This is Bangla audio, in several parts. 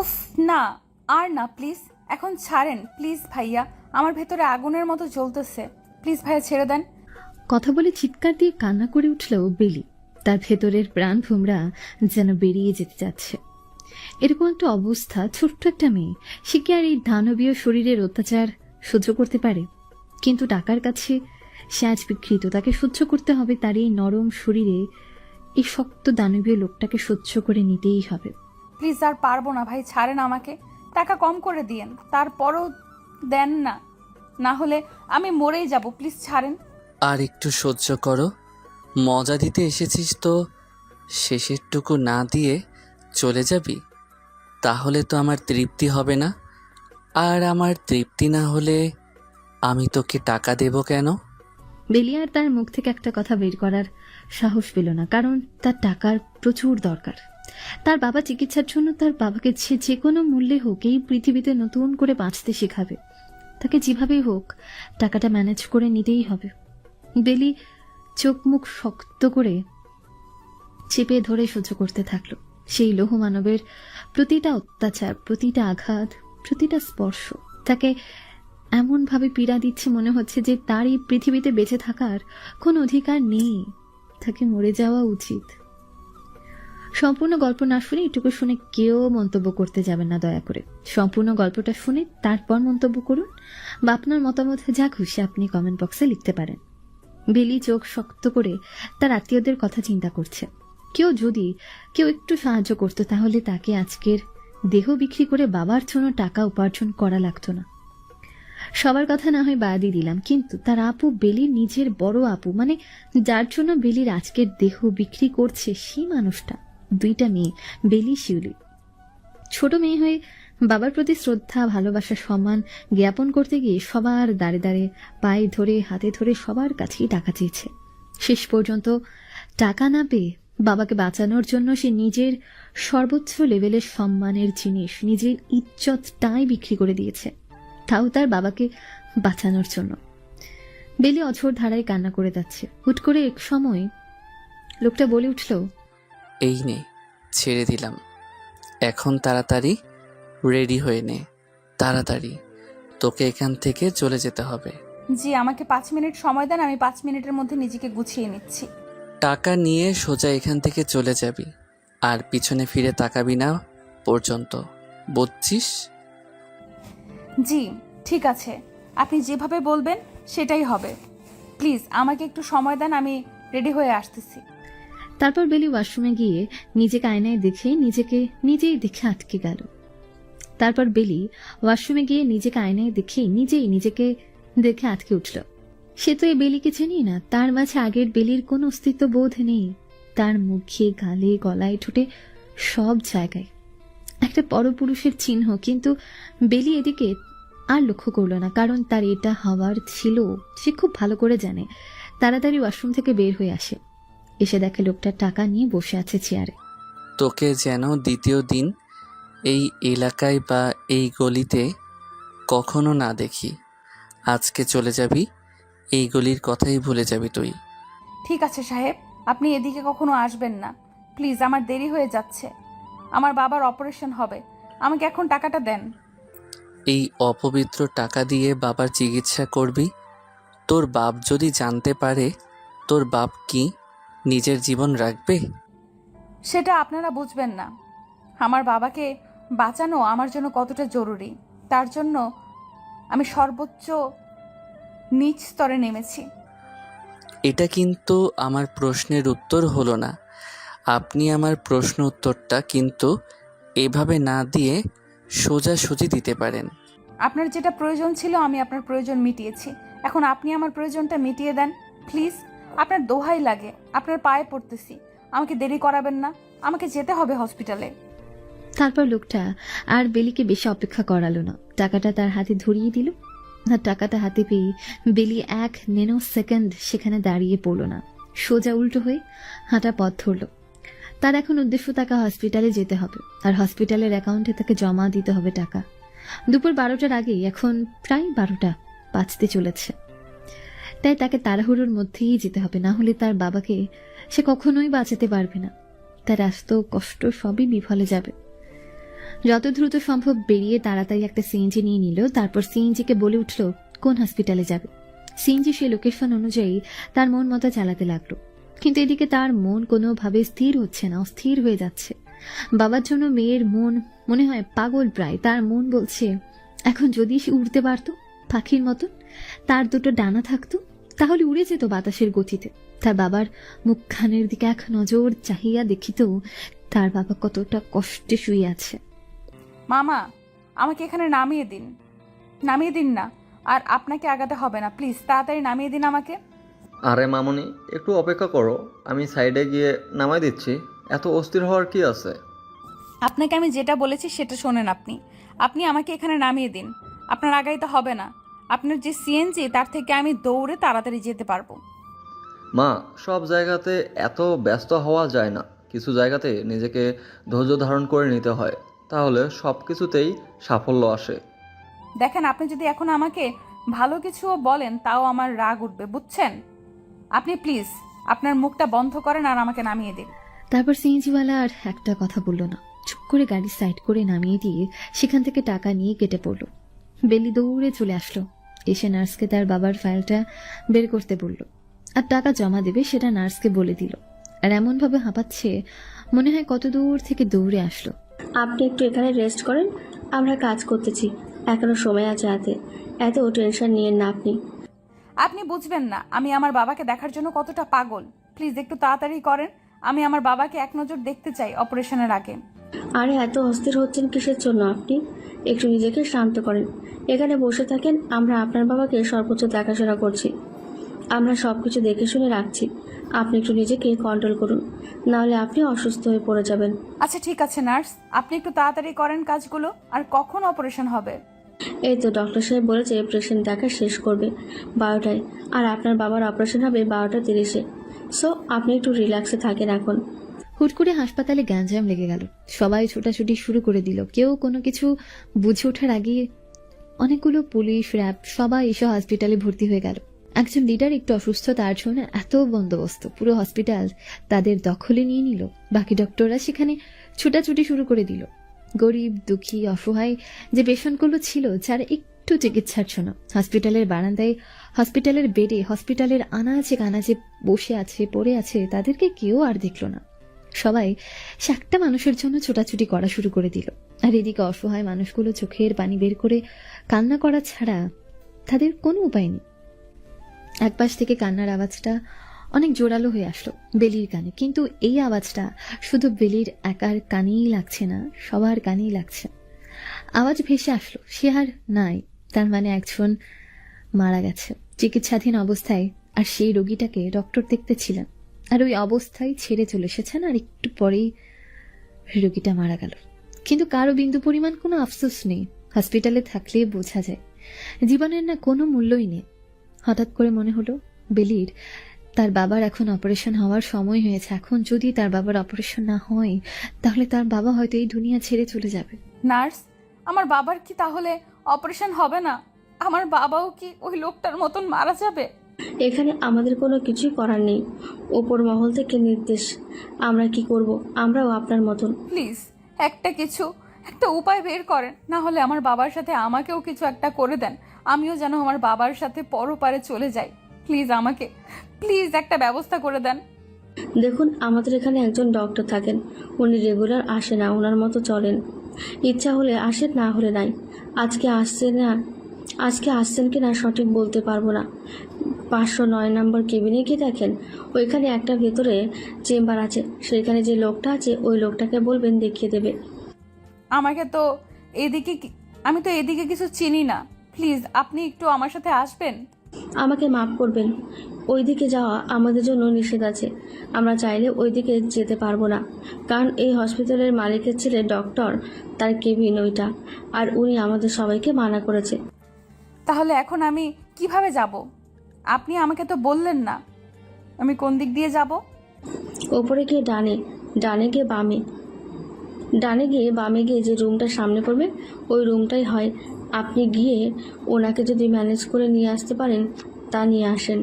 উফ, না, আর না প্লিজ, এখন ছাড়েন প্লিজ ভাইয়া, আমার ভেতরে আগুনের মতো জ্বলতেছে, প্লিজ ভাইয়া ছেড়ে দেন। কথা বলে চিৎকার দিয়ে কান্না করে উঠল বেলি। তার ভেতরের প্রাণ ভোমরা যেন বেরিয়ে যেতে যাচ্ছে। এরকম একটা অবস্থা, ছোট্ট একটা মেয়ে, সে কি আর এই দানবীয় শরীরের অত্যাচার সহ্য করতে পারে? কিন্তু টাকার কাছে সে আজ বিকৃত, তাকে সহ্য করতে হবে। তার এই নরম শরীরে এই শক্ত দানবীয় লোকটাকে সহ্য করে নিতেই হবে। প্লিজ আর পারবো না ভাই, ছাড়েন আমাকে, টাকা কম করে দিয়েন, তারপরও দেন না, না হলে আমি মরেই যাব, প্লিজ ছাড়েন। আর একটু সহ্য করো, মজা দিতে এসেছিস তো শেষেরটুকু না দিয়ে চলে যাবি? তাহলে তো আমার তৃপ্তি হবে না, আর আমার তৃপ্তি না হলে আমি তোকে টাকা দেব কেন? বেলিয়ার তার মুখ থেকে একটা কথা বের করার সাহস পেল না, কারণ তার টাকার প্রচুর দরকার। তার বাবা চিকিৎসার জন্য তার বাবাকে সে যে কোনো মূল্যে হোক এই পৃথিবীতে নতুন করে বাঁচতে শেখাবে। তাকে যেভাবেই হোক টাকাটা ম্যানেজ করে নিতেই হবে। বেলি চোখ মুখ শক্ত করে চেপে ধরে সহ্য করতে থাকলো। সেই লৌহ মানবের প্রতিটা অত্যাচার, প্রতিটা আঘাত, প্রতিটা স্পর্শ তাকে এমনভাবে পীড়া দিচ্ছে, মনে হচ্ছে যে তার এই পৃথিবীতে বেঁচে থাকার কোনো অধিকার নেই, তাকে মরে যাওয়া উচিত। সম্পূর্ণ গল্প না শুনে এটুকু শুনে কেউ মন্তব্য করতে যাবেন না দয়া করে। সম্পূর্ণ গল্পটা শুনে তারপর মন্তব্য করুন, বা আপনার মতামত যা খুশি আপনি কমেন্ট বক্সে লিখতে পারেন। বেলি চোখ শক্ত করে তার আত্মীয়দের কথা চিন্তা করছে। কেউ একটু সাহায্য করতো, তাহলে তাকে আজকের দেহ বিক্রি করে বাবার জন্য টাকা উপার্জন করা লাগতো না। সবার কথা না হয় বাদই দিলাম, কিন্তু তার আপু, বেলির নিজের বড় আপু, মানে যার জন্য বেলির আজকের দেহ বিক্রি করছে, সেই মানুষটা, দুইটা মেয়ে, বেলি শিউলি, ছোট মেয়ে হয়ে বাবার প্রতি শ্রদ্ধা, ভালোবাসা, সম্মান জ্ঞাপন করতে গিয়ে সবার দাঁড়ে দাঁড়ে পায়ে ধরে, হাতে ধরে সবার কাছেই টাকা চেয়েছে। শেষ পর্যন্ত টাকা না পেয়ে বাবাকে বাঁচানোর জন্য সে নিজের সর্বোচ্চ লেভেলের সম্মানের জিনিস, নিজের ইজ্জতটাই বিক্রি করে দিয়েছে, তাও তার বাবাকে বাঁচানোর জন্য। বেলি অঝোর ধারায় কান্না করে যাচ্ছে। হুট করে এক সময় লোকটা বলে উঠল, এই নে, ছেড়ে দিলাম, এখন তাড়াতাড়ি রেডি হয়ে নে, তাড়াতাড়ি, তোকে এখান থেকে চলে যেতে হবে। জি, আমাকে 5 মিনিট সময় দেন, আমি 5 মিনিটের মধ্যে নিজেকে গুছিয়ে নিচ্ছি। টাকা নিয়ে সোজা এখান থেকে চলে যাবি, আর পিছনে ফিরে তাকাবি না পর্যন্ত, বুঝছিস? জি ঠিক আছে, আপনি যেভাবে বলবেন সেটাই হবে, প্লিজ আমাকে একটু সময় দেন, আমি রেডি হয়ে আসতেছি। তারপর বেলি ওয়াশরুমে গিয়ে নিজেকে আয়নায় দেখে নিজেই দেখে আটকে গেল। নিজেকে দেখে আটকে উঠল। সে তো এই বেলিকে চেনি না, তার মাঝে আগের বেলির কোনো অস্তিত্ব বোধ নেই। তার মুখে, গালে, গলায়, ঠোঁটে, সব জায়গায় একটা পরপুরুষের চিহ্ন। কিন্তু বেলি এদিকে আর লক্ষ্য করলো না, কারণ তার এটা হওয়ার ছিল, সে খুব ভালো করে জানে। তাড়াতাড়ি ওয়াশরুম থেকে বের হয়ে আসে, এসে দেখে লোকটা টাকা নিয়ে বসে আছে চেয়ারে। তোকে যেন দ্বিতীয় দিন এই এলাকায় বা এই গলিতে কখনো না দেখি। আজকে চলে যাবি, এই গলির কথাই ভুলে যাবি তুই। ঠিক আছে সাহেব, আপনি এদিকে কখনো আসবেন না প্লিজ, আমার দেরি হয়ে যাচ্ছে, আমার বাবার অপারেশন হবে, আমাকে এখন টাকাটা দেন। এই অপবিত্র টাকা দিয়ে বাবার চিকিৎসা করবি? তোর বাপ যদি জানতে পারে, তোর বাপ কি নিজের জীবন রাখবে? সেটা আপনারা বুঝবেন না, আমার বাবাকে বাঁচানো আমার জন্য কতটা জরুরি, তার জন্য আমি সর্বোচ্চ নিচ স্তরে নেমেছি। এটা কিন্তু আমার প্রশ্নের উত্তর হলো না। আপনি আমার প্রশ্ন উত্তরটা কিন্তু এভাবে না দিয়ে সোজাসুজি দিতে পারেন। আপনার যেটা প্রয়োজন ছিল আমি আপনার প্রয়োজন মিটিয়েছি, এখন আপনি আমার প্রয়োজনটা মিটিয়ে দেন প্লিজ, আপনার দোহাই লাগে, আপনার পায়ে পড়তেছি, আমাকে দেরি করাবেন না, আমাকে যেতে হবে হসপিটালে। তারপর লোকটা আর বেলিকে বেশি অপেক্ষা করালো না, টাকাটা তার হাতে ধরিয়ে দিল। আর টাকাটা হাতে পেয়ে বেলি 1 সেকেন্ড সেখানে দাঁড়িয়ে পড়ল না, সোজা উল্টো হয়ে হাঁটা পথ ধরল। তার এখন উদ্দেশ্য, তাকে হসপিটালে যেতে হবে, আর হসপিটালের অ্যাকাউন্টে তাকে জমা দিতে হবে টাকা। দুপুর 12টার আগেই, এখন প্রায় 12টা বাজতে চলেছে, তাই তাকে তাড়াহুড়োর মধ্যেই যেতে হবে, না হলে তার বাবাকে সে কখনোই বাঁচাতে পারবে না। তার আস্ত কষ্ট সবই বিফলে যাবে। যত দ্রুত সম্ভব বেরিয়ে তাড়াতাড়ি একটা সিএনজি নিয়ে নিল। তারপর সিএনজিকে বলে উঠল কোন হসপিটালে যাবে। সিএনজি সে লোকেশন অনুযায়ী তার মন মতো চালাতে লাগলো, কিন্তু এদিকে তার মন কোনোভাবে স্থির হচ্ছে না, অস্থির হয়ে যাচ্ছে। বাবার জন্য মেয়ের মন মনে হয় পাগল প্রায়। তার মন বলছে এখন যদি সে উড়তে পারত পাখির মতন, তার দুটো ডানা থাকতো, তাহলে উড়ে যেত বাতাসের গতিতে। তার বাবার মুখখানের দিকে এক নজর চাহিয়া দেখিত তার বাবা কতটা কষ্টে শুয়ে আছে। মামা, আমাকে এখানে নামিয়ে দিন, নামিয়ে দিন না। আর আপনাকে আগাতে হবে না, প্লিজ তাড়াতাড়ি নামিয়ে দিন আমাকে। আরে মামুনি, একটু অপেক্ষা করো, আমি সাইডে গিয়ে নামাই দিচ্ছি। এত অস্থির হওয়ার কি আছে? আপনাকে আমি যেটা বলেছি সেটা শোনেন। আপনি আমাকে এখানে নামিয়ে দিন। আপনার আগাইতে হবে না। আপনার যে সিএনজি তার থেকে আমি দৌড়ে তাড়াতাড়ি যেতে পারবো। মা, সব জায়গাতে এত ব্যস্ত হওয়া যায় না। কিছু জায়গাতে নিজেকে ধৈর্য ধারণ করে নিতে হয়, তাহলে সব কিছুতেই সাফল্য আসে। দেখেন, আপনি যদি এখন আমাকে ভালো কিছুও বলেন তাও আমার রাগ উঠবে, বুঝছেন? আপনি প্লিজ আপনার মুখটা বন্ধ করেন আর আমাকে নামিয়ে দিন। তারপর সিএনজিওয়ালা আর একটা কথা বলল না, চুপ করে গাড়ি সাইড করে নামিয়ে দিয়ে সেখান থেকে টাকা নিয়ে কেটে পড়ল। বেলি দৌড়ে চলে আসলো, এসে নার্সকে তার বাবার ফাইলটা বের করতে বলল আর টাকা জমা দেবে সেটা নার্সকে বলে দিল। আর এমন ভাবে হাঁপাচ্ছে মনে হয় কত দূর থেকে দৌড়ে আসলো। আপনি একটু এখানে রেস্ট করেন, আমরা কাজ করতেছি, এখনো সময় আছে হাতে, এত টেনশন নিয়েন না আপনি। আপনি বুঝবেন না আমি আমার বাবাকে দেখার জন্য কতটা পাগল। প্লিজ একটু তাড়াতাড়ি করেন, আমি আমার বাবাকে এক নজর দেখতে চাই অপারেশনের আগে। আরে এত অস্থির হচ্ছেন কিসের জন্য আপনি? একটু নিজেকে শান্ত করেন, এখানে বসে থাকেন, আমরা আপনার বাবাকে সর্বোচ্চ দেখাশোনা করছি, আমরা সব কিছু দেখে শুনে রাখছি। আপনি একটু নিজেকে কন্ট্রোল করুন, নাহলে আপনি অসুস্থ হয়ে পড়ে যাবেন। আচ্ছা ঠিক আছে নার্স, আপনি একটু তাড়াতাড়ি করেন কাজগুলো। আর কখন অপারেশন হবে? এই তো ডক্টর সাহেব বলেছে পেশেন্ট দেখা শেষ করবে 12টায়, আর আপনার বাবার অপারেশন হবে 12টা 30-এ। সো আপনি একটু রিল্যাক্সে থাকেন এখন। হুট করে হাসপাতালে গ্যাঞ্জাম লেগে গেল, সবাই ছোটাছুটি শুরু করে দিল। কেউ কোনো কিছু বুঝে ওঠার আগে অনেকগুলো পুলিশ, র্যাব সবাই এসে হসপিটালে ভর্তি হয়ে গেল। একজন লিডার একটু অসুস্থ, তার জন্য এত বন্দোবস্ত, পুরো হসপিটাল তাদের দখলে নিয়ে নিল। বাকি ডক্টররা সেখানে ছুটাছুটি শুরু করে দিল। গরিব, দুঃখী, অসহায় যে পেশেন্টগুলো ছিল যারা একটু চিকিৎসার জন্য হসপিটালের বারান্দায়, হসপিটালের বেডে, হসপিটালের আনাচে কানাচে বসে আছে, পড়ে আছে, তাদেরকে কেউ আর দেখল না। সবাই সে একটা মানুষের জন্য ছোটাছুটি করা শুরু করে দিল। আর এদিকে অসহায় মানুষগুলো চোখের পানি বের করে কান্না করা ছাড়া তাদের কোনো উপায় নেই। একপাশ থেকে কান্নার আওয়াজটা অনেক জোরালো হয়ে আসলো বেলির কানে, কিন্তু এই আওয়াজটা শুধু বেলির একার কানেই লাগছে না, সবার কানেই লাগছে। আওয়াজ ভেসে আসলো সে আর নাই, তার মানে একজন মারা গেছে চিকিৎসাধীন অবস্থায়, আর সেই রোগীটাকে ডক্টর দেখতেছিলেন, আর ওই অবস্থায় ছেড়ে চলে এসেছেন। আর একটু পরেই রোগীটা মারা গেল, কিন্তু কারো বিন্দু পরিমাণ কোনো আফসোস নেই। হসপিটালে থাকলে বোঝা যায় জীবনের না কোনো মূল্যই নেই। হঠাৎ করে মনে হলো বেলির তার বাবার এখন অপারেশন হওয়ার সময় হয়েছে। এখন যদি তার বাবার অপারেশন না হয় তাহলে তার বাবা হয়তো এই দুনিয়া ছেড়ে চলে যাবে। নার্স, আমার বাবার কি তাহলে অপারেশন হবে না? আমার বাবাও কি ওই লোকটার মতন মারা যাবে? এখানে আমাদের কোনো কিছুই করার নেই, ওপর মহল থেকে নির্দেশ। আমরা কি করব? আমরাও আপনার মতন। প্লিজ একটা উপায় বের করেন, না হলে আমার বাবার সাথে আমাকেও কিছু একটা করে দেন, আমিও যেন আমার বাবার সাথে পরপারে চলে যাই। প্লিজ একটা ব্যবস্থা করে দেন। দেখুন, আমাদের এখানে একজন ডক্টর থাকেন, উনি রেগুলার আসে না, ওনার মতো চলেন। ইচ্ছা হলে আসেন, না হলে নাই। আজকে আসছেন কি না সঠিক বলতে পারবো না। 509 নম্বর কেবিনে গিয়ে দেখেন, ওইখানে একটা ভেতরে চেম্বার আছে, সেখানে যে লোকটা আছে ওই লোকটাকে বলবেন দেখিয়ে দেবে। আমি তো এদিকে কিছু চিনি না, প্লিজ আপনি একটু আমার সাথে আসবেন। আমাকে মাফ করবেন, ওইদিকে যাওয়া আমাদের জন্য নিষেধ আছে। আমরা চাইলে ওইদিকে যেতে পারবো না, কারণ এই হসপিটালের মালিকের ছেলে ডক্টর, তার কেবিন ওইটা, আর উনি আমাদের সবাইকে মানা করেছে। তাহলে এখন আমি কিভাবে যাব? আপনি আমাকে তো বললেন না, আমি কোন দিক দিয়ে যাব? ওপরে গিয়ে ডানে গিয়ে বামে গিয়ে যে রুমটা সামনে পড়বে ওই রুমটাই হয়। আপনি গিয়ে ওনাকে যদি ম্যানেজ করে নিয়ে আসতে পারেন তা নিয়ে আসেন।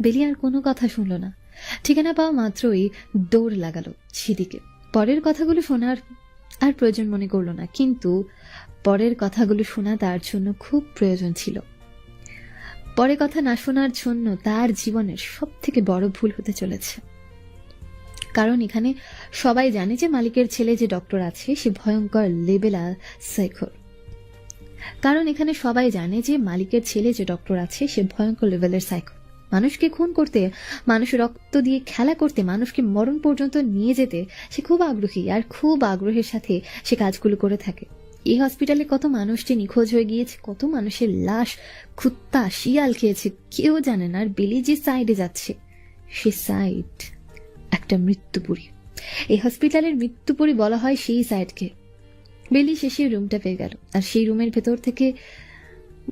বেলি আর কোনো কথা শুনল না, ঠিকানা পাওয়া মাত্রই দৌড় লাগালো সেদিকে। পরের কথাগুলো শোনার আর প্রয়োজন মনে করলো না, কিন্তু পরের কথাগুলো শোনা তার জন্য খুব প্রয়োজন ছিল। পরে কথা না শোনার জন্য তার জীবনের সব থেকে বড় ভুল হতে চলেছে। কারণ এখানে সবাই জানে যে মালিকের ছেলে যে ডক্টর আছে সে ভয়ঙ্কর লেবেলার সাইকোর। কারণ এখানে সবাই জানে যে মালিকের ছেলে যে ডক্টর আছে সে ভয়ঙ্কর লেভেলের সাইকো। মানুষকে খুন করতে, মানুষের রক্ত দিয়ে খেলা করতে, মানুষকে মরণ পর্যন্ত নিয়ে যেতে সে খুব আগ্রহী, আর খুব আগ্রহের সাথে সে কাজগুলো করে থাকে। এই হসপিটালে কত মানুষটি নিখোঁজ হয়ে গিয়েছে, কত মানুষের লাশ কুত্তা শিয়াল খেয়েছে কেউ জানে না। আর বেলি যে সাইডে যাচ্ছে সে সাইড একটা মৃত্যুপুরী। এই হসপিটালের মৃত্যুপুরী বলা হয় সেই সাইডকে। বেলি শেষে রুমটা পেয়ে গেল, আর সেই রুমের ভেতর থেকে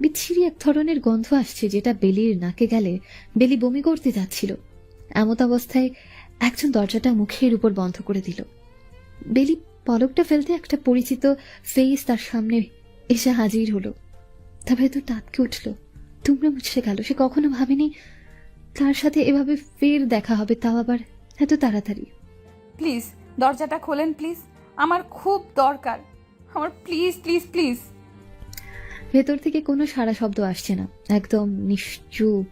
বিচ্ছিরি এক ধরনের গন্ধ আসছে, যেটা বেলির নাকে গেলে বেলি বমি করতে যাচ্ছিল। এমত অবস্থায় একজন দরজাটা মুখের উপর বন্ধ করে দিল। বেলি পলকটা ফেলতে একটা পরিচিত ফেস তার সামনে এসে হাজির হলো। তা ভেতর তাৎকে উঠল, তোমরা মুছড়ে গেল। সে কখনো ভাবেনি তার সাথে এভাবে ফের দেখা হবে, তাও আবার এত তাড়াতাড়ি। প্লিজ দরজাটা খোলেন প্লিজ, আমার খুব দরকার, আমার প্লিজ প্লিজ প্লিজ। ভেতর থেকে কোনো সাড়া শব্দ আসছে না, একদম নিশ্চুপ,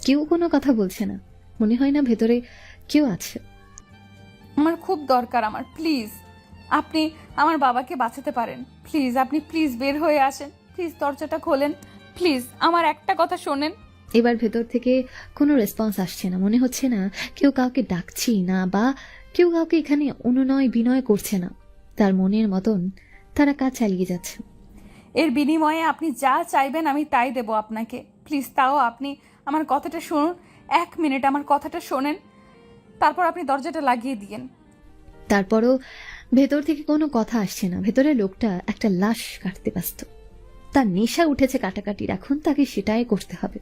কেউ কোনো কথা বলছে না। মনে হয় না ভেতরে কেউ আছে। আমার খুব দরকার, আমার প্লিজ। আপনি আমার বাবাকে বাঁচাতে পারেন, প্লিজ আপনি প্লিজ বের হয়ে আসেন, প্লিজ দরজাটা খোলেন প্লিজ, আমার একটা কথা শোনেন। এবার ভেতর থেকে কোনো রেসপন্স আসছে না। মনে হচ্ছে না কেউ কাউকে ডাকছি না, বা কেউ কাউকে এখানে অনুনয় বিনয় করছে না। তার মনের মতন তারা কাজ চালিয়ে যাচ্ছে। এর বিনিময়ে আপনি যা চাইবেন আমি তাই দেব আপনাকে, প্লিজ। তাও আপনি আমার কথাটা শুনুন, 1 মিনিট আমার কথাটা শোনেন, তারপর আপনি দরজাটা লাগিয়ে দিয়েন। তারপরও ভেতর থেকে কোনো কথা আসছে না। ভেতরের লোকটা একটা লাশ কাটতে ব্যস্ত, তার নেশা উঠেছে কাটাকাটির, এখন তাকে সেটাই করতে হবে।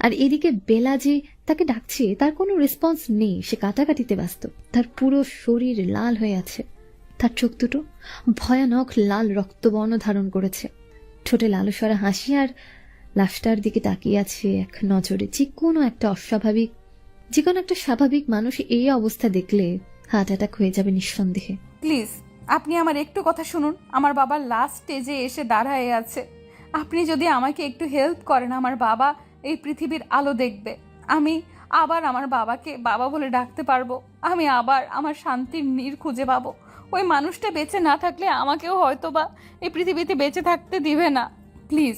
আর এদিকে বেলা যে তাকে ডাকছে তার কোনো রেসপন্স নেই, সে কাটাকাটিতে ব্যস্ত। তার পুরো শরীর লাল হয়ে আছে, তার চোখ দুটো ভয়ানক লাল রক্তবর্ণ ধারণ করেছে, ঠোঁটে লালসরা হাসি, আর লাশটার দিকে তাকিয়ে আছে এক নজরে। যে কোনো একটা স্বাভাবিক মানুষ এই অবস্থা দেখলে হার্ট অ্যাটাক হয়ে যাবে নিঃসন্দেহে। প্লিজ আপনি আমার একটু কথা শুনুন, আমার বাবার লাস্ট স্টেজে এসে দাঁড়ায় আছে। আপনি যদি আমাকে একটু হেল্প করেন, আমার বাবা এই পৃথিবীর আলো দেখবে। আমি আবার আমার বাবাকে বাবা বলে ডাকতে পারবো, আমি আবার আমার শান্তির নীড় খুঁজে পাবো। ওই মানুষটা বেঁচে না থাকলে আমাকেও হয়তো বা এই পৃথিবীতে বেঁচে থাকতে দিবে না। প্লিজ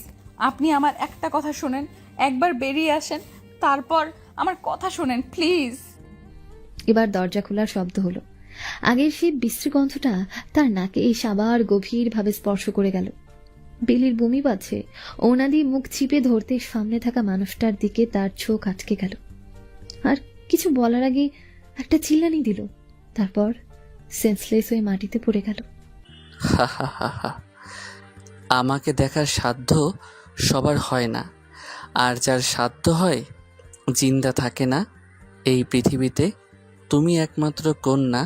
আপনি আমার একটা কথা শোনেন, একবার বেরিয়ে আসেন, তারপর আমার কথা শোনেন প্লিজ। এবার দরজা খোলার শব্দ হলো। আগের সেই বিশ্রী গন্ধটা তার নাকে এসে আবার গভীরভাবে স্পর্শ করে গেল। বেলির বমি পাচ্ছে, ওনা দিয়ে মুখ চিপে ধরতে সামনে থাকা মানুষটার দিকে তার চোখ আটকে গেল। আর কিছু বলার আগে একটা চিল্লানি দিল, তারপর সেন্সলেস হয়ে মাটিতে পড়ে গেল। হা হা হা হা। আমাকে দেখার সাধ্য সবার হয় না, আর যার সাধ্য হয় জিন্দা থাকে না এই পৃথিবীতে। তুমি একমাত্র কন্যা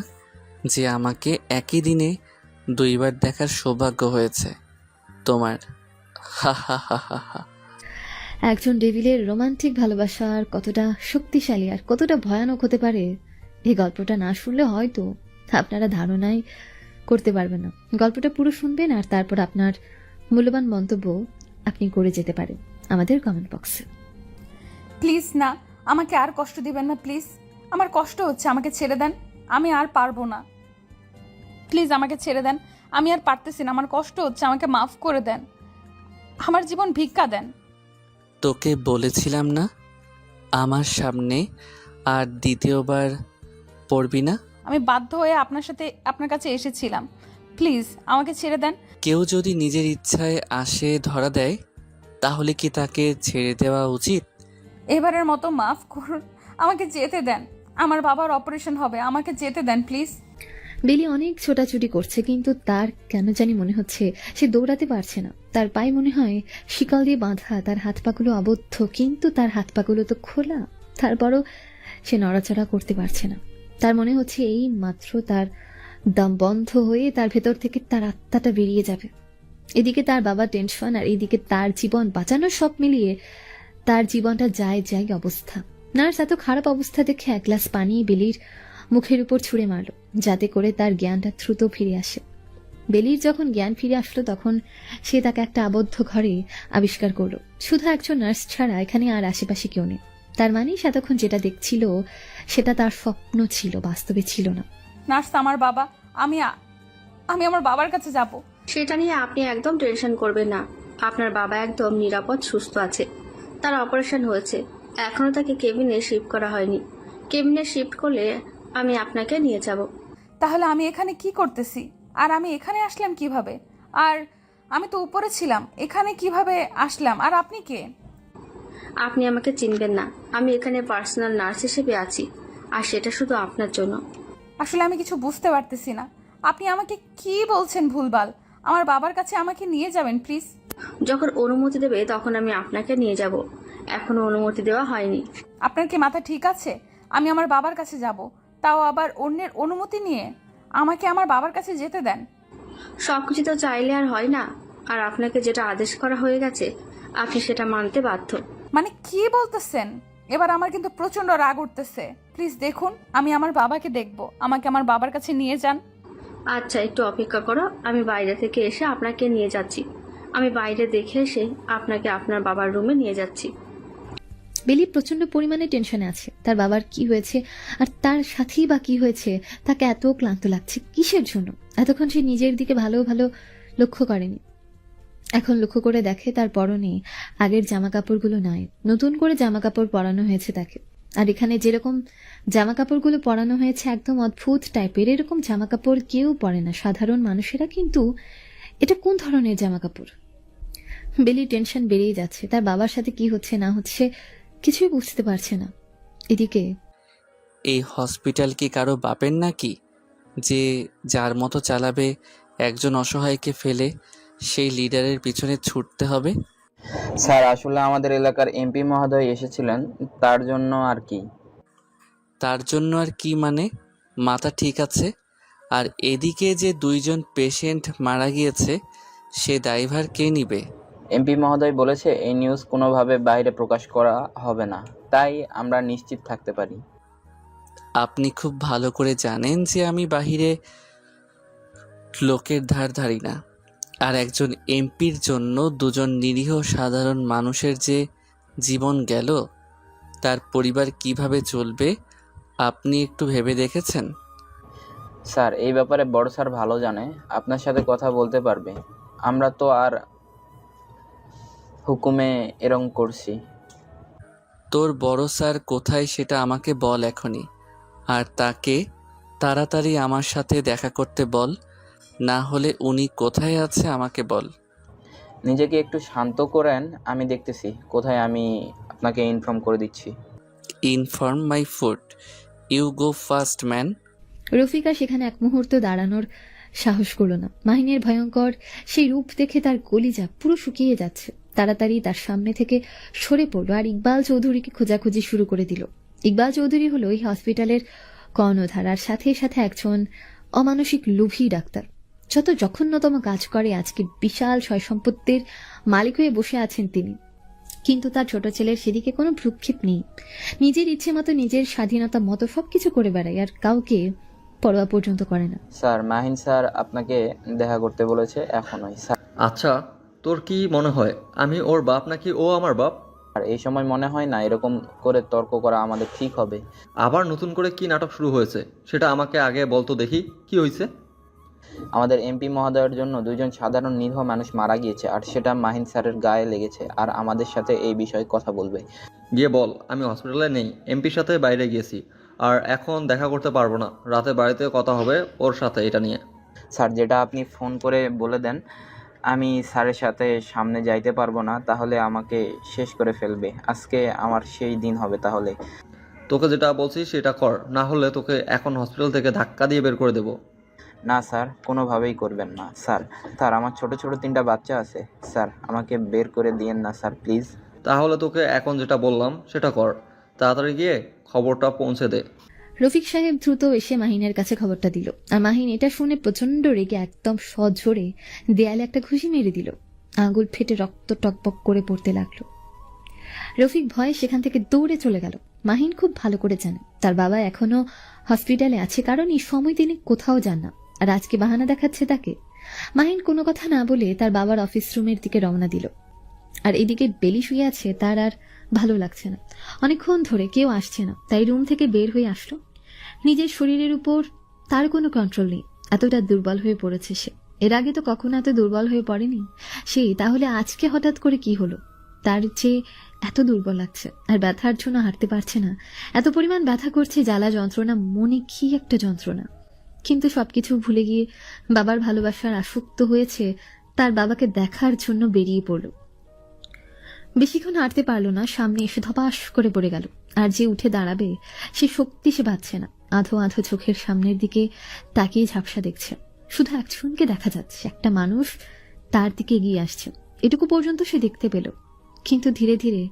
যে আমাকে একই দিনে 2 বার দেখার সৌভাগ্য হয়েছে তোমার। হা হা হা হা হা। একজন ডেভিলের রোমান্টিক ভালোবাসা আর কতটা শক্তিশালী আর কতটা ভয়ানক হতে পারে, এই গল্পটা না শুনলে হয়তো আপনারা ধারণাই করতে পারবেন না। গল্পটা পুরো শুনবেন, আর তারপর আপনার মূল্যবান মন্তব্য আপনি করে যেতে পারেন আমাদের কমেন্ট বক্সে। প্লিজ না, আমাকে আর কষ্ট দিবেন না প্লিজ, আমার কষ্ট হচ্ছে, আমাকে ছেড়ে দেন, আমি আর পারবো না। প্লিজ আমাকে ছেড়ে দেন, আমি আর পারতেছি না, আমার কষ্ট হচ্ছে, আমাকে মাফ করে দেন, আমার জীবন ভিক্ষা দেন। তোকে বলেছিলাম না আমার সামনে আর দ্বিতীয়বার পড়বি না। আমি বাধ্য হয়ে আপনার কাছে এসেছিলাম, প্লিজ আমাকে ছেড়ে দেন। কেউ যদি নিজের ইচ্ছায় আসে ধরা দেয়, তাহলে কি তাকে ছেড়ে দেওয়া উচিত? এবারের মতো মাফ করুন, আমাকে যেতে দেন, আমার বাবার অপারেশন হবে, আমাকে যেতে দেন প্লিজ। বেলি অনেক ছোটাছুটি করছে, কিন্তু তার কেন জানি মনে হচ্ছে সে দৌড়াতে পারছে না। তার পায়ে মনে হয় শিকল দিয়ে বাঁধা, তার হাত পাগুলো আবদ্ধ, কিন্তু তার হাত পাগুলো তো খোলা। তারপরও সে নড়াচড়া করতে পারছে না। তার মনে হচ্ছে এই মাত্র তার দম বন্ধ হয়ে তার ভেতর থেকে তার আত্মাটা বেরিয়ে যাবে। এদিকে তার বাবা টেনশন, আর এদিকে তার জীবন বাঁচানোর সব মিলিয়ে তার জীবনটা যায় অবস্থা। নার্স এত খারাপ অবস্থা দেখে 1 গ্লাস পানি বেলির মুখের উপর ছুঁড়ে মারল, যাতে করে তার জ্ঞানটা দ্রুত ফিরে আসে। বেলির যখন জ্ঞান ফিরে আসলো তখন সে তাকে একটা আবদ্ধ ঘরে আবিষ্কার করলো। শুধু একজন নার্স ছাড়া এখানে আর আশেপাশে কেউ নেই। তার মানে সে এতক্ষণ যেটা দেখছিল সেটা তার স্বপ্ন ছিল, বাস্তবে ছিল না। নার্স আমার বাবা, আমি আমার বাবার কাছে যাব। সেটা নিয়ে আপনি একদম টেনশন করবেন না। আপনার বাবা একদম নিরাপদ, সুস্থ আছে। তার অপারেশন হয়েছে, এখনো তাকে কেবিনে শিফট করা হয়নি। কেবিনে শিফট করলে আমি আপনাকে নিয়ে যাব। তাহলে আমি এখানে কি করতেছি? আর আমি এখানে আসলাম কিভাবে? আর আমি তো উপরে ছিলাম, এখানে কিভাবে আসলাম? আর আপনি কে? আপনি আমাকে চিনবেন না, আমি এখানে পার্সোনাল নার্স হিসেবে আছি, আর সেটা শুধু আপনার জন্য। আসলে আমি কিছু বুঝতে পারতেছি না। আপনি আমাকে কি বলছেন ভুলভাল? আমার বাবার কাছে আমাকে নিয়ে যাবেন প্লিজ। যখন অনুমতি দেবে তখন আমি আপনাকে নিয়ে যাব, এখনো অনুমতি দেওয়া হয়নি। আপনার কি মাথা ঠিক আছে? আমি আমার বাবার কাছে যাব, তাও আবার অন্যের অনুমতি নিয়ে? আমাকে আমার বাবার কাছে যেতে দেন। সবকিছু তো চাইলে আর হয় না, আর আপনাকে যেটা আদেশ করা হয়ে গেছে আপনি সেটা মানতে বাধ্য। মানে কি বলতেছেন? এবার আমার কিন্তু প্রচন্ড রাগ উঠতেছে। প্লিজ দেখুন, আমি আমার বাবাকে দেখব, আমাকে আমার বাবার কাছে নিয়ে যান। আচ্ছা, একটু অপেক্ষা করো, আমি বাইরে থেকে এসে আপনাকে নিয়ে যাচ্ছি। আমি বাইরে দেখে এসে আপনাকে আপনার বাবার রুমে নিয়ে যাচ্ছি। বেলি প্রচন্ড পরিমাণে টেনশনে আছে। তার বাবার কি হয়েছে আর তার সাথেই বা কি হয়েছে তাকে এত ক্লান্ত লাগছে কিসের জন্য? এতক্ষণ সে নিজের দিকে ভালো ভালো লক্ষ্য করেনি, এখন লক্ষ্য করে দেখে তার পরনে আগের জামা কাপড়গুলো নাই, নতুন করে জামা কাপড় পরানো হয়েছে তাকে। আর এখানে যেরকম জামা কাপড়গুলো পরানো হয়েছে একদম অদ্ভুত টাইপের, এরকম জামা কাপড় কেউ পরে না, সাধারণ মানুষেরা। কিন্তু এটা কোন ধরনের জামা কাপড়? বেলি টেনশন বেড়েই যাচ্ছে। তার বাবার সাথে কি হচ্ছে না হচ্ছে কিছুই বুঝতে পারছে না। এদিকে এই হসপিটাল কি কারো বাপের নাকি, যে যার মতো চালাবে? একজন অসহায়কে ফেলে সেই লিডারের পিছনে ছুটতে হবে? স্যার, আসলে আমাদের এলাকার এমপি মহোদয় এসেছিলেন, তার জন্য আর কি। তার জন্য আর কি মানে? মাথা ঠিক আছে? আর এদিকে যে 2জন পেশেন্ট মারা গিয়েছে, সে দায়ভার কে নিবে? এমপি মহোদয় বলেছে এই নিউজ কোনোভাবে বাইরে প্রকাশ করা হবে না, তাই আমরা নিশ্চিত থাকতে পারি। আপনি খুব ভালো করে জানেন যে আমি বাহিরে লোকের ধার ধারি না। আর একজন এমপির জন্য 2জন নিরীহ সাধারণ মানুষের যে জীবন গেল, তার পরিবার কিভাবে চলবে আপনি একটু ভেবে দেখেছেন? স্যার, এই ব্যাপারে বড় স্যার ভালো জানে, আপনার সাথে কথা বলতে পারবে। আমরা তো আর হুকুমে এরম করছি। তোর বড় স্যার কোথায় সেটা আমাকে বল এখনই। আর তাকে তাড়াতাড়ি আমার সাথে দেখা করতে বল, না হলে উনি কোথায় আছে আমাকে বল। নিজেকে একটু শান্ত করেন, আমি দেখতেছি কোথায়, আমি আপনাকে ইনফর্ম করে দিচ্ছি। Inform my food, you go fast man. Rafika সেখানে এক মুহূর্ত দাঁড়ানোর সাহস করল না। মাহিনের ভয়ঙ্কর সেই রূপ দেখে তার কলিজা পুরো শুকিয়ে যাচ্ছে। তাড়াতাড়ি তার সামনে থেকে সরে পড়ল আর ইকবাল চৌধুরীকে খোঁজাখুঁজি শুরু করে দিল। ইকবাল চৌধুরী হলো এই হসপিটালের কর্ণধার, আর সাথে সাথে একজন অমানসিক লোভী ডাক্তার। যত জঘন্যতম কাজ করে, আজকে বিশাল সয় সম্পত্তির মালিক হয়ে বসে আছেন তিনি। কিন্তু তার ছোট ছেলের সেদিকে কোনো ভ্রুক্ষেপ নেই। নিজের ইচ্ছে মতো, নিজের স্বাধীনতা মতো সবকিছু করে বেড়ায়, আর কাউকে পরোয়া পর্যন্ত করে না। স্যার, মাহিন স্যার আপনাকে দেখা করতে বলেছে এখনই। স্যার, আচ্ছা, তোর কি মনে হয় আমি ওর বাপ নাকি ও আমার বাপ? আর এই সময় মনে হয় না এরকম করে তর্ক করা আমাদের ঠিক হবে। আবার নতুন করে কি নাটক শুরু হয়েছে সেটা আমাকে আগে বলতো দেখি, কি হয়েছে? আমাদের এমপি মহোদয়ের জন্য 2জন সাধারণ নিরীহ মানুষ মারা গিয়েছে, আর সেটা মাহিন স্যারের গায়ে লেগেছে, আর আমাদের সাথে এই বিষয়ে কথা বলবে। গিয়ে বল আমি হসপিটালে নেই, এমপির সাথে বাইরে গিয়েছি, আর এখন দেখা করতে পারবো না, রাতে বাড়িতে কথা হবে ওর সাথে এটা নিয়ে। স্যার, যেটা আপনি ফোন করে বলে দেন আমি স্যারের সাথে সামনে যাইতে পারবো না, তাহলে আমাকে শেষ করে ফেলবে। আজকে আমার সেই দিন হবে। তাহলে তোকে যেটা বলছি সেটা কর, না হলে তোকে এখন হসপিটাল থেকে ধাক্কা দিয়ে বের করে দেবো। না স্যার, কোনোভাবেই করবেন না স্যার। স্যার, আমার ছোট ছোট 3টা বাচ্চা আছে স্যার, আমাকে বের করে দিয়েন না স্যার, প্লিজ। তাহলে তোকে এখন যেটা বললাম সেটা কর, তাড়াতাড়ি গিয়ে খবরটা পৌঁছে দে। রফিক সাহেব দ্রুত এসে মাহিনের কাছে খবরটা দিল, আর মাহিন এটা শুনে প্রচন্ড রেগে একদম সজোরে দেয়ালে একটা ঘুষি মেরে দিল। আঙুল ফেটে রক্ত টকবক করে পড়তে লাগলো। রফিক ভয়ে সেখান থেকে দৌড়ে চলে গেল। মাহিন খুব ভালো করে জানে তার বাবা এখনো হসপিটালে আছে, কারণ এই সময় তিনি কোথাও যান না। আর আজকে বাহানা দেখাচ্ছে তাকে। মাহিন কোনো কথা না বলে তার বাবার অফিস রুমের দিকে রওনা দিল। আর এদিকে বেলি শুয়ে আছে, তার আর ভালো লাগছে না। অনেকক্ষণ ধরে কেউ আসছে না, তাই রুম থেকে বের হয়ে আসলো। নিজের শরীরের উপর তার কোনো কন্ট্রোল নেই, এতটা দুর্বল হয়ে পড়েছে সে। এর আগে তো কখনো এত দুর্বল হয়ে পড়েনি সে, তাহলে আজকে হঠাৎ করে কি হলো? তার যে এত দুর্বল লাগছে, আর ব্যথার জন্য হাঁটতে পারছে না। এত পরিমাণ ব্যথা করছে, জ্বালা যন্ত্রণা, মনে কি একটা যন্ত্রণা। কিন্তু সবকিছু ভুলে গিয়ে বাবার ভালোবাসার আসক্ত হয়েছে, তার বাবাকে দেখার জন্য বেরিয়ে পড়ল। বেশিক্ষণ হাঁটতে পারলো না, সামনে এসে ধপাস করে পড়ে গেল। আর যে উঠে দাঁড়াবে সে শক্তি সে পাচ্ছে না। আধো আধো চোখের সামনের দিকে তাকিয়ে ঝাপসা দেখছে। শুধু একজনকে দেখা যাচ্ছে, একটা মানুষ তার দিকে এগিয়ে আসছে, এটুকু পর্যন্ত সে দেখতে পেল। কিন্তু ধীরে ধীরে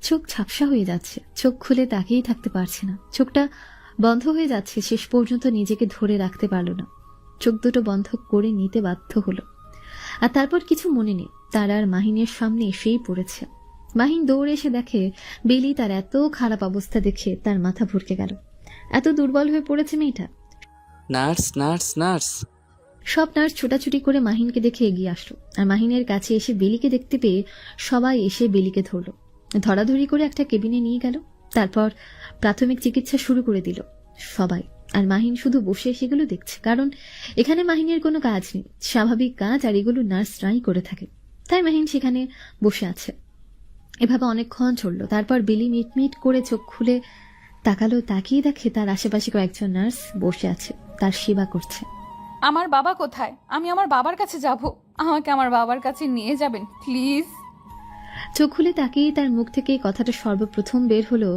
চোখ ঝাপসা হয়ে যাচ্ছে, চোখ খুলে তাকিয়েই থাকতে পারছে না। চোখটা বন্ধ হয়ে যাচ্ছে, শেষ পর্যন্ত নিজেকে ধরে রাখতে পারল না, চোখ দুটো বন্ধ করে নিতে বাধ্য হলো। আর তারপর কিছু মনে নেই, তার আর মাহিনের সামনে এসেই পড়েছে। মাহিন দৌড়ে এসে দেখে বেলি। তার এত খারাপ অবস্থা দেখে তার মাথা ভরকে গেল। এত দুর্বল হয়ে পড়েছে মেয়েটা। Nurse, nurse, nurse. সব নার্স ছোটাছুটি করে মাহিনকে দেখে এগিয়ে আসলো। আর মাহিনের কাছে এসে বেলিকে দেখতে পেয়ে সবাই এসে বেলিকে ধরলো, ধরাধরি করে একটা কেবিনে নিয়ে গেল। তারপর প্রাথমিক চিকিৎসা শুরু করে দিল সবাই। আর মাহিন শুধু বসে সেগুলো দেখছে, কারণ এখানে মাহিনের কোনো কাজ নেই, স্বাভাবিক কাজ, আর এগুলো নার্সরাই করে থাকে। তাই মাহিন সেখানে বসে আছে। এভাবে অনেকক্ষণ চলল। তারপর বেলি মিটমিট করে চোখ খুলে তাকালো, তাকিয়ে দেখে তার আশেপাশে কয়েকজন নার্স বসে আছে, তার সেবা করছে। আমার বাবা কোথায়? আমি আমার বাবার কাছে যাব। আমাকে আমার বাবার কাছে নিয়ে যাবেন প্লিজ। চোখ খুলে তাকিয়ে তার মুখ থেকে এই কথাটা সর্বপ্রথম বের হলো।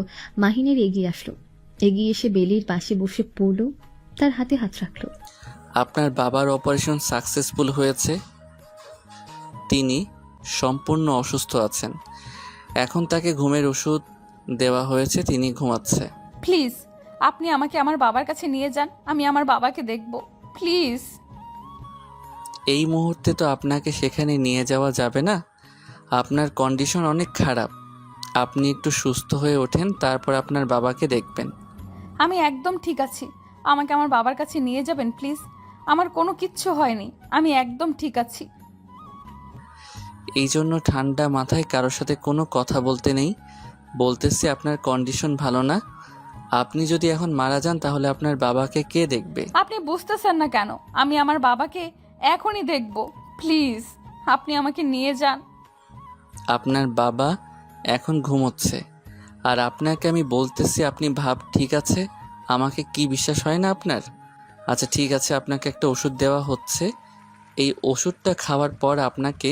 মাহিনের এগিয়ে আসলো, এগিয়ে এসে বেলির পাশে বসে পড়লো, তার হাতে হাত রাখলো। আপনার বাবার অপারেশন সাকসেসফুল হয়েছে। তিনি সম্পূর্ণ অসুস্থ আছেন। এখন তাকে ঘুমের ওষুধ দেওয়া হয়েছে, তিনি ঘুমাচ্ছে। প্লিজ আপনি আমাকে আমার বাবার কাছে নিয়ে যান, আমি আমার বাবাকে দেখব প্লিজ। এই মুহূর্তে তো আপনাকে সেখানে নিয়ে যাওয়া যাবে না, আপনার কন্ডিশন অনেক খারাপ। আপনি একটু সুস্থ হয়ে ওঠেন, তারপর আপনার বাবাকে দেখবেন। আমি একদম ঠিক আছি, আমাকে আমার বাবার কাছে নিয়ে যাবেন প্লিজ। আমার কোনো কিচ্ছু হয়নি, আমি একদম ঠিক আছি। এই জন্য ঠান্ডা মাথায় কারোর সাথে কোনো কথা বলতে নেই। বলতেছি আপনার কন্ডিশন ভালো না। আপনি যদি এখন মারা যান তাহলে আপনার বাবাকে কে দেখবে? আপনি বুঝতেছেন না কেন? আমি আমার বাবাকে এখনই দেখব, প্লিজ আপনি আমাকে নিয়ে যান। আপনার বাবা এখন ঘুমোচ্ছে, আর আপনাকে আমি বলতেছি আপনি ভাব ঠিক আছে। আমাকে কি বিশ্বাস হয় না আপনার? আচ্ছা ঠিক আছে, আপনাকে একটা ওষুধ দেওয়া হচ্ছে। এই ওষুধটা খাওয়ার পর আপনাকে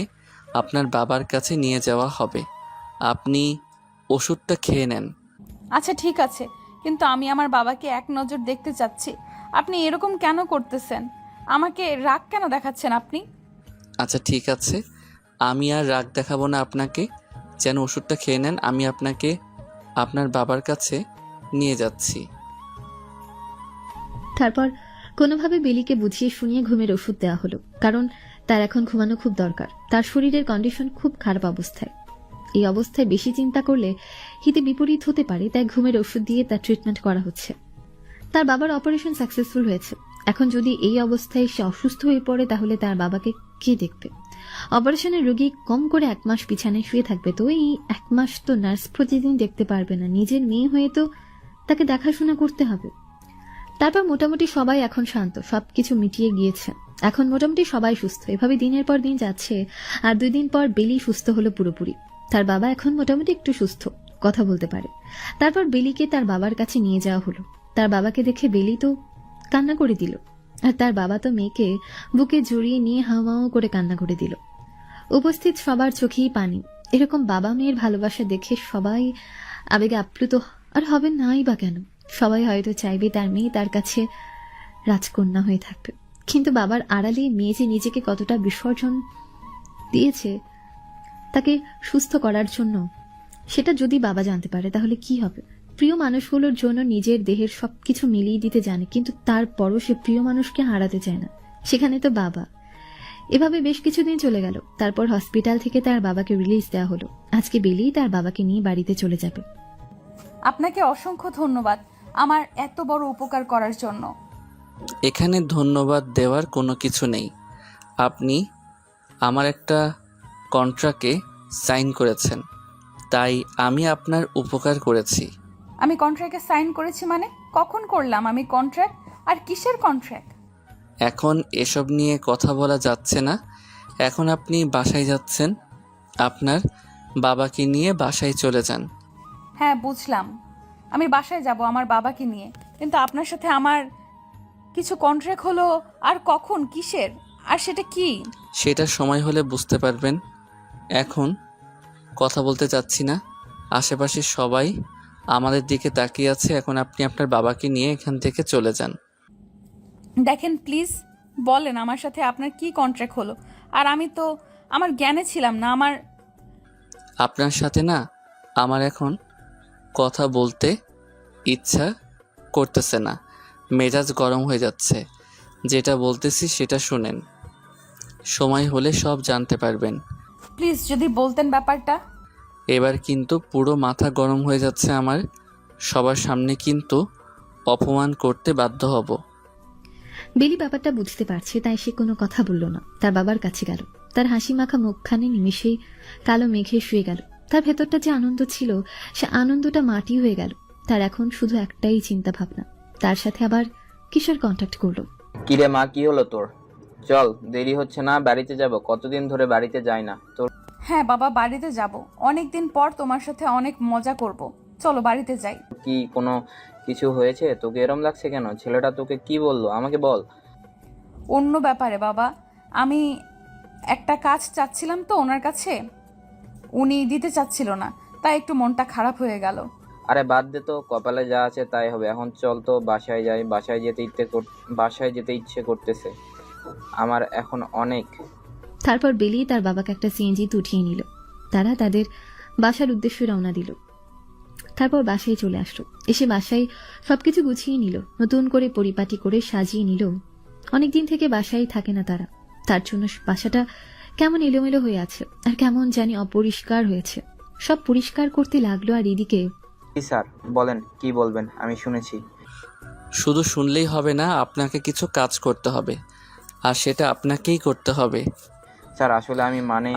আপনার বাবার কাছে নিয়ে যাওয়া হবে। আপনি ওষুধটা খেয়ে নেন। আচ্ছা ঠিক আছে, কিন্তু আমি আমার বাবাকে এক নজর দেখতে চাচ্ছি। আপনি এরকম কেন করতেছেন? আমাকে রাগ কেন দেখাচ্ছেন আপনি? আচ্ছা ঠিক আছে, আমি আর রাগ দেখাবো না আপনাকে। যেন ওষুধটা খেয়ে নেন, আমি আপনাকে আপনার বাবার কাছে নিয়ে যাচ্ছি। তারপর কোনোভাবে বেলিকে বুঝিয়ে শুনিয়ে ঘুমের ওষুধ দেওয়া হলো, কারণ তার এখন ঘুমানো খুব দরকার। তার শরীরের কন্ডিশন খুব খারাপ অবস্থায়। এই অবস্থায় বেশি চিন্তা করলে হিতে বিপরীত হতে পারে, তাই ঘুমের ওষুধ দিয়ে তার ট্রিটমেন্ট করা হচ্ছে। তার বাবার অপারেশন সাকসেসফুল হয়েছে। এখন যদি এই অবস্থায় সে অসুস্থ হয়ে পড়ে তাহলে তার বাবাকে কে দেখবে? অপারেশনের রোগী কম করে 1 মাস বিছানায় শুয়ে থাকবে, তো এই 1 মাস তো নার্স প্রতিদিন দেখতে পারবে না। নিজের মেয়ে হয়ে তো তাকে দেখাশোনা করতে হবে। তারপর মোটামুটি সবাই এখন শান্ত, সবকিছু মিটিয়ে গিয়েছে। এখন মোটামুটি সবাই সুস্থ। এভাবে দিনের পর দিন যাচ্ছে, আর 2 দিন পর বেলি সুস্থ হলো পুরোপুরি। তার বাবা এখন মোটামুটি একটু সুস্থ, কথা বলতে পারে। তারপর বেলিকে তার বাবার কাছে নিয়ে যাওয়া হলো। তার বাবাকে দেখে বেলি তো কান্না করে দিল, আর তার বাবা তো মেয়েকে বুকে জড়িয়ে নিয়ে হাওমাও করে কান্না করে দিল। উপস্থিত সবার চোখেই পানি। এরকম বাবা মেয়ের ভালোবাসা দেখে সবাই আবেগে আপ্লুত আর হবে নাই বা কেন? সবাই হয়তো চাইবে তার মেয়ে তার কাছে রাজকন্যা হয়ে থাকবে, কিন্তু বাবার আড়ালে মেয়ে যে নিজেকে কতটা বিসর্জন দিয়েছে তাকে সুস্থ করার জন্য, সেটা যদি বাবা জানতে পারে তাহলে কি হবে? প্রিয় মানুষগুলোর জন্য নিজের দেহের সবকিছু মিলিয়ে দিতে জানে, কিন্তু তারপরও সে প্রিয় মানুষকে হারাতে চায় না। সেখানে তো বাবা। এভাবে বেশ কিছুদিন চলে গেল। তারপর হসপিটাল থেকে তার বাবাকে রিলিজ দেওয়া হলো। আজকে বেলি তার বাবাকে নিয়ে বাড়িতে চলে যাবে। আপনাকে অসংখ্য ধন্যবাদ আমার এত বড় উপকার করার জন্য। এখানে ধন্যবাদ দেওয়ার কোনো কিছু নেই। আপনি আমার একটা কন্ট্রাক্টে সাইন করেছেন, তাই আমি আপনার উপকার করেছি। আমি কন্ট্রাক্টে সাইন করেছি মানে? কখন করলাম আমি কন্ট্রাক্ট? আর কিসের কন্ট্রাক্ট? এখন এসব নিয়ে কথা বলা যাচ্ছে না। এখন আপনি বাসায় যাচ্ছেন, আপনার বাবাকে নিয়ে বাসায় চলে যান। হ্যাঁ বুঝলাম, আমি বাসায় যাব আমার বাবাকে নিয়ে, কিন্তু আপনার সাথে আমার কিছু কন্ট্রাক্ট হলো। আর কখন, কিসের, আর সেটা কি? সেটা সময় হলে বুঝতে পারবেন। এখন কথা বলতে চাচ্ছি না। আশেপাশে সবাই আমাদের দিকে তাকিয়ে আছে। এখন আপনি আপনার বাবাকে নিয়ে এখান থেকে চলে যান। দেখেন প্লিজ, বলেন আমার সাথে আপনার কি কন্ট্রাক্ট হলো। আর আমি তো আমার জ্ঞানে ছিলাম না। আপনার সাথে না আমার এখন কথা বলতে ইচ্ছা করতেছে না, মেজাজ গরম হয়ে যাচ্ছে। যেটা বলতেছি সেটা শুনেন, সময় হলে সব জানতে পারবেন। প্লিজ যদি বলতেন ব্যাপারটা। এবার কিন্তু পুরো মাথা গরম হয়ে যাচ্ছে আমার। সবার সামনে কিন্তু অপমান করতে বাধ্য হব। বেলি ব্যাপারটা বুঝতে পারছে, তাই সে কোনো কথা বলল না। তার বাবার কাছে গেল। তার হাসি মাখা মুখখানে নিমেষেই কালো মেঘে শুয়ে গেল। তার ভেতরটা যে আনন্দ ছিল, সে আনন্দটা মাটি হয়ে গেল। তার এখন শুধু একটাই চিন্তা ভাবনা, তার সাথে আবার কিসের কন্ট্যাক্ট করলো। কিরে মা, কি হলো তোর? চল, দেরি হচ্ছে না, বাড়িতে যাব। কতদিন ধরে বাড়িতে যাই না তোর। হ্যাঁ বাবা, বাড়িতে যাব। অনেক দিন পর তোমার সাথে অনেক মজা করব। চলো বাড়িতে যাই। কি কোনো কিছু হয়েছে? তোকে এরম লাগছে কেন? ছেলেটা তোকে কি বললো আমাকে বল। অন্য ব্যাপারে বাবা, আমি একটা কাজ চাচ্ছিলাম তো ওনার কাছে, উনি দিতে চাচ্ছিল না, তাই একটু মনটা খারাপ হয়ে গেল। আরে বাদ দে তো, কপালে যা আছে তাই হবে। এখন চল তো বাসায় যাই। বাসায় যেতে ইচ্ছে করতেছে আমার এখন অনেক। তারপর বেলি তার বাবাকে একটা সিএনজিতে উঠিয়ে নিল। তারা তাদের বাসার উদ্দেশ্যে রওনা দিল। তারপর বাসায় চলে আসলো। এসে বাসায় সবকিছু গুছিয়ে নিল, নতুন করে পরিপাটি করে সাজিয়ে নিল। অনেকদিন থেকে বাসায় থাকে না তারা, তার জন্য বাসাটা কেমন এলোমেলো হয়ে আছে, আর কেমন জানি অপরিষ্কার হয়েছে। সব পরিষ্কার করতে লাগলো। আর এদিকে জি স্যার, বলেন কি বলবেন, আমি শুনেছি। শুধু শুনলেই হবে না, আপনাকে কিছু কাজ করতে হবে, আর সেটা আপনাকেই করতে হবে। স্যার আসলে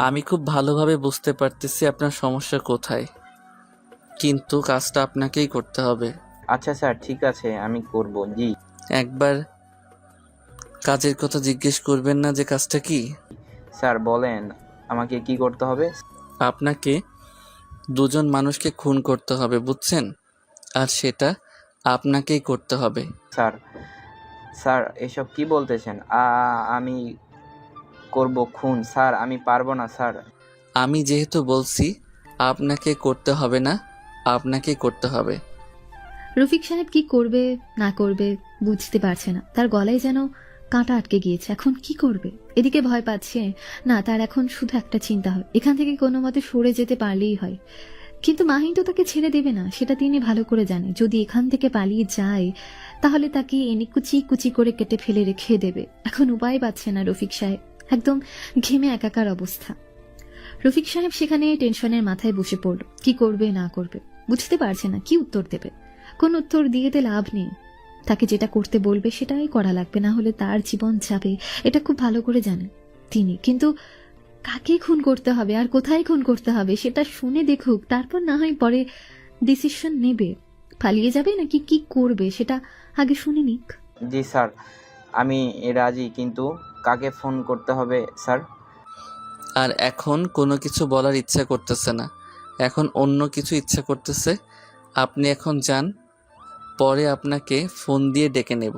আমি খুব ভালোভাবে বুঝতে পারতেছি আপনার সমস্যা কোথায়, কিন্তু কাজটা আপনাকেই করতে হবে। আচ্ছা স্যার, ঠিক আছে, আমি করব। জি একবার কাজের কথা জিজ্ঞেস করবেন না যে কাজটা কি? স্যার বলেন, আমাকে কি করতে হবে? আপনাকে দুজন মানুষকে খুন করতে হবে, বুঝছেন? আর সেটা আপনাকেই করতে হবে। স্যার স্যার এসব কি বলতেছেন? আমি করব খুন? স্যার আমি পারবো না স্যার। আমি যেহেতু বলছি আপনাকে করতে হবে না, আপনাকে করতে হবে। রফিক সাহেব কি করবে না করবে বুঝতে পারছে না। তার গলায় যেন কাঁটা আটকে গিয়েছে। এখন কি করবে? এদিকে ভয় পাচ্ছে না, তার এখন শুধু একটা চিন্তা হয়, এখান থেকে কোনো মতে সরে যেতে পারলেই হয়। কিন্তু মাহিন তো তাকে ছেড়ে দেবে না, সেটা তিনি ভালো করে জানে। যদি এখান থেকে পালিয়ে যায় তাহলে তাকে এনে কুচি কুচি করে কেটে ফেলে রেখে দেবে। এখন উপায় পাচ্ছে না রফিক সাহেব, একদম ঘেমে একাকার অবস্থা। রফিক সাহেব সেখানে টেনশনের মাথায় বসে পড়ল। কি করবে না করবে বুঝতে পারছে না, কি উত্তর দেবে। কোন উত্তর দিয়ে লাভ নেই। তাকে যেটা করতে বলবে সেটাই করা লাগবে, না হলে তার জীবন যাবে, এটা খুব ভালো করে জানেন তিনি। কিন্তু কাকে খুন করতে হবে আর কোথায় খুন করতে হবে সেটা শুনে দেখুক, তারপর না হয় পরে ডিসিশন নেবে। পালিয়ে যাবে নাকি কি করবে সেটা আগে শুনে নিক। জি স্যার, আমি রাজি, কিন্তু কাকে ফোন করতে হবে স্যার? আর এখন কোনো কিছু বলার ইচ্ছা করতেছে না, এখন অন্য কিছু ইচ্ছা করতেছে। আপনি এখন যান, পরে আপনাকে ফোন দিয়ে ডেকে নেব।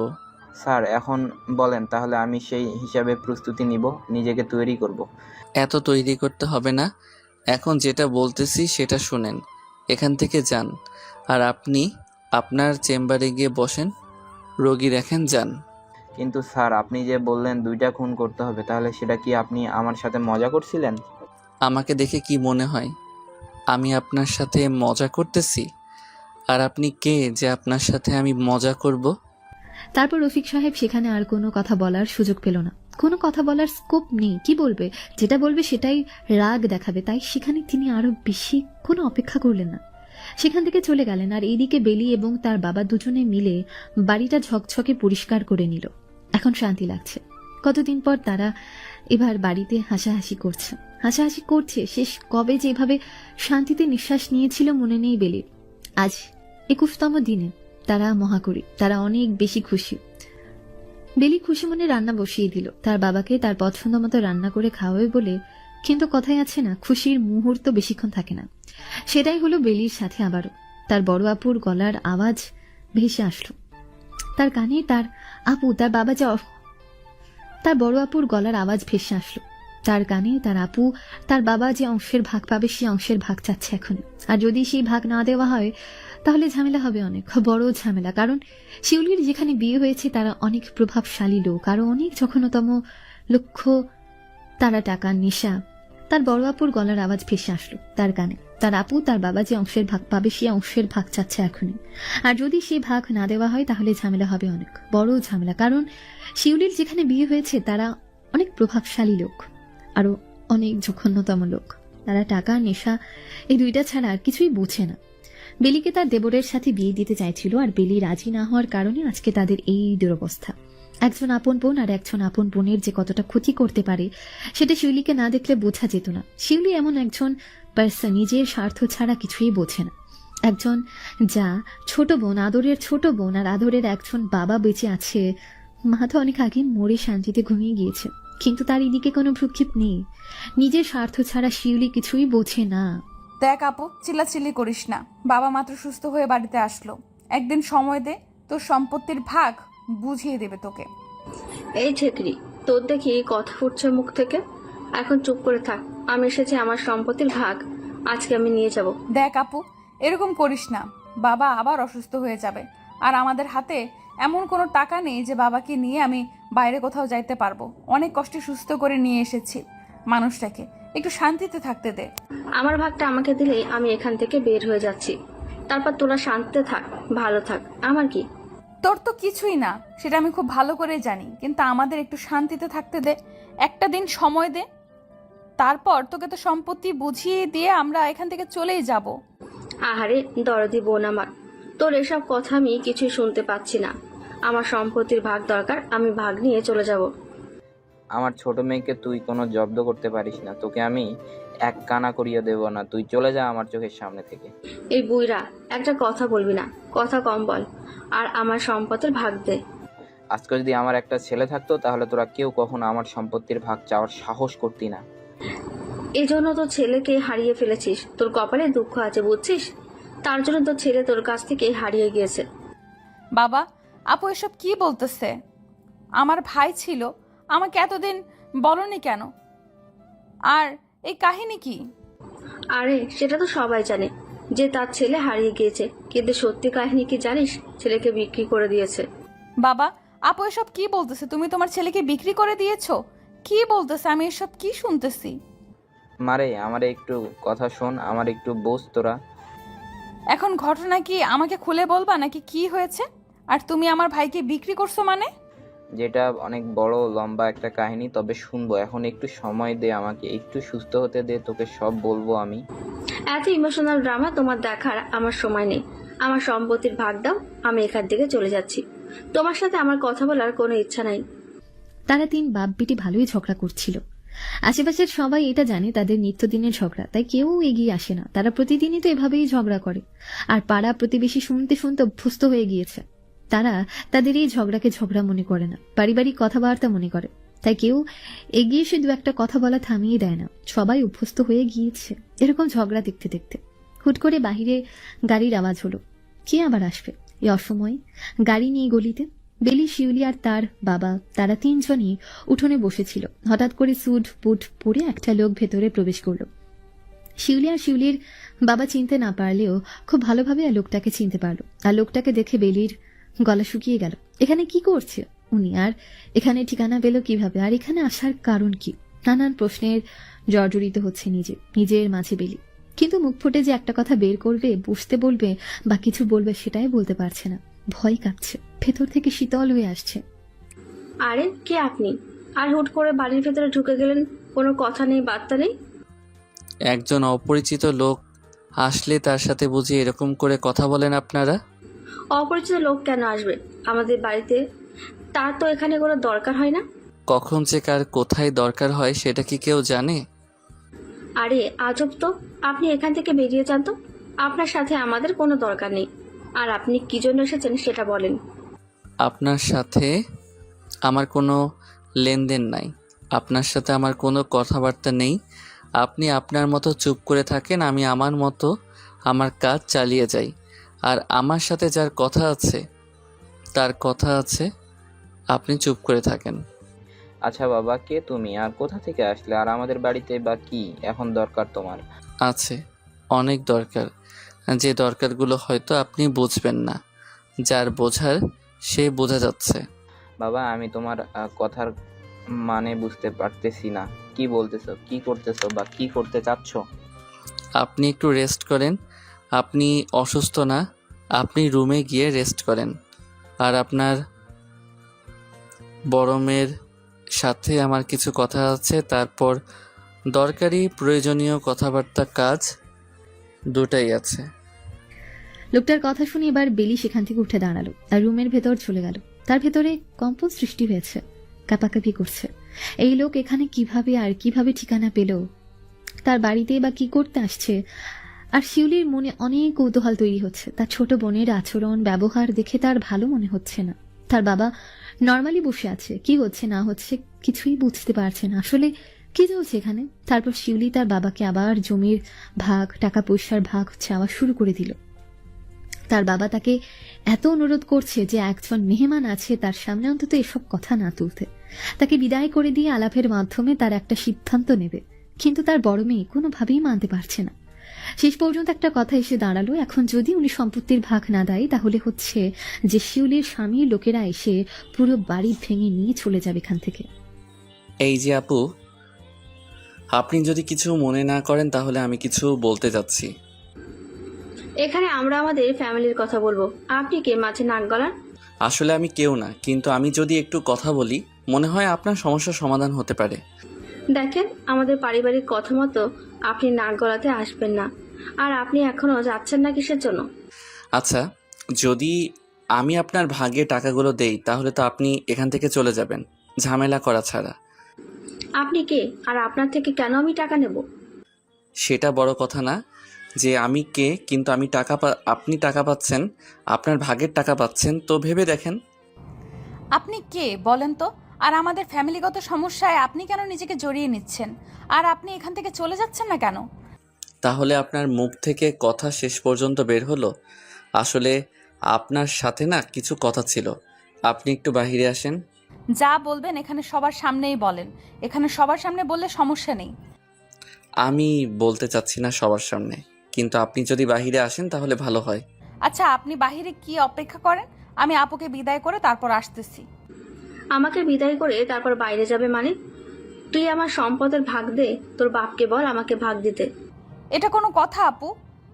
স্যার এখন বলেন, তাহলে আমি সেই হিসাবে প্রস্তুতি নিব, নিজেকে তৈরি করব। এত তৈরি করতে হবে না, এখন যেটা বলতেছি সেটা শুনেন। এখান থেকে যান, আর আপনি আপনার চেম্বারে গিয়ে বসেন, রোগী দেখেন, যান। কিন্তু স্যার আপনি যে বললেন 2টা খুন করতে হবে, তাহলে সেটা কি আপনি আমার সাথে মজা করছিলেন? আমাকে দেখে কি মনে হয় আমি আপনার সাথে মজা করতেছি? আর আপনি কে যে আপনার সাথে আমি মজা করব? তারপর রফিক সাহেব সেখানে আর কোনো কথা বলার সুযোগ পেল না, কোনো কথা বলার স্কোপ নেই। কি বলবে? যেটা বলবে সেটাই রাগ দেখাবে, তাই সেখানে তিনি আরো বেশি কোনো অপেক্ষা করলেন না, সেখান থেকে চলে গেলেন। আর এইদিকে বেলি এবং তার বাবা দুজনে মিলে বাড়িটা ঝকঝকে পরিষ্কার করে নিল। এখন শান্তি লাগছে। কতদিন পর তারা এবার বাড়িতে হাসাহাসি করছে। শেষ কবে যেভাবে শান্তিতে নিঃশ্বাস নিয়েছিল মনে নেই বেলির। আজ 21তম দিনে তারা মহাকরি, তারা অনেক বেশি খুশি। বেলি খুশি মনে রান্না বসিয়ে দিল, তার বাবাকে তার পছন্দ মতো রান্না করে খাওয়াবে বলে। কিন্তু কথাই আছে না, খুশির মুহূর্ত বেশিক্ষণ থাকে না। সেটাই হলো বেলির সাথে আবারও। তার বড় আপুর গলার আওয়াজ ভেসে আসলো তার কানে। তার বড় আপুর গলার আওয়াজ ভেসে আসলো তার কানে। তার আপু, তার বাবা যে অংশের ভাগ পাবে সে অংশের ভাগ চাচ্ছে এখন। আর যদি সেই ভাগ না দেওয়া হয় তাহলে ঝামেলা হবে, অনেক বড় ঝামেলা। কারণ শিউলির যেখানে বিয়ে হয়েছে তারা অনেক প্রভাবশালী লোক, আরো অনেক জঘন্যতম লক্ষ্য, তারা টাকা, নেশা। তার বড় আপুর গলার আওয়াজ ভেসে আসলো তার কানে। তার আপু, তার বাবা যে অংশের ভাগ পাবে সে অংশের ভাগ চাচ্ছে এখনই। আর যদি সে ভাগ না দেওয়া হয় তাহলে ঝামেলা হবে, অনেক বড় ঝামেলা। কারণ শিউলির যেখানে বিয়ে হয়েছে তারা অনেক প্রভাবশালী লোক, আরো অনেক জঘন্যতম লোক। তারা টাকা, নেশা এই দুইটা ছাড়া আর কিছুই বোঝে না। বেলিকে তার দেবরের সাথে বিয়ে দিতে চাইছিল, আর বেলি রাজি না হওয়ার কারণে আজকে তাদের এই দুরবস্থা। একজন আপন বোন আর একজন আপন বোনের যে কতটা ক্ষতি করতে পারে সেটা শিউলিকে না দেখলে বোঝা যেত না। শিউলি এমন একজন পার্সন, নিজের স্বার্থ ছাড়া কিছুই বোঝে না। একজন যা ছোট বোন, আদরের ছোট বোন, আর আদরের একজন বাবা বেঁচে আছে। মা তো অনেক আগে মরে শান্তিতে ঘুমিয়ে গিয়েছে, কিন্তু তার এদিকে কোনো ভ্রুক্ষেপ নেই। নিজের স্বার্থ ছাড়া শিউলি কিছুই বোঝে না। দেখ আপু, চিল্লাচিল্লি করিস না। বাবা মাত্র সুস্থ হয়ে বাড়িতে আসলো, একদিন সময় দে, তোর সম্পত্তির ভাগ বুঝিয়ে দেবে তোকে। এই ছেকরি, তোর দেখি কথা ফুটছে মুখ থেকে। এখন চুপ করে থাক। আমি এসেছি আমার সম্পত্তির ভাগ, আজকে আমি নিয়ে যাব। দেখ আপু, এরকম করিস না, বাবা আবার অসুস্থ হয়ে যাবে। আর আমাদের হাতে এমন কোনো টাকা নেই যে বাবাকে নিয়ে আমি বাইরে কোথাও যাইতে পারবো। অনেক কষ্টে সুস্থ করে নিয়ে এসেছি মানুষটাকে, একটু শান্তিতে থাকতে দে। আমার ভাগটা আমাকে দিলেই আমি এখান থেকে বের হয়ে যাচ্ছি। তারপর তোরা শান্তিতে থাক, ভালো থাক। আমার কি? তোর তো কিছুই না, সেটা আমি খুব ভালো করে জানি, কিন্তু আমাদের একটু শান্তিতে থাকতে দে, একটা দিন সময় দে। তারপর তোকে তো সম্পত্তি বুঝিয়ে দিয়ে আমরা এখান থেকে চলেই যাব। আহারে দরদি বোন আমার, তোর এসব কথা আমি কিছুই শুনতে পাচ্ছি না। আমার সম্পত্তির ভাগ দরকার, আমি ভাগ নিয়ে চলে যাব। আমার ছোট মেয়েকে তুই কোনো জব্দ করতে পারিস না, তোকে আমি এক কানা করিয়ে দেব না। তুই চলে যা আমার চোখের সামনে থেকে। এই বুইরা, একটা কথা বলবি না, কথা কম বল, আর আমার সম্পত্তির ভাগ দে। আজকে যদি আমার একটা ছেলে থাকতো তাহলে তোরা কেউ কখনো আমার সম্পত্তির ভাগ চাওয়ার সাহস করতি না। এই জন্য তোর ছেলেকে হারিয়ে ফেলেছিস, তোর কপালে দুঃখ আছে বুঝছিস? তার জন্য তোর ছেলে তোর কাছ থেকে হারিয়ে গিয়েছে। বাবা, আপু এসব কি বলতেছে? আমার ভাই ছিল, আমাকে এতদিন বলনি কেন? আর এই কাহিনী কি? আরে সেটা তো সবাই জানে যে তার ছেলে হারিয়ে গিয়েছে, কিন্তু সত্যি কাহিনী কি জানিস? ছেলেকে বিক্রি করে দিয়েছে। বাবা, আপু এসব কি বলতেছে? তুমি তোমার ছেলেকে বিক্রি করে দিয়েছো? কি বলতেছে? আমি এসব কি শুনতেছি? মারে, আমারে একটু কথা শোন, আমার একটু বোঝ তোরা। এখন ঘটনা কি আমাকে খুলে বলবা নাকি কি হয়েছে? আর তুমি আমার ভাইকে বিক্রি করছো মানে? যেটা অনেক বড় লম্বা একটা কাহিনী, তবে শুনবো। এখন একটু সময় দে আমাকে, একটু সুস্থ হতে দে, তোকে সব বলবো আমি। এত ইমোশনাল ড্রামা তোমার দেখার আমার সময় নেই। আমার সম্পত্তির ভাগ দাও, আমি এখান থেকে চলে যাচ্ছি। তোমার সাথে আমার কথা বলার কোনো ইচ্ছা নাই। তারা তিন বাপ বেটি ভালোই ঝগড়া করছিল। আশেপাশের সবাই এটা জানে তাদের নিত্যদিনের ঝগড়া, তাই কেউ এগিয়ে আসে না। তারা প্রতিদিনই তো এভাবেই ঝগড়া করে, আর পাড়া প্রতিবেশী শুনতে শুনতে অভ্যস্ত হয়ে গিয়েছে। তারা তাদের এই ঝগড়াকে ঝগড়া মনে করে না, পারিবারিক কথাবার্তা মনে করে। তাই কেউ এগিয়ে এসে দু একটা কথা বলা থামিয়ে দেয় না, সবাই অভ্যস্ত হয়ে গিয়েছে এরকম ঝগড়া দেখতে দেখতে। হুট করে বাহিরে গাড়ির আওয়াজ হলো। কে আবার আসবে এই অসময়ে গাড়ি নিয়ে গলিতে? বেলি, শিউলি আর তার বাবা, তারা তিনজনই উঠোনে বসেছিল। হঠাৎ করে স্যুট বুট পরে একটা লোক ভেতরে প্রবেশ করলো। শিউলি আর শিউলির বাবা চিনতে না পারলেও খুব ভালোভাবে লোকটাকে চিনতে পারলো। আর লোকটাকে দেখে বেলির গলা শুকিয়ে গেল। এখানে কি করছে উনি, আর এখানে ঠিকানা পেল কিভাবে, আর এখানে আসার কারণ কি? নানান প্রশ্নের জর্জরিত হচ্ছে নিজের মাঝে বেলি। কিন্তু মুখ ফুটে যে একটা কথা বের করবে, বসতে বলবে বা কিছু বলবে সেটাই বলতে পারছে না। ভয় কাঁপছে, ভেতর থেকে শীতল হয়ে আসছে। আরে কে আপনি? আর হুট করে বাড়ির ভেতরে ঢুকে গেলেন, কোনো কথা নেই, বার্তা নেই। একজন অপরিচিত লোক আসলে তার সাথে বুঝি এরকম করে কথা বলেন আপনারা? অপরিচিত লোক কেন আসবে আমাদের বাড়িতে? তার তো এখানে কোনো দরকার হয় না। কখন যে কার কোথায় দরকার হয় সেটা কি কেউ জানে? আরে আজব তো, আপনি এখান থেকে বেরিয়ে যান তো। আপনার সাথে আমাদের কোনো দরকার নেই। আর আপনি কি জন্য এসেছেন সেটা বলেন। আপনার সাথে আমার কোনো লেনদেন নাই, আপনার সাথে আমার কোনো কথাবার্তা নেই। আপনি আপনার মতো চুপ করে থাকেন, আমি আমার মতো আমার কাজ চালিয়ে যাই। আর আমার সাথে যার কথা আছে তার কথা আছে, আপনি চুপ করে থাকেন। আচ্ছা বাবা, কে তুমি আর কোথা থেকে আসলে, আর আমাদের বাড়িতে বা কি এখন দরকার তোমার? আছে, অনেক দরকার, যে দরকারগুলো হয়তো আপনি বুঝবেন না, যার বোঝার সে বোঝা যাচ্ছে। বাবা, আমি তোমার কথার মানে বুঝতে পারতেছি না। কি বলতেছো, কি করতেছো বা কি করতে চাচ্ছো? আপনি একটু রেস্ট করেন, আপনি অসুস্থ না, আপনি রুমে গিয়ে রেস্ট করেন। আর আপনার বড় মেয়ের সাথে আমার কিছু কথা আছে, তারপর দরকারি প্রয়োজনীয় কথাবার্তা, কাজ দুটাই আছে। লোকটার কথা শুনে এবার বেলি সেখান থেকে উঠে দাঁড়ালো আর রুমের ভেতর চলে গেল। তার ভেতরে কম্পন সৃষ্টি হয়েছে, কাঁপাকাঁপি করছে। এই লোক এখানে কিভাবে আর কিভাবে ঠিকানা পেল, তার বাড়িতে বা কি করতে আসছে। আর শিউলির মনে অনেক কৌতূহল তৈরি হচ্ছে। তার ছোট বোনের আচরণ ব্যবহার দেখে তার ভালো মনে হচ্ছে না। তার বাবা নর্মালি বসে আছে, কি হচ্ছে না হচ্ছে কিছুই বুঝতে পারছে না, আসলে কি চলছে এখানে। তারপর শিউলি তার বাবাকে আবার জমির ভাগ, টাকা পয়সার ভাগ চাওয়া শুরু করে দিল। তার বাবা তাকে এত অনুরোধ করছে যে একজন মেহমান আছে তার সামনে অন্তত এসব কথা না তুলতে, তাকে বিদায় করে দিয়ে আলাপের মাধ্যমে তার একটা সিদ্ধান্ত নেবে। কিন্তু তার বড় মেয়ে কোনোভাবেই মানতে পারছে না। শেষ পর্যন্ত একটা কথা এসে দাঁড়ালো, এখন যদি উনি সম্পত্তির ভাগ না দেয় তাহলে হচ্ছে যে শিউলির স্বামীর লোকেরা এসে পুরো বাড়ি ভেঙে নিয়ে চলে যাবে এখান থেকে। এই যে আপু, আপনি যদি কিছু মনে না করেন তাহলে আমি কিছু বলতে যাচ্ছি। এখানে আমরা আমাদের ফ্যামিলির কথা বলবো, আপনি কে মাঝে নাক গলান? আসলে আমি কেউ না, কিন্তু আমি যদি একটু কথা বলি মনে হয় আপনার সমস্যার সমাধান হতে পারে। দেখেন, আমাদের পারিবারিক কথা মতো আপনি নাক গলাতে আসবেন না। আর আপনি এখনো যাচ্ছেন না কিসের জন্য? আচ্ছা, যদি আমি আপনার ভাগে টাকাগুলো দেই তাহলে তো আপনি এখান থেকে চলে যাবেন, ঝামেলা করা ছাড়া। আপনি কে আর আপনার থেকে কেন আমি টাকা নেব? সেটা বড় কথা না যে আমি কে, কিন্তু আমি আপনি টাকা পাচ্ছেন, আপনার ভাগের টাকা পাচ্ছেন, তো ভেবে দেখেন। আপনি কে বলেন তো? আর আমাদের ফ্যামিলিগত সমস্যায় আপনি কেন নিজেকে জড়িয়ে নিচ্ছেন? আর আপনি এখান থেকে চলে যাচ্ছেন না কেন? তাহলে আপনার মুখ থেকে কথা শেষ পর্যন্ত বের হলো। আসলে আপনার সাথে না কিছু কথা ছিল, আপনি একটু বাইরে আসেন। যা বলবেন এখানে সবার সামনেই বলেন, এখানে সবার সামনে বললে সমস্যা নেই। আমি বলতে চাচ্ছি না সবার সামনে, কিন্তু আপনি যদি বাইরে আসেন তাহলে ভালো হয়। আচ্ছা, আপনি বাহিরে কি অপেক্ষা করেন, আমি আপুকে বিদায় করে তারপর আসতেছি। আমাকে বিদায় করে তারপর বাইরে যাবে মানে? তুই আমার সম্পদের ভাগ দে, তোর বাপকে বল আমাকে ভাগ দিতে। এটা কোনো কথা আপু?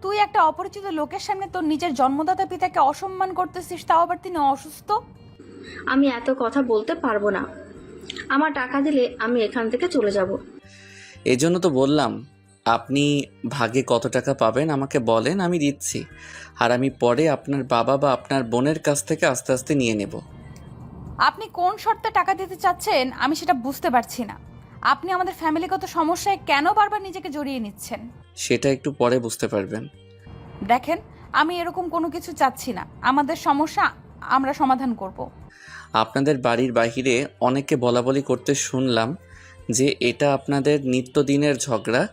তুই একটা অপরিচিত লোকের সামনে তোর নিজের জন্মদাতা পিতাকে অসম্মান করতেছিস, তাও আবার তিনি অসুস্থ। আমি এত কথা বলতে পারবো না। আমার টাকা দিলে আমি এখান থেকে চলে যাব। এই জন্য তো বললাম, আপনি ভাগে কত টাকা পাবেন আমাকে বলেন, আমি দিচ্ছি। আর আমি পরে আপনার বাবা বা আপনার বোনের কাছ থেকে আস্তে আস্তে নিয়ে নেব। আপনি কোন শর্তে টাকা দিতে চাচ্ছেন আমি সেটা বুঝতে পারছি না। আপনি আমাদের ফ্যামিলিগত সমস্যায় কেন বারবার নিজেকে জড়িয়ে নিচ্ছেন? সেটা একটু পরে বুঝতে পারবেন। দেখেন, আমি এরকম কোনো কিছু চাচ্ছি না। আমাদের সমস্যা আমরা সমাধান করব। আপনাদের বাড়ির বাইরে অনেকে বলাবলি করতে শুনলাম যে এটা আপনাদের নিত্যদিনের ঝগড়া,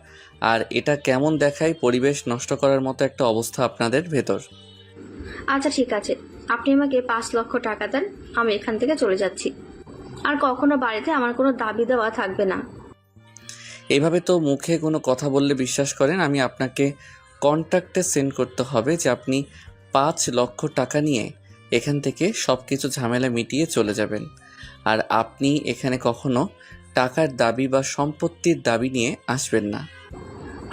আর এটা কেমন দেখায় পরিবেশ নষ্ট করার মতো একটা অবস্থা আপনাদের ভেতর। আচ্ছা ঠিক আছে, আপনি আমাকে 5 লক্ষ টাকা দেন, আমি এখান থেকে চলে যাচ্ছি। আর কখনো বাড়িতে আমার কোনো দাবি দেওয়া থাকবে না। এইভাবে তো মুখে কোনো কথা বললে বিশ্বাস করেন। আমি আপনাকে কন্ট্যাক্টে সেন্ড করতে হবে যে আপনি 5 লক্ষ টাকা নিয়ে এখান থেকে সব কিছু ঝামেলা মিটিয়ে চলে যাবেন। আর আপনি এখানে কখনো টাকার দাবি বা সম্পত্তির দাবি নিয়ে আসবেন না।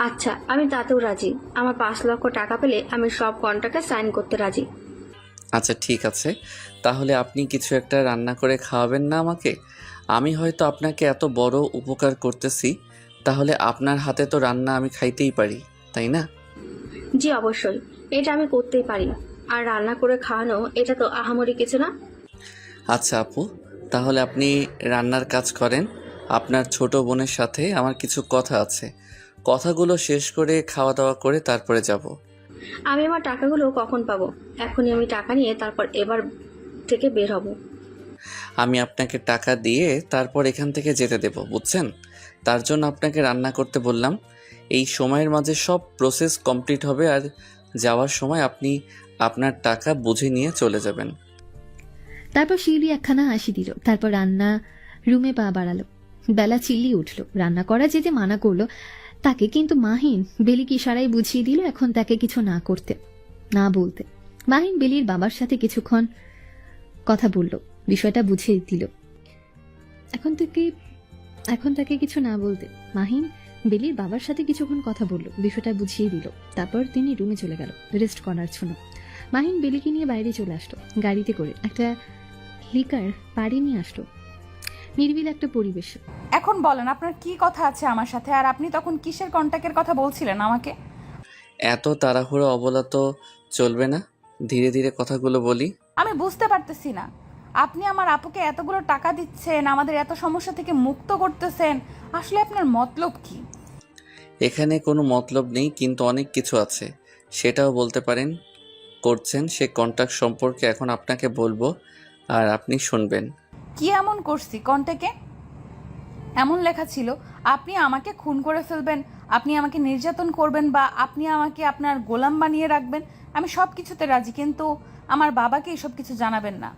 আচ্ছা, আমি তাতেও রাজি। আমার 5 লক্ষ টাকা পেলে আমি সব কন্ট্রাক্টে সাইন করতে রাজি। আচ্ছা ঠিক আছে, তাহলে আপনি কিছু একটা রান্না করে খাওয়াবেন না আমাকে? আমি হয়তো আপনাকে এত বড় উপকার করতেছি, তাহলে আপনার হাতে তো রান্না আমি খাইতেই পারি, তাই না? জি অবশ্যই, এটা আমি করতেই পারি। আর রান্না করে খাওয়ানো এটা তো আহামরি কিছু না। আচ্ছা আপু, তাহলে আপনি রান্নার কাজ করেন। আপনার ছোট বোনের সাথে আমার কিছু কথা আছে, কথাগুলো শেষ করে খাওয়া দাওয়া করে তারপরে যাব। আমি আমার টাকাগুলো কখন পাবো? এখনই আমি টাকা নিয়ে তারপর এবার থেকে বের হব। আমি আপনাকে টাকা দিয়ে তারপর এখান থেকে যেতে দেব, বুঝছেন? তার জন্য আপনাকে রান্না করতে বললাম। এই সময়ের মাঝে সব প্রসেস কমপ্লিট হবে, আর যাওয়ার সময় আপনি আপনার টাকা বুঝে নিয়ে চলে যাবেন। তারপর শিউলি একখানা হাসি দিল, তারপর রান্না রুমে পা বাড়ালো। বেলা চিল্লি উঠল, রান্না করা যেতে মানা করলো তাকে, কিন্তু মাহিন বেলিকে ইশারায় বুঝিয়ে দিল এখন তাকে কিছু না করতে, না বলতে। মাহিন বেলির বাবার সাথে কিছুক্ষণ কথা বলল, বিষয়টা বুঝিয়ে দিল। এখন তাকে কিছু না বলতে মাহিন বেলির বাবার সাথে কিছুক্ষণ কথা বলল, বিষয়টা বুঝিয়ে দিল। তারপর তিনি রুমে চলে গেল রেস্ট করার জন্য। মাহিন বেলিকে নিয়ে বাইরে চলে আসলো, গাড়িতে করে একটা লিকার পাড়ি নিয়ে আসলো। নির্বিল একটা পরিবেশ। এখন বলেন আপনার কি কথা আছে আমার সাথে, আর আপনি তখন কিসের কন্ট্যাক্টের কথা বলছিলেন আমাকে? এত তাড়াহুড়ো অবলা তো চলবে না, ধীরে ধীরে কথাগুলো বলি। আমি বুঝতে পারতেছি না, আপনি আমার আপুকে এতগুলো টাকা দিচ্ছেন, আমাদের এত সমস্যা থেকে মুক্ত করতেছেন, আসলে আপনার মতলব কি? এখানে কোনো মতলব নেই, কিন্তু অনেক কিছু আছে, সেটাও বলতে পারেন। করছেন সে কন্ট্যাক্ট সম্পর্কে এখন আপনাকে বলবো, আর আপনি শুনবেন। কি এমন করছি কন্ট্যাক্টে? এমন লেখা ছিল আপনি আমাকে খুন করে ফেলবেন, আপনি আমাকে নির্যাতন করবেন, বা আপনি আমাকে আপনার গোলাম বানিয়ে রাখবেন। আমি সব কিছুতে রাজি, কিন্তু আমার বাবাকে এসব কিছু জানাবেন না।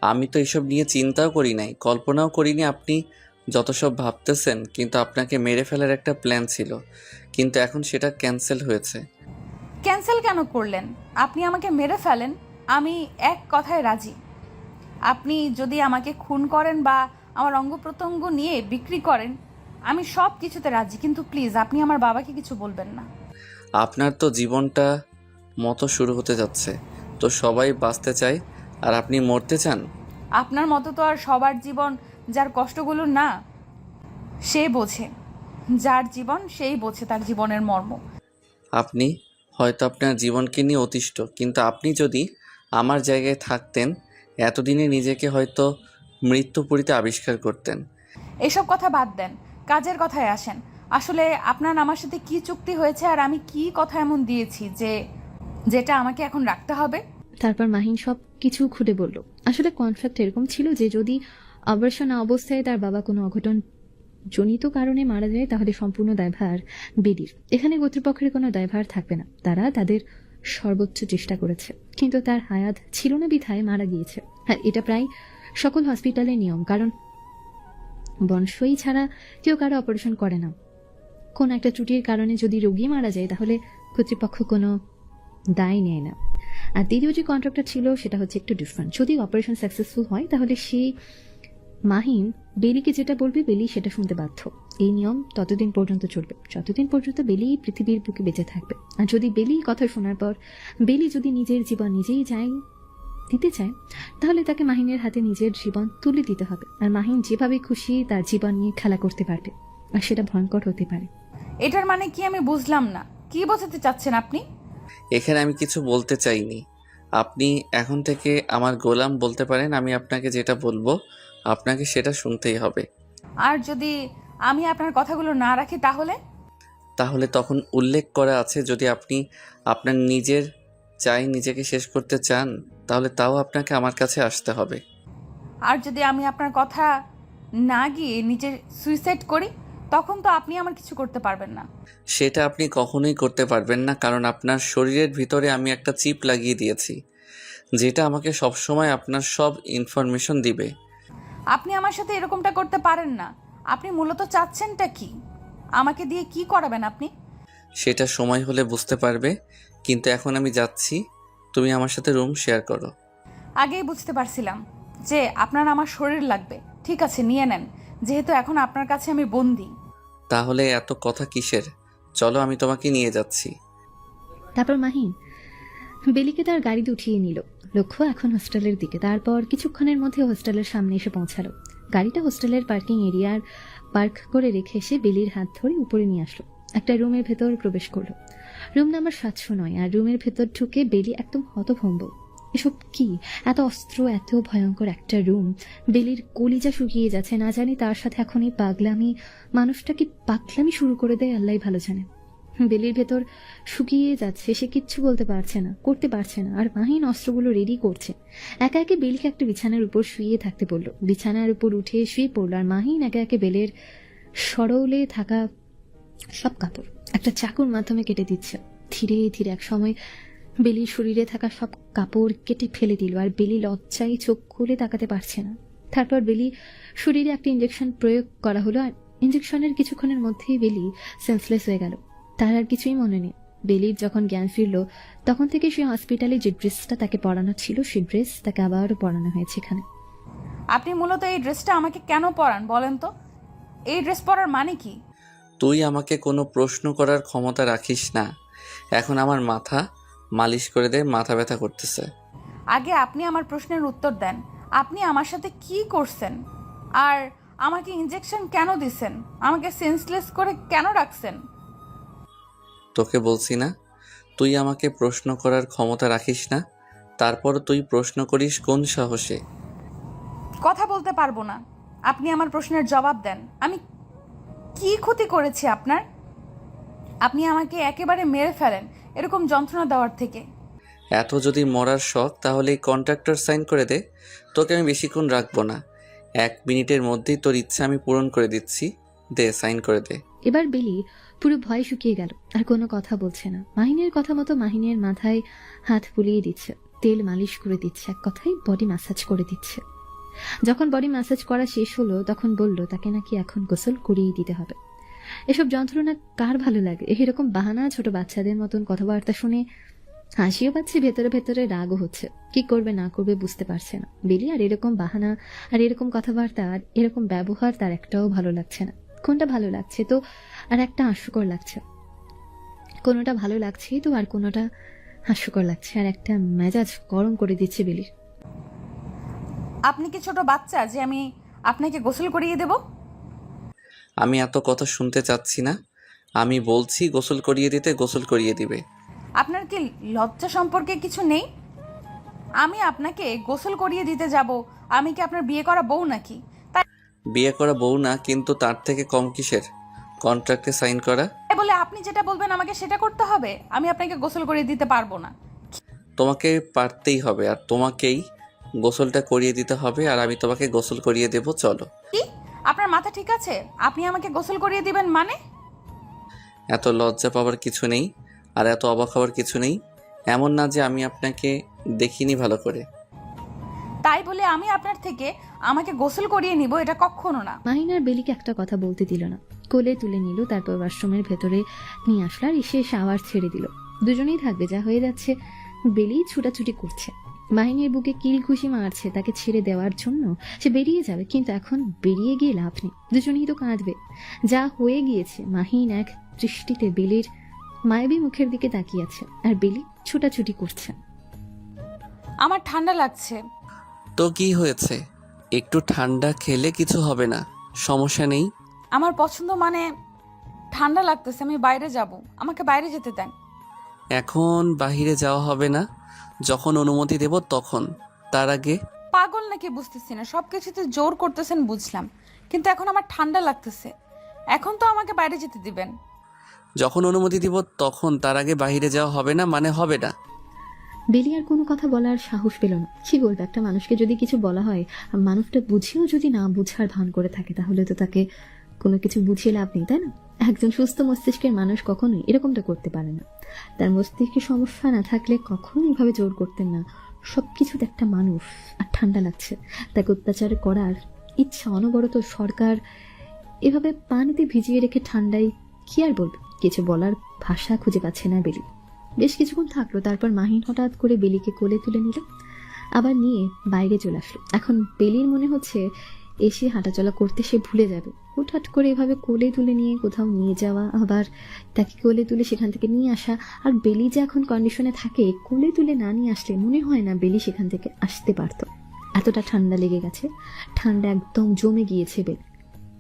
আমি তো এসব নিয়ে চিন্তাও করি নাই, কল্পনাও করিনি আপনি যত সব ভাবতেছেন। কিন্তু আপনাকে মেরে ফেলার একটা প্ল্যান ছিল, কিন্তু এখন সেটা ক্যান্সেল হয়েছে। ক্যান্সেল কেন করলেন? আপনি আমাকে মেরে ফেলেন, আমি এক কথায় রাজি। আপনি যদি আমাকে খুন করেন বা আমার অঙ্গ প্রত্যঙ্গ নিয়ে বিক্রি করেন, আমি সব কিছুতে রাজি, কিন্তু প্লিজ আপনি আমার বাবাকে কিছু বলবেন না। আপনার তো জীবনটা মতো শুরু হতে যাচ্ছে, তো সবাই বাঁচতে চায়, আর আপনি মরতে চান। আপনার মতো তো আর সবার জীবন, যার কষ্টগুলো না সে বোঝে, যার জীবন সেই বোঝে তার জীবনের মর্ম। আপনি হয়তো আপনার জীবনকে নিয়ে অতিষ্ঠ, কিন্তু আপনি যদি আমার জায়গায় থাকতেন এতদিনে নিজেকে হয়তো মৃত্যুপুরীতে আবিষ্কার করতেন। এসব কথা বাদ দেন, কাজের কথায় আসেন। আসলে আপনার আমার সাথে কি চুক্তি হয়েছে, আর আমি কি কথা এমন দিয়েছি যেটা আমাকে এখন রাখতে হবে? তারপর মাহিন সব কিছু খুলে বলল। আসলে কন্ট্রাক্ট এরকম ছিল যে যদি অপারেশন অবস্থায় তার বাবা কোনো অঘটন জনিত কারণে মারা যায় তাহলে সম্পূর্ণ দায়ভার বেলির। এখানে কর্তৃপক্ষের কোনো দায়ভার থাকবে না, তারা তাদের সর্বোচ্চ চেষ্টা করেছে, কিন্তু তার হায়াত ছিল না বিধায় মারা গিয়েছে। আর এটা প্রায় সকল হসপিটালের নিয়ম, কারণ বংশই ছাড়া কেউ কারো অপারেশন করে না। কোনো একটা ত্রুটির কারণে যদি রোগী মারা যায় তাহলে কর্তৃপক্ষ কোনো দায় নেয় না। আর দ্বিতীয় যে কন্ট্রাক্টটা ছিল সেটা হচ্ছে একটু ডিফারেন্ট। যদি অপারেশন সাকসেসফুল হয় তাহলে সেই মাহিন বেলিকে যেটা বলবে বেলি সেটা শুনতে বাধ্য। এই নিয়ম ততদিন পর্যন্ত চলবে যতদিন পর্যন্ত বেলি পৃথিবীর বুকে বেঁচে থাকবে। আর যদি বেলি কথা শোনার পর বেলি যদি নিজের জীবন নিজেই দিতে চায় তাহলে তাকে মাহিনের হাতে নিজের জীবন তুলে দিতে হবে। আর মাহিন যেভাবে খুশি তার জীবন নিয়ে খেলা করতে পারবে, আর সেটা ভয়ঙ্কর হতে পারে। এটার মানে কি আমি বুঝলাম না, কি বোঝাতে চাচ্ছেন আপনি? এখানে আমি কিছু বলতে চাইনি, আপনি এখন থেকে আমার গোলাম বলতে পারেন। আমি আপনাকে যেটা বলবো আপনাকে সেটা শুনতেই হবে। আর যদি আমি আপনার কথাগুলো না রাখি তাহলে? তখন উল্লেখ করা আছে, যদি আপনি আপনার নিজেকে শেষ করতে চান তাহলে তাও আপনাকে আমার কাছে আসতে হবে। আর যদি আমি আপনার কথা না গিয়ে নিজের সুইসাইড করি, তখন তো আপনি আমার কিছু করতে পারবেন না। সেটা আপনি কখনোই করতে পারবেন না, কারণ আপনার শরীরের ভিতরে আমি একটা চিপ লাগিয়ে দিয়েছি, যেটা আমাকে সবসময় আপনার সব ইনফরমেশন দিবে। আপনি আমার সাথে এরকমটা করতে পারেন না। আপনি মূলত চাচ্ছেনটা কি? আমাকে দিয়ে কি করাবেন আপনি? সেটা সময় হলে বুঝতে পারবে, কিন্তু এখন আমি যাচ্ছি, তুমি আমার সাথে রুম শেয়ার করো। আগেই বুঝতে পারছিলাম যে আপনার আমার শরীর লাগবে। ঠিক আছে, নিয়ে নেন, যেহেতু এখন আপনার কাছে আমি বন্দি। তাহলে এত কথা কিসের? চলো, আমি তোমাকে নিয়ে যাচ্ছি। তারপর মাহিন বেলিকে তার গাড়িতে উঠিয়ে নিল, লক্ষ্য এখন হোস্টেলের দিকে। তারপর কিছুক্ষণের মধ্যে হোস্টেলের সামনে এসে পৌঁছালো। গাড়িটা হোস্টেলের পার্কিং এরিয়ার পার্ক করে রেখে এসে বেলির হাত ধরে উপরে নিয়ে আসলো। একটা রুমের ভেতর প্রবেশ করলো। Room number 709। আর রুমের ভেতর ঢুকে বেলি একদম হতভম্ব। এসব কি? এত অস্ত্র, এত ভয়ঙ্কর একটা রুম। বেলির কলিজা শুকিয়ে যাচ্ছে, না জানি তার সাথে এখন এই পাগলামি মানুষটা কি পাগলামি শুরু করে দেয় আল্লাহ ভালো জানে। বেলির ভেতর শুকিয়ে যাচ্ছে, সে কিচ্ছু বলতে পারছে না, করতে পারছে না। আর মাহিন অস্ত্রগুলো রেডি করছে। একে একে বেলিকে একটা বিছানার উপর শুয়ে থাকতে বললো, বিছানার উপর উঠে শুয়ে পড়লো। আর মাহিন একে একে বেলের সরলে থাকা সব কাপড় একটা চাকুর মাধ্যমে কেটে দিচ্ছে। ধীরে ধীরে এক সময় বেলির শরীরে থাকা সব কাপড় কেটে ফেলে দিল। আর বেলি লজ্জায় চোখ খুলে তাকাতে পারছে না। তারপর বেলি শরীরে একটা ইঞ্জেকশন প্রয়োগ করা হলো। আর ইঞ্জেকশনের কিছুক্ষণের মধ্যেই বেলি সেন্সলেস হয়ে গেল। তার আর কিছুই মনে নেই। বেলির যখন জ্ঞান ফিরল তখন থেকে সে হসপিটালে যে ড্রেসটা তাকে পরানো ছিল সেই ড্রেস তাকে আবারও পরানো হয়েছে এখানে। আপনি মূলত এই ড্রেসটা আমাকে কেন পরান বলেন তো? এই ড্রেস পরার মানে কি? তুই আমাকে কোনো প্রশ্ন করার ক্ষমতা রাখিস না। এখন আমার মাথা মালিশ করে দে, মাথা ব্যথা করতেছে। আগে আপনি আমার প্রশ্নের উত্তর দেন। আপনি আমার সাথে কি করছেন? আর আমাকে ইনজেকশন কেন দিছেন? আমাকে সেন্সলেস করে কেন রাখছেন? তোকে বলছি না তুই আমাকে প্রশ্ন করার ক্ষমতা রাখিস না, তারপর তুই প্রশ্ন করিস কোন সাহসে? কথা বলতে পারবো না। আপনি আমার প্রশ্নের জবাব দেন। আমি কি ক্ষতি করেছি আপনার? আপনি আমাকে একেবারে মেরে ফেলেন এরকম যন্ত্রণা দেওয়ার থেকে। এত যদি মরার শখ তাহলে এই কন্ট্রাক্টর সাইন করে দে, তোকে আমি বেশিক্ষণ রাখবো না। 1 মিনিটের মধ্যেই তোর ইচ্ছা আমি পূরণ করে দিচ্ছি। দে, সাইন করে দে। এবার বেলি পুরো ভয় শুকিয়ে গেল, আর কোনো কথা বলছে না। মাহিনের কথা মতো মাহিনের মাথায় হাত বুলিয়ে দিচ্ছে, তেল মালিশ করে দিচ্ছে, এক কথায় বডি ম্যাসাজ করে দিচ্ছে। যখন বডি ম্যাসাজ করা শেষ হলো তখন বলল তাকে নাকি এখন গোসল করিয়ে দিতে হবে। এসব যন্ত্রণা কার ভালো লাগে? এরকম বাহানা ছোট বাচ্চাদের মতন কথাবার্তা শুনে হাসিও পাচ্ছে, ভেতরে ভেতরে রাগও হচ্ছে। কি করবে না করবে বুঝতে পারছে না বেলি। আর এরকম বাহানা আর এরকম কথাবার্তা আর এরকম ব্যবহার তার একটাও ভালো লাগছে না। কোনটা ভালো লাগছে তো আর একটা হাস্যকর লাগছে, কোনোটা ভালো লাগছে তো আর কোনোটা হাস্যকর লাগছে। আর একটা মেজাজ গরম করে দিচ্ছে বেলির। আপনি কি ছোট বাচ্চা যে আমি আপনাকে গোসল করিয়ে দেব? আমি এত কথা শুনতে চাচ্ছি না। আমি বলছি গোসল করিয়ে দিতে, গোসল করিয়ে দিবে। আপনার কি লজ্জা সম্পর্কে কিছু নেই? আমি আপনাকে গোসল করিয়ে দিতে যাব? আমি কি আপনার বিয়ে করা বউ নাকি? তাই বিয়ে করা বউ না, কিন্তু তার থেকে কম কিসের? কন্ট্রাক্টে সাইন করা। বলে আপনি যেটা বলবেন আমাকে সেটা করতে হবে? আমি আপনাকে গোসল করিয়ে দিতে পারবো না। তোমাকে পারতেই হবে, আর তোমাকেই গোসলটা করিয়ে দিতে হবে, আর আমি তোমাকে গোসল করিয়ে দেব। চলো। কি? আপনার মাথা ঠিক আছে? আপনি আমাকে গোসল করিয়ে দিবেন মানে? এত লজ্জা পাওয়ার কিছু নেই, আর এত অবাক হওয়ার কিছু নেই। এমন না যে আমি আপনাকে দেখিনি ভালো করে। তাই বলে আমি আপনার থেকে আমাকে গোসল করিয়ে নিব, এটা কখনো না। মাহিনার বেলিকে একটা কথা বলতে দিল না, কোলে তুলে নিল, তারপর ওয়াশরুমের ভেতরে নিয়ে আসলো আর এসে শাওয়ার ছেড়ে দিল। দুজনেই থাকবে যা হয়ে যাচ্ছে। বেলি ছুটাছুটি করছে, মাহিনের বুকে কিল ঘুষি মারছে তাকে ছেড়ে দেওয়ার জন্য। সে বেরিয়ে যাবে, কিন্তু এখন বেরিয়ে গিয়ে লাভ নেই, দুজনেই তো কাঁদবে। যা হয়ে গিয়েছে। মাহিন এক দৃষ্টিতে বেলির মায়াবী মুখের দিকে তাকিয়ে আছে, আর বেলি ছুটাছুটি করছে। আমার ঠান্ডা লাগছে। তো কি হয়েছে? একটু ঠান্ডা খেলে কিছু হবে না, সমস্যা নেই। আমার পছন্দ মানে ঠান্ডা লাগতেছে, আমি বাইরে যাব, আমাকে বাইরে যেতে দেন। এখন বাহিরে যাওয়া হবে না, যখন অনুমতি দেব তখন। তার আগে পাগল নাকি বুঝতেছি না, সবকিছুতে জোর করতেছেন বুঝলাম, কিন্তু এখন আমার ঠান্ডা লাগতেছে। এখন তো আমাকে বাইরে যেতে দিবেন। যখন অনুমতি দিব তখন, তার আগে বাহিরে যাওয়া হবে না মানে হবে না। বেলি আর কোনো কথা বলার সাহস পেল না। কি বলবে? একটা মানুষকে যদি কিছু বলা হয়, মানুষটা বুঝেও যদি না বুঝার ভান করে থাকে, তাহলে তো তাকে কোনো কিছু বুঝিয়ে লাভ নেই, তাই না? একজন সুস্থ মস্তিষ্কের মানুষ কখনোই এরকমটা করতে পারে না। তার মস্তিষ্কে সমস্যা না থাকলে কখনো এইভাবে জোর করতেন না। সবকিছুতে একটা মানুষ, আর ঠান্ডা লাগছে, তাকে অত্যাচার করার ইচ্ছা অনবরত। সরকার এভাবে পানিতে ভিজিয়ে রেখে ঠান্ডায় কি আর বলবে? কিছু বলার ভাষা খুঁজে পাচ্ছে না বেলি। বেশ কিছুক্ষণ থাকলো, তারপর মাহিন হঠাৎ করে বেলিকে কোলে তুলে নিল, আবার নিয়ে বাইরে চলে আসলো। এখন বেলির মনে হচ্ছে এসে হাঁটাচলা করতে সে ভুলে যাবে। হুটহাট করে এভাবে কোলে তুলে নিয়ে কোথাও নিয়ে যাওয়া, আবার তাকে কোলে তুলে সেখান থেকে নিয়ে আসা। আর বেলি যে এখন কন্ডিশনে থাকে, কোলে তুলে না নিয়ে আসলে মনে হয় না বেলি সেখান থেকে আসতে পারতো। এতটা ঠান্ডা লেগে গেছে, ঠান্ডা একদম জমে গিয়েছে বেলি।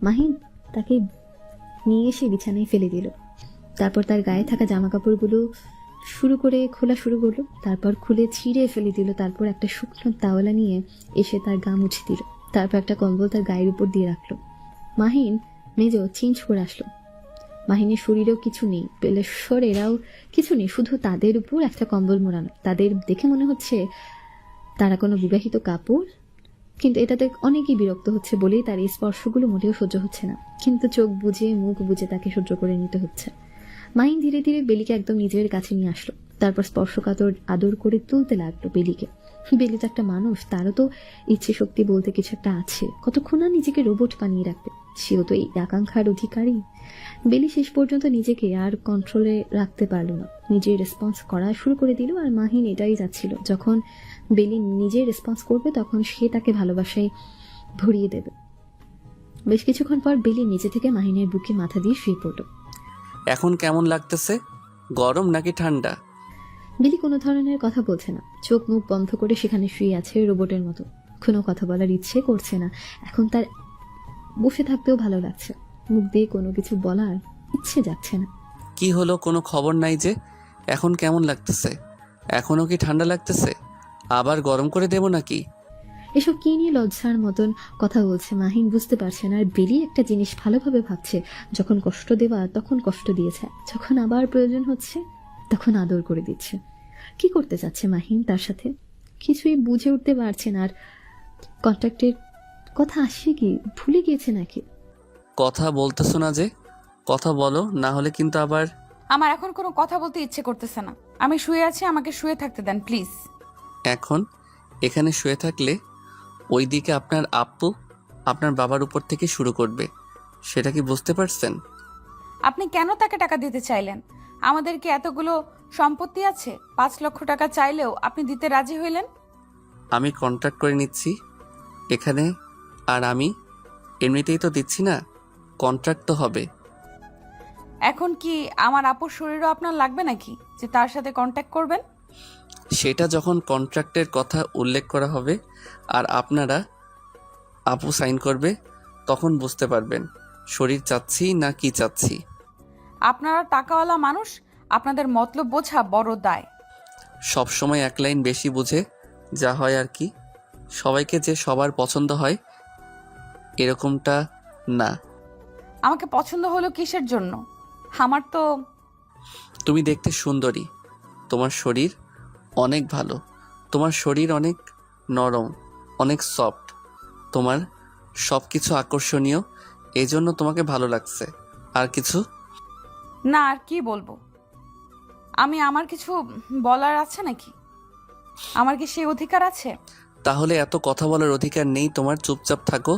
মাহিন তাকে নিয়ে এসে বিছানায় ফেলে দিল, তারপর তার গায়ে থাকা জামা কাপড়গুলো খোলা শুরু করলো, তারপর খুলে ছিঁড়ে ফেলে দিল, তারপর একটা শুকনো তাওয়ালা নিয়ে এসে তার গা মুছে দিল, তারপর একটা কম্বল তার গায়ের উপর দিয়ে রাখলো। মাহিন মেজ চেঞ্জ করে আসলো। মাহিনের শরীরেও কিছু নেই, বেলেশ্বর এরাও কিছু নেই, শুধু তাদের উপর একটা কম্বল মোড়ানো। তাদের দেখে মনে হচ্ছে তারা কোনো বিবাহিত কাপড়, কিন্তু এটাতে অনেকেই বিরক্ত হচ্ছে বলেই তার এই স্পর্শগুলো মোটেও সহ্য হচ্ছে না, কিন্তু চোখ বুজে মুখ বুজে তাকে সহ্য করে নিতে হচ্ছে। মাহিন ধীরে ধীরে বেলিকে একদম নিজের কাছে নিয়ে আসলো, তারপর স্পর্শকাতর আদর করে তুলতে লাগলো বেলিকে। বেলি তো একটা মানুষ, তারও তো ইচ্ছে শক্তি বলতে কিছু একটা আছে, কতক্ষণ আর নিজেকে রোবট বানিয়ে রাখবে, সেও তো এই আকাঙ্ক্ষার অধিকারী। বেলি শেষ পর্যন্ত নিজেকে আর কন্ট্রোলে রাখতে পারলো না, নিজে রেসপন্স করা শুরু করে দিল। আর মাহিন এটাই যাচ্ছিল, যখন বেলি নিজে রেসপন্স করবে তখন সে তাকে ভালোবাসায় ভরিয়ে দেবে। বেশ কিছুক্ষণ পর বেলি নিজে থেকে মাহিনের বুকে মাথা দিয়ে শুয়ে পড়ল। এখন কেমন লাগতেছে? গরম নাকি ঠান্ডা? বেলি কোনো ধরনের কথা বলছে না, চোখ মুখ বন্ধ করে সেখানে শুয়ে আছে রোবটের মতো। কোনো কথা বলার ইচ্ছে করছে না, এখন তার বসে থাকতেও ভালো লাগছে, মুখ দিয়ে কোনো কিছু বলার ইচ্ছে যাচ্ছে না। কি হলো, কোনো খবর নাই যে? এখন কেমন লাগতেছে? এখনও কি ঠান্ডা লাগতেছে? আবার গরম করে দেব নাকি? এসব কি নিয়ে লজ্জার মতন কথা বলছে মাহিন বুঝতে পারছে না। আর বেলি একটা জিনিস ভালোভাবে ভাবছে, যখন কষ্ট দেওয়া তখন কষ্ট দিয়েছে, যখন আবার প্রয়োজন হচ্ছে তখন আদর করে দিচ্ছে। কি করতে চাচ্ছে মাহিন তার সাথে? কিছুই বুঝে উঠতে পারছে না। আর কন্ট্রাক্টের কথা আসছে কি, ভুলে গিয়েছে নাকি? কথা বলতেছো না যে? কথা বলো, না হলে কিন্তু আবার। আমার এখন কোনো কথা বলতে ইচ্ছে করতেছে না। আমি শুয়ে আছি, আমাকে শুয়ে থাকতে দেন প্লিজ। এখন এখানে শুয়ে থাকলে ওইদিকে আপনার আপ্পু আপনার বাবার উপর থেকে শুরু করবে, সেটা কি বুঝতে পারছেন? আপনি কেন তাকে টাকা দিতে চাইলেন? আমাদের কি এতগুলো সম্পত্তি আছে? 5 লক্ষ টাকা চাইলেও আপনি দিতে রাজি হইলেন। আমি কন্ট্রাক্ট করে নিচ্ছি এখানে, আর আমি এমনিতেই তো দিচ্ছি না, কন্ট্রাক্ট তো হবে। এখন কি আমার আপুর শরীরও আপনার লাগবে নাকি যে তার সাথে কন্ট্যাক্ট করবেন? সেটা যখন কন্ট্রাক্টের কথা উল্লেখ করা হবে আর আপনারা আপু সাইন করবে, তখন বুঝতে পারবেন শরীর চাচ্ছি না কি চাচ্ছি। আপনারা টাকাওয়ালা মানুষ, আপনাদের মতলব বোঝা বড় দায়। সব সময় এক লাইন বেশি বুঝে যা হয় আর কি। সবাইকে যে সবার পছন্দ হয় এরকমটা না। আমাকে পছন্দ হলো কিসের জন্য? আমার তো তুমি দেখতে সুন্দরী, তোমার শরীর অনেক ভালো, তোমার শরীর অনেক নরম, অনেক সফট, তোমার সব কিছু আকর্ষণীয়, এই জন্য তোমাকে ভালো লাগছে। আর কিছু না, আর কি বলবো? আমার কিছু বলার আছে নাকি? আমার কি সেই অধিকার আছে? তাহলে এত কথা বলার অধিকার নেই তোমার, চুপচাপ থাকো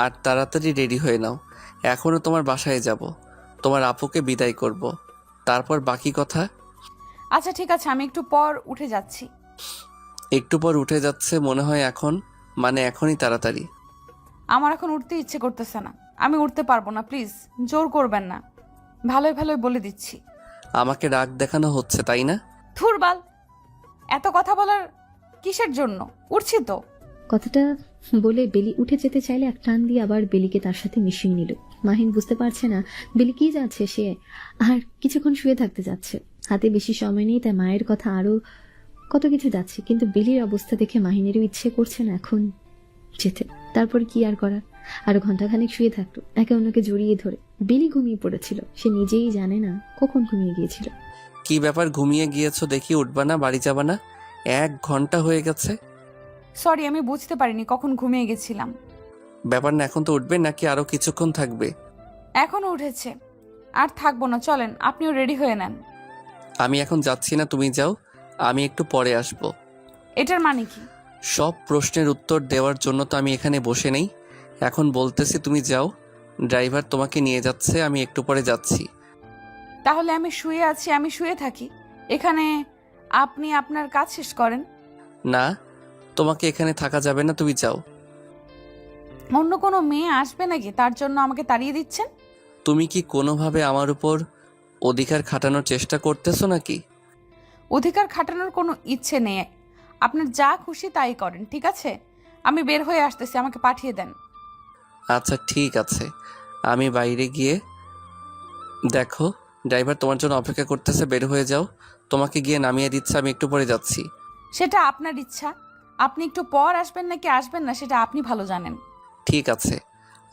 আর তাড়াতাড়ি রেডি হয়ে নাও। এখনও তোমার বাসায় যাব, তোমার আপুকে বিদায় করব, তারপর বাকি কথা। আচ্ছা ঠিক আছে, আমি একটু পর উঠে যাচ্ছি। একটু পর উঠে যাচ্ছে মনে হয়, এখন মানে এখনই তাড়াতাড়ি। আমার এখন উঠতে ইচ্ছে করতেছে না, আমি উঠতে পারবো না, প্লিজ জোর করবেন না, ভালোই ভালোই বলে দিচ্ছি। আমাকে রাগ দেখানো হচ্ছে তাই না? থুরবাল, এত কথা বলার কিসের জন্য? উঠছি তো। কথাটা বলে বেলি উঠে যেতে চাইলে এক টান দিয়ে আবার বেলিকে তার সাথে মিশিয়ে নিল। মাহিন বুঝতে পারছে না বেলি কি যাচ্ছে, সে আর কিছুক্ষণ শুয়ে থাকতে যাচ্ছে, হাতে বেশি সময় নেই, তাই মায়ের কথা আরো কত কিছু যাচ্ছে, কিন্তু বেলির অবস্থা দেখে মাহিনেরও ইচ্ছে করছে না এখন যেতে। তারপর কি আর করার, আরো ঘন্টাখানেক শুয়ে থাকতো একে অন্যকে জড়িয়ে ধরে। বেলি ঘুমিয়ে পড়েছিল, সে নিজেই জানে না কখন ঘুমিয়ে গিয়েছিল। কি ব্যাপার, ঘুমিয়ে গিয়েছো দেখি, উঠবা না, বাড়ি যাবা না? 1 ঘন্টা হয়ে গেছে। সরি, আমি বুঝতে পারিনি কখন ঘুমিয়ে গেছিলাম। ব্যাপার না, এখন তো উঠবে নাকি আরো কিছুক্ষণ থাকবে? এখনো উঠেছে, আর থাকবো না, চলেন আপনিও রেডি হয়ে নেন। আমি এখন যাচ্ছি না, তুমি যাও, আমি একটু পরে আসব। এটার মানে কি? সব প্রশ্নের উত্তর দেওয়ার জন্য তো আমি এখানে বসে নেই, এখন বলতেছি তুমি যাও, ড্রাইভার তোমাকে নিয়ে যাচ্ছে, আমি একটু পরে যাচ্ছি। তাহলে আমি শুয়ে আছি, আমি শুয়ে থাকি এখানে, আপনি আপনার কাজ শেষ করেন। না, তোমাকে এখানে থাকা যাবে না, তুমি যাও। অন্য কোনো মেয়ে আসবে নাকি তার জন্য আমাকে তাড়িয়ে দিচ্ছেন? তুমি কি কোনোভাবে আমার উপর অধিকার খাটানোর চেষ্টা করতেছো নাকি? অধিকার খাটানোর কোনো ইচ্ছে নেই, আপনার যা খুশি তাই করেন, ঠিক আছে? আমি বের হয়ে আসতেছি, আমাকে পাঠিয়ে দেন। আচ্ছা ঠিক আছে, আমি বাইরে গিয়ে দেখো ড্রাইভার তোমার জন্য অপেক্ষা করতেছে, বের হয়ে যাও। তোমাকে গিয়ে নামিয়ে দিচ্ছে, আমি একটু পরে যাচ্ছি। সেটা আপনার ইচ্ছা। আপনি একটু পর আসবেন নাকি আসবেন না সেটা আপনি ভালো জানেন। ঠিক আছে,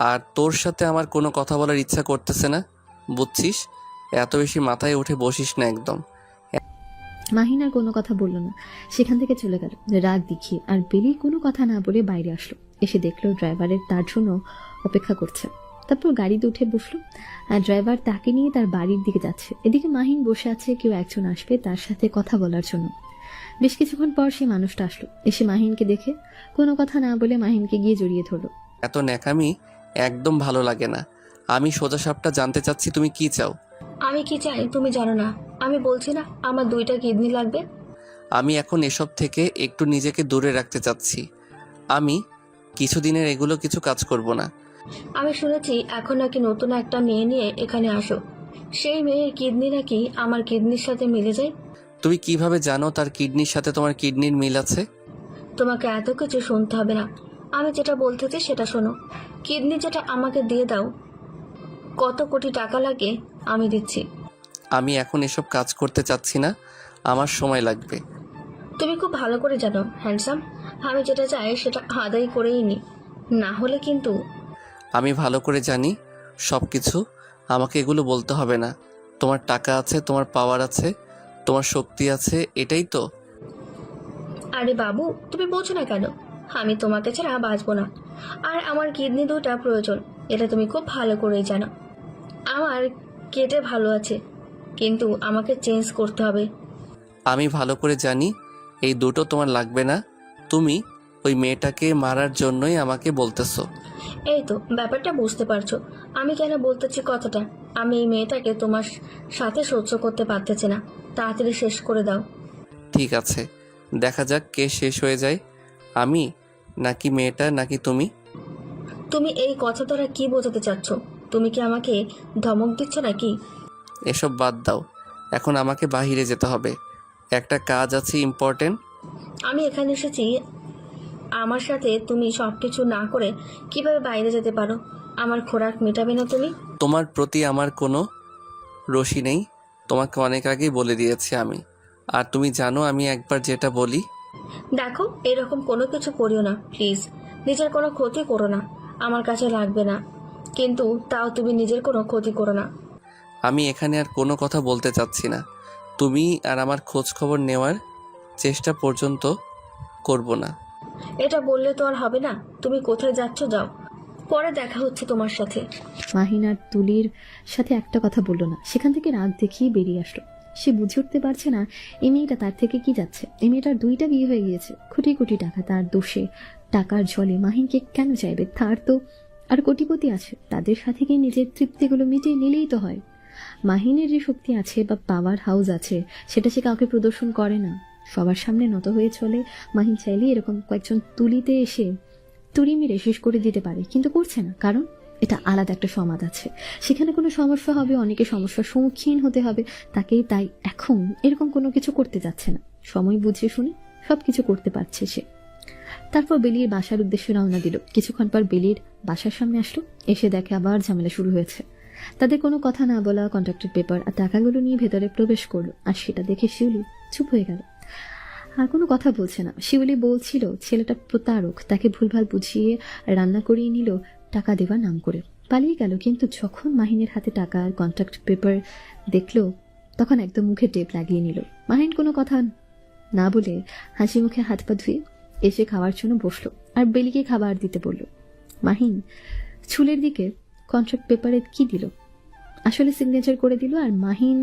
আর তোর সাথে আমার কোনো কথা বলার ইচ্ছা করতেছে না, বুঝছিস? এত বেশি মাথায় উঠে বসিস না একদম। মাহিন আর কোনো কথা বলল না, সেখান থেকে চলে গেল রাগ দেখিয়ে। আর বেলি কোনো কথা না বলে বাইরে আসলো, এসে দেখলো ড্রাইভারের তার জন্য অপেক্ষা করছে। তারপর গাড়িতে উঠে বসলো, আর ড্রাইভার তাকে নিয়ে তার বাড়ির দিকে যাচ্ছে। এদিকে মাহিন বসে আছে, কেউ একজন আসবে তার সাথে কথা বলার জন্য। বেশ কিছুক্ষণ পর সেই মানুষটা আসলো, এসে মাহিনকে দেখে কোনো কথা না বলে মাহিনকে গিয়ে জড়িয়ে ধরলো। এত ন্যাকামি একদম ভালো লাগে না। আমি সোজা সাপটা জানতে চাচ্ছি, তুমি কি চাও? আমি কি চাই তুমি জানো না? আমি বলছি না আমার 2টা কিডনি লাগবে। আমি এখন এসব থেকে একটু নিজেকে দূরে রাখতে চাচ্ছি। আমি কিছুদিনের এগুলো কিছু কাজ করব না। আমি শুনেছি এখন নাকি নতুন একটা মেয়ে নিয়ে এখানে আসো। সেই মেয়ের কিডনি নাকি আমার কিডনির সাথে মিলে যায়। তুমি কিভাবে জানো তার কিডনির সাথে তোমার কিডনির মিল আছে? তোমাকে এত কিছু শুনতে হবে না, আমি যেটা বলতেছি সেটা শোনো। কিডনি যেটা আমাকে দিয়ে দাও, কত কোটি টাকা লাগে আমি দিচ্ছি। আমি এখন এসব কাজ করতে চাচ্ছি না, আমার সময় লাগবে। তুমি খুব ভালো করে জানো হ্যান্ডসাম, আমি যেটা চাই সেটা আদায় করেই নি, না হলে কিন্তু। আমি ভালো করে জানি সব কিছু, আমাকে এগুলো বলতে হবে না। তোমার টাকা আছে, তোমার পাওয়ার আছে, তোমার শক্তি আছে, এটাই তো। আরে বাবু তুমি বোঝো না কেন? আমি তোমাকে ছাড়া বাঁচবো না। আর আমার কিডনি 2টা প্রয়োজন, এটা তুমি খুব ভালো করেই জানো। আমার কেটে ভালো আছে, কিন্তু আমাকে চেঞ্জ করতে হবে। আমি ভালো করে জানি এই দুটো তোমার লাগবে না। তুমি ওই মেয়েটাকে মারার জন্যই আমাকে বলতেছো। এই তো ব্যাপারটা বুঝতে পারছো আমি কেন বলতেছি কথাটা। আমি এই মেয়েটাকে তোমার সাথে সহ্য করতে পারতেছি না, তাড়াতাড়ি শেষ করে দাও। ঠিক আছে, দেখা যাক কে শেষ হয়ে যায়, আমি নাকি মেয়েটা নাকি তুমি। তুমি এই কথা দ্বারা কি বোঝাতে চাচ্ছ? তুমি কি আমাকে ধমক দিচ্ছ নাকি? এসব বাদ দাও, এখন আমাকে বাহিরে যেতে হবে, একটা কাজ আছে ইম্পর্টেন্ট। আমি এখানে এসেছি, আমার সাথে তুমি সবকিছু না করে কিভাবে বাইরে যেতে পারো? আমার খোরাক মেটাবে না তুমি? তোমার প্রতি আমার কোনো রশি নেই, তোমাকে অনেক আগেই বলে দিয়েছি আমি। আর তুমি জানো আমি একবার যেটা বলি। দেখো এরকম কোনো কিছু করিও না প্লিজ, নিজের কোনো ক্ষতি করো না। আমার কাছে লাগবে না, কিন্তু তাও তুমি নিজের কোনো ক্ষতি করো না। আমি এখানে আর কোনো কথা বলতে চাচ্ছি না, তুমি আর আমার খোঁজ খবর নেওয়ার চেষ্টা পর্যন্ত করব না। এটা বললে তো আর হবে না। তুমি কোথায় যাচ্ছ যাও, পরে দেখা হচ্ছে তোমার সাথে। মাহিন আর তুলির সাথে একটা কথা বলল না, সেখান থেকে রাগ দেখিয়ে বেরিয়ে আসলো। সে বুঝে উঠতে পারছে না এই মেয়েটা তার থেকে কি যাচ্ছে। এই মেয়েটার 2টা বিয়ে হয়ে গিয়েছে, কোটি কোটি টাকা তার দোষে, টাকার জলে মাহিনকে কেন চাইবে? তার তো আর কোটিপতি আছে, তাদের সাথে গিয়ে নিজের তৃপ্তিগুলো মিটিয়ে নিলেই তো হয়। মাহিনের যে শক্তি আছে বা পাওয়ার হাউস আছে সেটা সে কাউকে প্রদর্শন করে না, সবার সামনে নত হয়ে চলে। মাহিন চাইলে এরকম কয়েকজন তুলিতে এসে তুড়ি মেরে শেষ করে দিতে পারে, কিন্তু করছে না, কারণ এটা আলাদা একটা সমাজ আছে, সেখানে কোনো সমস্যা হবে, অনেকে সমস্যার সম্মুখীন হতে হবে তাকেই। তাই এখন এরকম কোনো কিছু করতে যাচ্ছে না, সময় বুঝে শুনে সবকিছু করতে পারছে সে। তারপর বেলির বাসার উদ্দেশ্যে রওনা দিল। কিছুক্ষণ পর বেলির বাসার সামনে আসলো, এসে দেখে আবার ঝামেলা শুরু হয়েছে। তাদের কোনো কথা না বলা কন্ট্রাক্টের পেপার আর টাকাগুলো নিয়ে ভেতরে প্রবেশ করলো, আর সেটা দেখে শিউলি চুপ হয়ে গেল, আর কোনো কথা বলছে না। শিউলি বলছিল ছেলেটা প্রতারক, তাকে ভুলভাল বুঝিয়ে রান্না করিয়ে নিল টাকা দেওয়ার নাম করে, পালিয়ে গেল। কিন্তু যখন মাহিনের হাতে টাকা আর কন্ট্রাক্ট পেপার দেখলো তখন একদম মুখে টেপ লাগিয়ে নিল। মাহিন কোনো কথা না বলে হাসি মুখে হাত পা ধুয়ে এসে খাওয়ার জন্য বসলো, আর বেলিকে খাবার দিতে বলল। মাহিন চুলের দিকে কন্ট্রাক্ট পেপারে কি দিল, আসলে সিগনেচার করে দিল, আর মাহিন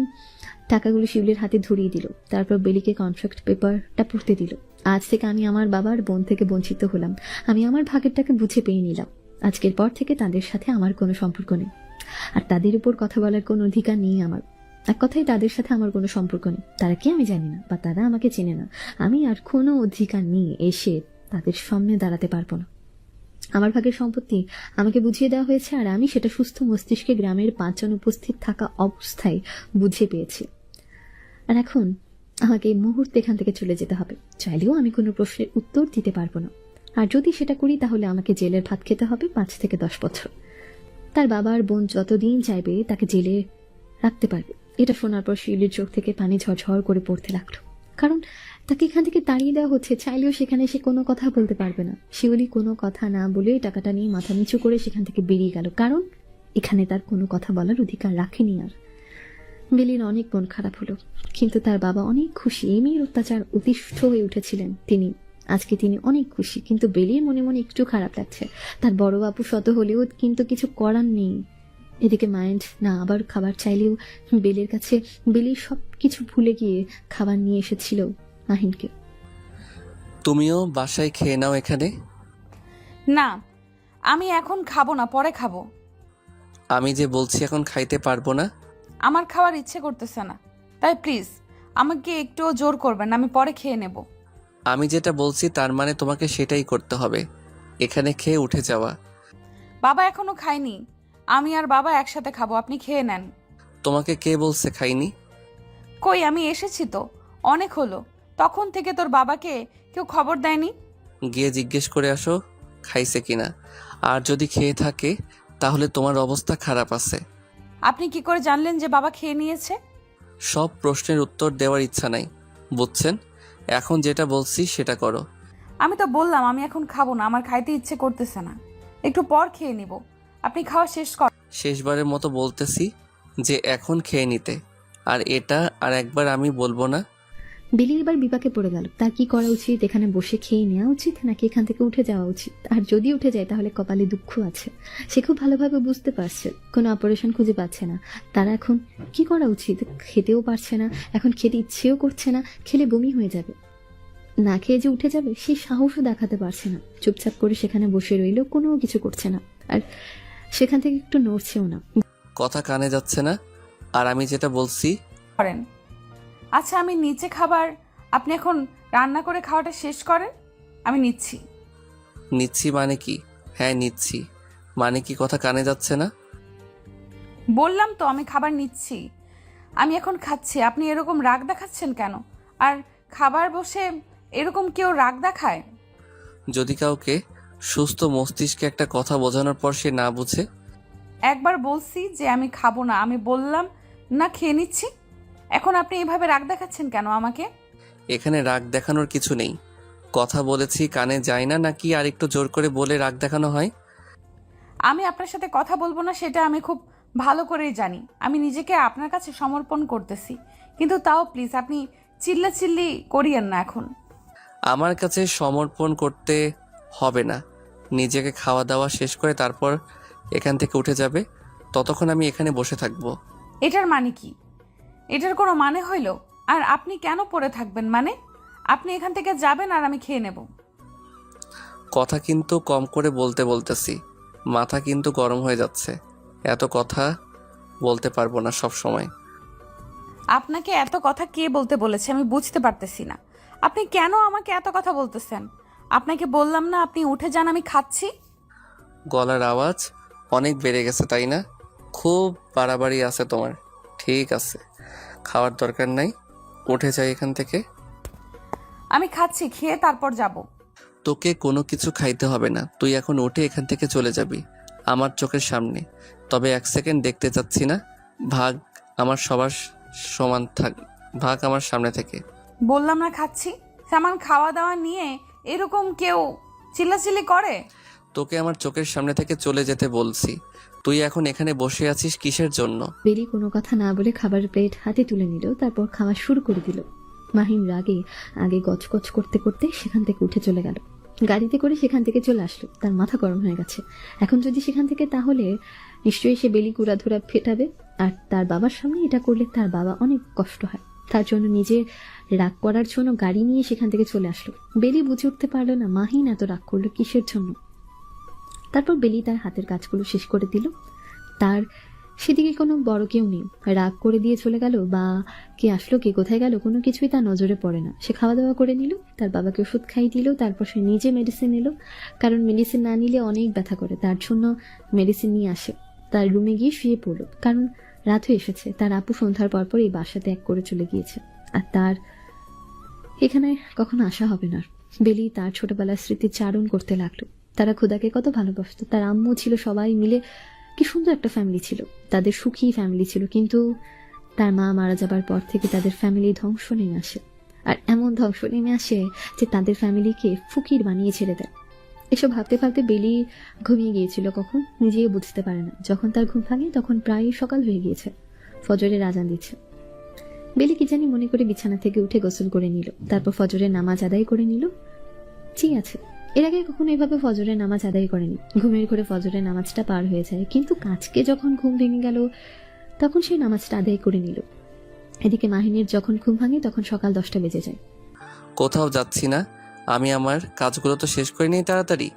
টাকাগুলো শিউলির হাতে ধরিয়ে দিল। তারপর বেলিকে কন্ট্রাক্ট পেপারটা পড়তে দিল। আজ থেকে আমি আমার বাবার বোন থেকে বঞ্চিত হলাম, আমি আমার ভাগেরটাকে বুঝে পেয়ে নিলাম। আজকের পর থেকে তাদের সাথে আমার কোনো সম্পর্ক নেই, আর তাদের উপর কথা বলার কোনো অধিকার নেই আমার। এক কথায় তাদের সাথে আমার কোনো সম্পর্ক নেই, তারা কি আমি জানি না, বা তারা আমাকে চেনে না। আমি আর কোনো অধিকার নিয়ে এসে তাদের সামনে দাঁড়াতে পারবো না। আমার ভাগের সম্পত্তি আমাকে বুঝিয়ে দেওয়া হয়েছে, আর আমি সেটা সুস্থ মস্তিষ্কে গ্রামের 5 জন উপস্থিত থাকা অবস্থায় বুঝে পেয়েছি। আর এখন আমাকে এই মুহূর্তে এখান থেকে চলে যেতে হবে, চাইলেও আমি কোনো প্রশ্নের উত্তর দিতে পারবো না। আর যদি সেটা করি তাহলে আমাকে জেলের ভাত খেতে হবে 5 থেকে 10 বছর। তার বাবার বোন যতদিন চাইবে তাকে জেলে রাখতে পারবে, এটা শোনার পর শিউলির চোখ থেকে পানি ঝরঝর করে পড়তে লাগলো, কারণ তাকে এখান থেকে তাড়িয়ে দেওয়া হচ্ছে। চাইলেও সেখানে সে কোনো কথা বলতে পারবে না। শিউলি কোনো কথা না বলে টাকাটা নিয়ে মাথা নিচু করে সেখান থেকে বেরিয়ে গেল, কারণ এখানে তার কোনো কথা বলার অধিকার রাখেনি আর। বেলির অনেক মন খারাপ হলো, কিন্তু তার বাবা অনেক খুশি। এই মেয়ের অত্যাচার অতিষ্ঠ হয়ে উঠেছিলেন আজকে তিনি অনেক খুশি, কিন্তু বেলির মনে মনে একটু খারাপ লাগছে। তার বড় বাপু শত হলেও কিন্তু কিছু করার নেই। এদিকে মাইন্ড না আবার খাবার চাইলেও বেলির কাছে বেলির সব কিছু ভুলে গিয়ে খাবার নিয়ে এসেছিল মাহিনকে। তুমিও বাসায় খেয়ে নাও এখানে। না, আমি এখন খাবো না, পরে খাবো। আমি যে বলছি এখন খাইতে পারবো না। আমার খাওয়ার ইচ্ছে করতেছে না, তাই প্লিজ আমাকে একটুও জোর করবেন না, আমি পরে খেয়ে নেব। আমি যেটা বলছি তার মানে তোমাকে সেটাই করতে হবে, এখানে খেয়ে উঠে যাওয়া। বাবা এখনো খায়নি, আমি আর বাবা একসাথে খাবো, আপনি খেয়ে নেন। তোমাকে কে বলছে খাইনি? কই, আমি এসেছি তো অনেক হলো, তখন থেকে তোর বাবাকে কেউ খবর দেয়নি? গিয়ে জিজ্ঞেস করে আসো খাইছে কিনা, আর যদি খেয়ে থাকে তাহলে তোমার অবস্থা খারাপ আছে। আপনি কি করে জানলেন যে বাবা খেয়ে নিয়েছে? সব প্রশ্নের উত্তর দেওয়ার ইচ্ছা নাই, বুঝছেন? এখন যেটা বলছি সেটা করো। আমি তো বললাম আমি এখন খাবো না, আমার খাইতে ইচ্ছে করতেছে না, একটু পর খেয়ে নিব। আপনি খাওয়া শেষ কর। শেষবারের মতো বলতেছি যে এখন খেয়ে নিতে, আর এটা আর একবার আমি বলবো না। বেলি এবার বিপাকে পড়ে গেল। তার কি করা উচিত? এখানে বসে খেয়ে নেওয়া উচিত নাকি এখান থেকে উঠে যাওয়া উচিত? আর যদি উঠে যায় তাহলে কপালে দুঃখ আছে। সে খুব ভালোভাবে বুঝতে পারছে কোনো অপারেশন খুঁজে পাচ্ছে না। তারা এখন কি করা উচিত? খেতেও পারছে না, এখন খেতে ইচ্ছেও করছে না, খেলে বমি হয়ে যাবে। না খেয়ে যে উঠে যাবে সেই সাহসও দেখাতে পারছে না। চুপচাপ করে সেখানে বসে রইল, কোনো কিছু করছে না, আর সেখান থেকে একটু নড়ছেও না। কথা কানে যাচ্ছে না, আর আমি যেটা বলছি করেন। আচ্ছা, আমি নিচে খাবার, আপনি এখন রান্না করে খাওয়াটা শেষ করেন, আমি নিচ্ছি। নিচ্ছি মানে কি? হ্যাঁ নিচ্ছি মানে কি? কথা কানে যাচ্ছে না? বললাম তো আমি খাবার নিচ্ছি, আমি এখন খাচ্ছি। আপনি এরকম রাগ দেখাচ্ছেন কেন? আর খাবার বসে এরকম কেউ রাগ দেখায়? যদি কাউকে সুস্থ মস্তিষ্কে একটা কথা বোঝানোর পর সে না বুঝে। একবার বলছি যে আমি খাবো না, আমি বললাম না খেয়ে নিচ্ছি, এখন আপনি এভাবে রাগ দেখাচ্ছেন কেন আমাকে? এখানে রাগ দেখানোর কিছু নেই, কথা বলেছি কানে যায় না নাকি আর একটু জোর করে বলে রাগ দেখানো হয়? আমি আপনার সাথে কথা বলবো না সেটা আমি খুব ভালো করেই জানি। আমি নিজেকে আপনার কাছে সমর্পণ করতেছি, কিন্তু তাও প্লিজ আপনি চিল্লাচিল্লি করিয়েন না এখন। আমার কাছে সমর্পণ করতে হবে না, নিজেকে খাওয়া দাওয়া শেষ করে তারপর এখান থেকে উঠে যাবে, ততক্ষণ আমি এখানে বসে থাকবো। এটার মানে কি? এটার কোনো মানে হইল? আর আপনি কেন পড়ে থাকবেন? মানে আপনি এখান থেকে যাবেন আর আমি খেয়ে নেব। কথা কিন্তু কম করে বলতেছি, মাথা কিন্তু গরম হয়ে যাচ্ছে, এত কথা বলতে পারবো না সব সময়। আপনাকে এত কথা কে বলতে বলেছে আমি বুঝতে পারতেছি না। আপনি কেন আমাকে এত কথা বলতেছেন? আপনাকে বললাম না আপনি উঠে যান, আমি খাচ্ছি। গলার আওয়াজ অনেক বেড়ে গেছে তাই না? খুব বাড়াবাড়ি আছে তোমার। ঠিক আছে, খাওয়ার দরকার নাই, উঠে যাই এখান থেকে। আমি খাচ্ছি, খেয়ে তারপর যাব। তোকে কোনো কিছু খাইতে হবে না, তুই এখন উঠে এখান থেকে চলে যাবি আমার চোখের সামনে। তবে 1 সেকেন্ড দেখতে চাচ্ছি না, ভাগ আমার সবার সমান থাক, ভাগ আমার সামনে থেকে। বললাম না খাচ্ছি। সামান খাওয়া দাওয়া নিয়ে এরকম কেউ চিল্লাচিল্লি করে? তোকে আমার চোখের সামনে থেকে চলে যেতে বলছি, তুই এখন এখানে বসে আছিস কিসের জন্য? বেলি কোনো কথা না বলে খাবারের প্লেট হাতে তুলে নিল, তারপর খাওয়া শুরু করে দিল। মাহিন রাগে আগে গচগচ করতে করতে সেখান থেকে উঠে চলে গেল। গাড়িতে করে সেখান থেকে চলে আসলো, তার মাথা গরম হয়ে গেছে। এখন যদি সেখান থেকে, তাহলে নিশ্চয়ই সে বেলি কুড়াধুরা ফেটাবে, আর তার বাবার সামনে এটা করলে তার বাবা অনেক কষ্ট হয়। তার জন্য নিজে রাগ করার জন্য গাড়ি নিয়ে সেখান থেকে চলে আসলো। বেলি বুঝে উঠতে পারলো না মাহিন এত রাগ করলো কিসের জন্য। তারপর বেলি তার হাতের কাজগুলো শেষ করে দিল। তার সেদিকে কোনো বড় কেউ নেই, রাগ করে দিয়ে চলে গেল বা কে আসলো কে কোথায় গেল কোনো কিছুই তার নজরে পড়ে না। সে খাওয়া দাওয়া করে নিল, তার বাবাকে ওষুধ খাইয়ে দিল, তারপর সে নিজে মেডিসিন নিল, কারণ মেডিসিন না নিলে অনেক ব্যথা করে। তার জন্য মেডিসিন নিয়ে আসে, তার রুমে গিয়ে শুয়ে পড়ল, কারণ রাত হয়ে এসেছে। তার আপু সন্ধ্যার পরপর এই বাসা ত্যাগ করে চলে গিয়েছে, আর তার এখানে কখনো আসা হবে না। বেলি তার ছোটবেলার স্মৃতি চারণ করতে লাগলো। তারা খোদাকে কত ভালোবাসত, তার আম্মু ছিল, সবাই মিলে কি সুন্দর একটা ফ্যামিলি ছিল, তাদের সুখী ফ্যামিলি ছিল। কিন্তু তার মা মারা যাবার পর থেকে তাদের ফ্যামিলি ধ্বংস নেমে আসে, আর এমন ধ্বংস নেমে আসে যে তাদের ফ্যামিলিকে ফকির বানিয়ে ছেড়ে দেয়। এসব ভাবতে ভাবতে বেলি ঘুমিয়ে গিয়েছিল, কখন নিজেই বুঝতে পারে না। যখন তার ঘুম ভাঙে তখন প্রায় সকাল হয়ে গিয়েছে, ফজরের আজান দিচ্ছে। বেলি কি জানি মনে করে বিছানা থেকে উঠে গোসল করে নিল, তারপর ফজরের নামাজ আদায় করে নিল। ঠিক আছে, এর আগে কখনো এভাবে ফজরের নামাজ আদায় করেনি। ঘুমের ঘরে ফজরের নামাজটা পার হয়ে যায়, কিন্তু আজকে যখন ঘুম ভেঙে গেল তখন সেই নামাজটা আদায় করে নিল। এদিকে মাহিনের যখন ঘুম ভাঙে তখন সকাল 10টা বেজে যায়। কোথাও যাচ্ছি না, আমি আমার কাজগুলো তো শেষ করে নিই তাড়াতাড়ি।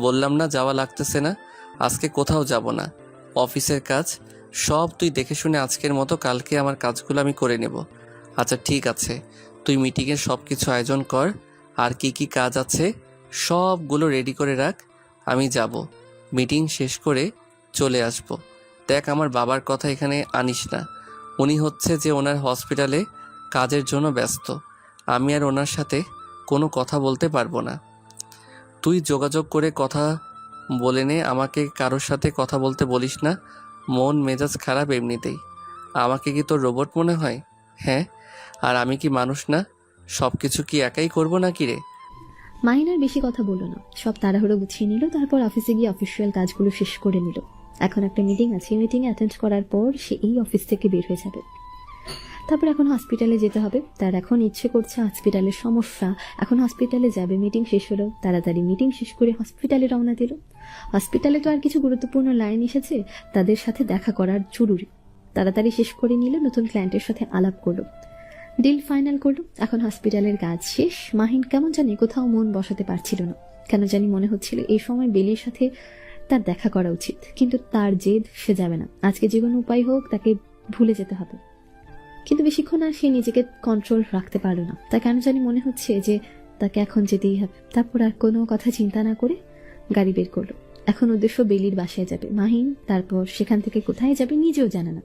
বললাম না যাওয়া লাগতেছে না, আজকে কোথাও যাব না। অফিসের কাজ সব তুই দেখে শুনে আজকের মতো কালকে আমার কাজগুলো আমি করে নেব। আচ্ছা ঠিক আছে, তুই মিটিংয়ের সব কিছু আয়োজন কর, আর কি কি কাজ আছে সবগুলো রেডি করে রাখ। আমি যাব, মিটিং শেষ করে চলে আসব। দেখ আমার বাবার কথা এখানে আনিস না, উনি হচ্ছে যে ওনার হসপিটালে কাজের জন্য ব্যস্ত, আমি আর ওনার সাথে কোনো কথা বলতে পারবো না। তুই যোগাযোগ করে কথা বলে নে, আমাকে কারোর সাথে কথা বলতে বলিস না। মন মেজাজ খারাপ এমনিতেই। আমাকে কি তোর রোবট মনে হয়? হ্যাঁ, আর আমি কি মানুষ না? সব কিছু কি একাই করবো নাকি রে? মাহিন আর বেশি কথা বলল না, সব তাড়াহুড়ো গুছিয়ে নিল, তারপর অফিসে গিয়ে অফিসিয়াল কাজগুলো শেষ করে নিল। এখন একটা মিটিং আছে, মিটিংয়ে অ্যাটেন্ড করার পর সে এই অফিস থেকে বের হয়ে যাবে। তারপর এখন হসপিটালে যেতে হবে। তার এখন ইচ্ছে করছে, হসপিটালের সমস্যা, এখন হসপিটালে যাবে। মিটিং শেষ হলো, তাড়াতাড়ি মিটিং শেষ করে হসপিটালে রওনা দিল। হসপিটালে তো আর কিছু গুরুত্বপূর্ণ লাইন এসেছে, তাদের সাথে দেখা করার জরুরি। তাড়াতাড়ি শেষ করে নিল, নতুন ক্লায়েন্টের সাথে আলাপ করলো, ডিল ফাইনাল করলো। এখন হসপিটালের কাজ শেষ। মাহিন কেমন জানি কোথাও মন বসাতে পারছিল না, কেন জানি মনে হচ্ছিল এই সময় বেলির সাথে তার দেখা করা উচিত, কিন্তু তার জেদ, সে যাবে না। আজকে যে কোনো উপায় হোক তাকে ভুলে যেতে হবে। কিন্তু বেশিক্ষণ আর সে নিজেকে কন্ট্রোল রাখতে পারলো না। তার কেন জানি মনে হচ্ছে যে তাকে এখন যেতেই হবে। তারপর আর কোনো কথা চিন্তা না করে গাড়ি বের করলো। এখন উদ্দেশ্য বেলির বাসায় যাবে মাহিন, তারপর সেখান থেকে কোথায় যাবে নিজেও জানে না।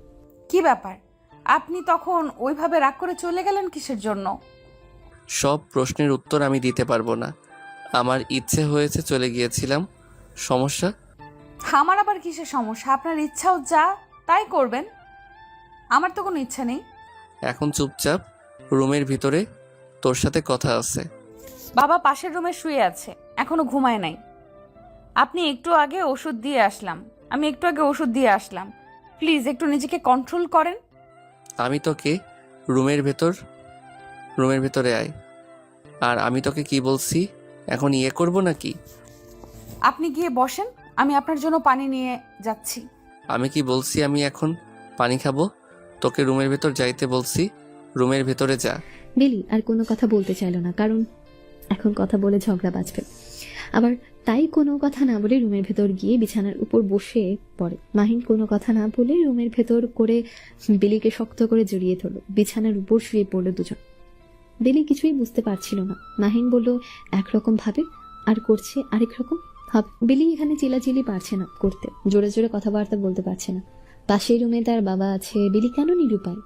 কি ব্যাপার, আপনি তখন ওইভাবে রাগ করে চলে গেলেন কিসের জন্য? সব প্রশ্নের উত্তর আমি দিতে পারবো না, আমার ইচ্ছে হয়েছে চলে গিয়েছিলাম। সমস্যা? আমার আবার কিসের সমস্যা? আপনার ইচ্ছাও যা তাই করবেন, আমার তো কোনো ইচ্ছা নেই। এখন চুপচাপ রুমের ভিতরে, তোর সাথে কথা আছে। বাবা পাশের রুমে শুয়ে আছে, এখনো ঘুমায় নাই। আপনি একটু আগে ওষুধ দিয়ে আসলাম, আমি একটু আগে ওষুধ দিয়ে আসলাম। প্লিজ একটু নিজেকে কন্ট্রোল করেন। আমি তোকে রুমের ভেতরে আয়। আর আমি তোকে কি বলছি, এখন ইয়ে করবো নাকি? আপনি গিয়ে বসেন, আমি আপনার জন্য পানি নিয়ে যাচ্ছি। আমি কি বলছি আমি এখন পানি খাবো? তোকে রুমের ভেতর যাইতে বলছি, রুমের ভেতরে যা। বেলি আর কোনো কথা বলতে চাইল না, কারণ এখন কথা বলে ঝগড়া বাঁচবে। আবার তাই কোনো কথা না বলে রুমের ভেতর গিয়ে বিছানার উপর বসে পড়ে। মাহিন কোনো কথা না বলে রুমের ভেতর করে বেলিকে শক্ত করে জড়িয়ে ধরল। বিছানার উপর শুয়ে পড়লো দুজন। বেলি কিছুই বুঝতে পারছিল না। মাহিন বলল একরকম ভাবে, আর করছে আরেক রকম ভাব। বেলি এখানে চিলাচিলি পারছে না করতে, জোরে জোরে কথাবার্তা বলতে পারছে না। পাশের রুমে তার বাবা আছে, বেলি কেন নিরুপায়।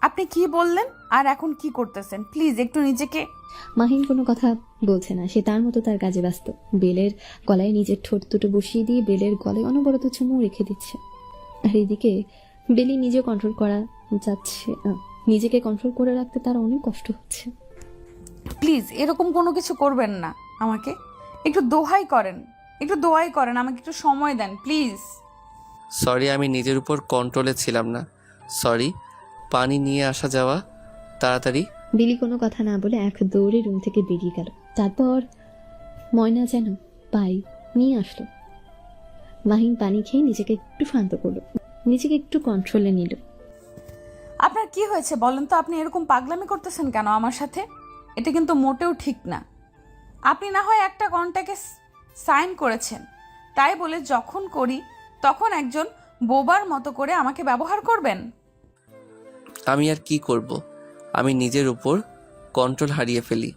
আপনি কি বললেন আর এখন কি করতেছেন? প্লিজ একটু নিজেকে। মাহিন কোনো কথা বলছে না, সে তার মতো তার কাজে ব্যস্ত। বেলের গলায় নিজের ঠোঁট দুটো বসিয়ে দিয়ে বেলের গলায় অনবরত চুমু রেখে দিচ্ছে। আর এদিকে বেলি নিজেও কন্ট্রোল করা যাচ্ছে না, নিজেকে কন্ট্রোল করে রাখতে তার অনেক কষ্ট হচ্ছে। প্লিজ এরকম কোনো কিছু করবেন না, আমাকে একটু দোহাই করেন, একটু দোয়াই করেন, আমাকে একটু সময় দেন প্লিজ। সরি, আমি নিজের উপর কন্ট্রোলে ছিলাম না, সরি। পানি নিয়ে আসা যাওয়া তাড়াতাড়ি। বেলি কোনো কথা না বলে এক দৌড়ে রুম থেকে বেরিয়ে গেল। তারপর ময়না যেন পাই নিয়ে আসলো। মাহিন পানি খেয়ে নিজেকে একটু শান্ত করলো, নিজেকে একটু কন্ট্রোলে নিল। আপনার কি হয়েছে বলেন তো? আপনি এরকম পাগলামি করতেছেন কেন আমার সাথে? এটা কিন্তু মোটেও ঠিক না। আপনি না হয় একটা কন্ট্যাক্টে সাইন করেছেন, তাই বলে যখন করি তখন একজন বোবার মতো করে আমাকে ব্যবহার করবেন? আমি আর কি করব, আমি নিজের উপর কন্ট্রোল হারিয়ে ফেলি,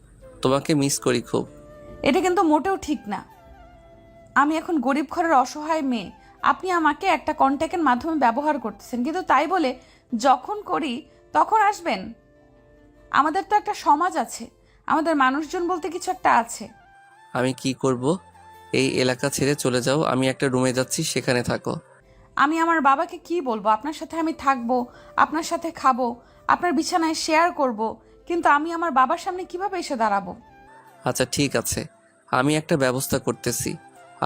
তোমাকে মিস করি খুব। এটা কিন্তু মোটেও ঠিক না। আমি এখন গরিব ঘরের অসহায় মেয়ে, আপনি আমাকে একটা কন্ট্যাক্টের মাধ্যমে ব্যবহার করতেছেন, কিন্তু তাই বলে যখন করি তখন আসবেন? আমাদের তো একটা সমাজ আছে, আমাদের মানুষজন বলতে কিছু একটা আছে। আমি কি করব? এই এলাকা ছেড়ে চলে যাও, আমি একটা রুমে যাচ্ছি, সেখানে থাকো। আমি আমার বাবাকে কি বলবো? আপনার সাথে আমি থাকবো, আপনার সাথে খাবো, আপনার বিছানায় শেয়ার করব, কিন্তু আমি আমার বাবার সামনে কিভাবে এসে দাঁড়াবো? আচ্ছা ঠিক আছে, আমি একটা ব্যবস্থা করতেছি,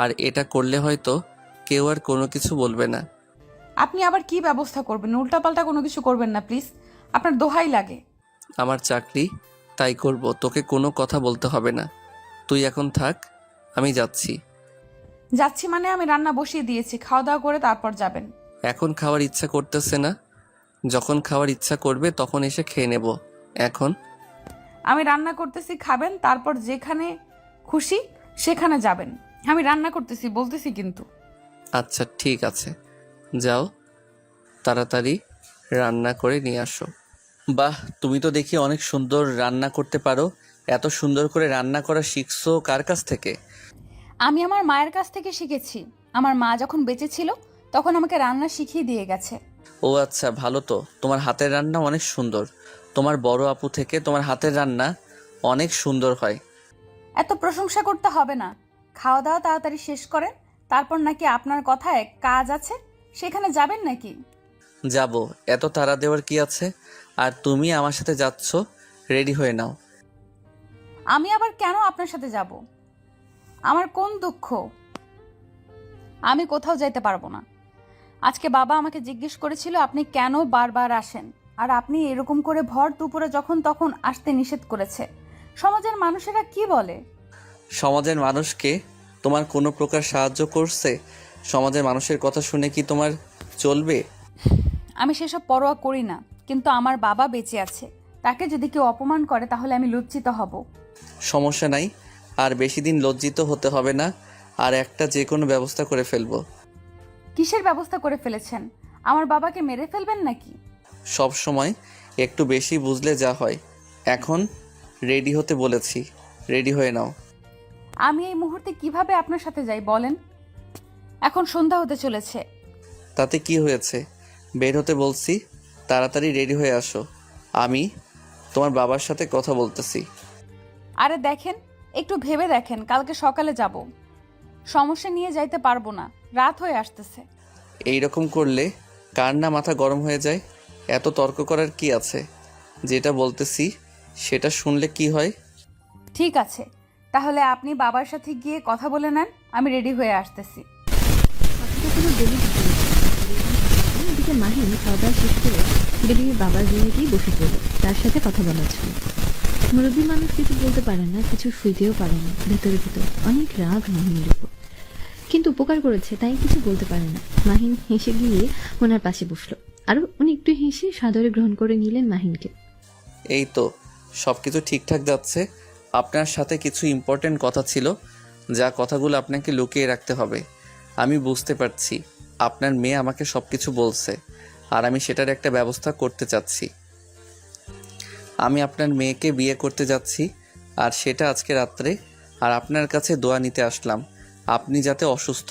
আর এটা করলে হয়তো কেউ আর কোনো কিছু বলবে না। আপনি আবার কি ব্যবস্থা করবেন? উল্টাপাল্টা কোনো কিছু করবেন না প্লিজ, আপনার দোহাই লাগে। আমার চাকরি, তাই করব, তোকে কোনো কথা বলতে হবে না। তুই এখন থাক, আমি যাচ্ছি। যাচ্ছি মানে? আমি রান্না বসিয়ে দিয়েছি, খাওয়া দাওয়া করে তারপর যাবেন। এখন খাওয়ার ইচ্ছা করতেছে না, যখন খাওয়ার ইচ্ছা করবে তখন এসে খেয়ে নেব। এখন আমি রান্না করতেছি, খাবেন, তারপর যেখানে খুশি সেখানে যাবেন। আমি রান্না করতেছি বলতেছি কিন্তু। আচ্ছা ঠিক আছে, যাও, তাড়াতাড়ি রান্না করে নিয়ে আসো। বাহ, তুমি তো দেখি অনেক সুন্দর রান্না করতে পারো। এত সুন্দর করে রান্না করা শিখছো কার কাছ থেকে? আমি আমার মায়ের কাছ থেকে শিখেছি। আমার মা যখন বেঁচে ছিল তখন আমাকে রান্না শিখিয়ে দিয়ে গেছে। ও আচ্ছা, ভালো তো, তোমার হাতের রান্না অনেক সুন্দর। তোমার বড় আপু থেকে তোমার হাতের রান্না অনেক সুন্দর হয়। এত প্রশংসা করতে হবে না। খাওয়া দাওয়া তাড়াতাড়ি শেষ করেন, তারপর নাকি আপনার কথায় কাজ আছে, সেখানে যাবেন নাকি? যাব, এত তাড়া দেওয়ার কি আছে? আর তুমি আমার সাথে যাচ্ছ, রেডি হয়ে নাও। আমি আবার কেন আপনার সাথে যাব? আমার কোন দুঃখ? আমি কোথাও যাইতে পারবো না। আজকে বাবা আমাকে জিজ্ঞেস করেছিল আপনি কেন বারবার আসেন, আর আপনি এরকম করে ভর দুপুরে যখন তখন আসতে নিষেধ করেছে। সমাজের মানুষেরা কি বলে? সমাজের মানুষকে তোমার কোনো প্রকার সাহায্য করছে? সমাজের মানুষের কথা শুনে কি তোমার চলবে? আমি সেসব পরোয়া করি না, কিন্তু আমার বাবা বেঁচে আছে, তাকে যদি কেউ অপমান করে তাহলে আমি লজ্জিত হব। সমস্যা নাই, আর বেশি দিন লজ্জিত হতে হবে না, আর একটা যে কোনো ব্যবস্থা করে ফেলবো। কিসের ব্যবস্থা করে ফেলেছেন? আমার বাবাকে মেরে ফেলবেন নাকি? সব সময় একটু বেশি বুঝলে যা হয়। এখন রেডি হতে বলেছি, রেডি হয়ে নাও। আমি এই মুহূর্তে কিভাবে আপনার সাথে যাই বলেন? এখন সন্ধ্যা হতে চলেছে। তাতে কি হয়েছে? বের হতে বলছি, তাড়াতাড়ি রেডি হয়ে আসো। আমি তোমার বাবার সাথে কথা বলতেছি। আরে দেখেন, একটু ভেবে দেখেন, কালকে সকালে যাব। সমস্যা নিয়ে যাইতে পারবো না, রাত হয়ে আসতেছে। এই রকম করলে কার না মাথা গরম হয়ে যায়? এত তর্ক করার কি আছে? যেটা বলতেছি সেটা শুনলে কি হয়? ঠিক আছে, তাহলে আপনি বাবার সাথে গিয়ে কথা বলে নেন, আমি রেডি হয়ে আসতেছি। কথাটা কোনো বেলি এদিকে মাহিন খাওয়া দাওয়া শেষ করে বেলির বাবার রুমে গিয়ে বসে পড়ল তার সাথে কথা বলার জন্য। মুরব্বী মানুষ কিছু বলতে পারে না, কিছু শুইতেও পারে না, ভেতরে ভেতর অনেক রাগ মাহিনের উপর, কিন্তু উপকার করেছে তাই কিছু বলতে পারে না। মাহিন হেসে গিয়ে ওনার পাশে বসলো, আরো উনি একটু হেসে সাদরে গ্রহণ করে নিলেন মাহিনকে। এই তো সব কিছু ঠিকঠাক যাচ্ছে। আপনার সাথে কিছু ইম্পর্টেন্ট কথা ছিল, যা কথাগুলো আপনাকে লুকিয়ে রাখতে হবে। আমি বুঝতে পারছি আপনার মেয়ে আমাকে সব কিছু বলছে, আর আমি সেটার একটা ব্যবস্থা করতে চাচ্ছি। আমি আপনার মেয়েকে বিয়ে করতে যাচ্ছি, আর সেটা আজকে রাত্রে। আর আপনার কাছে দোয়া নিতে আসলাম। আপনি যাতে অসুস্থ,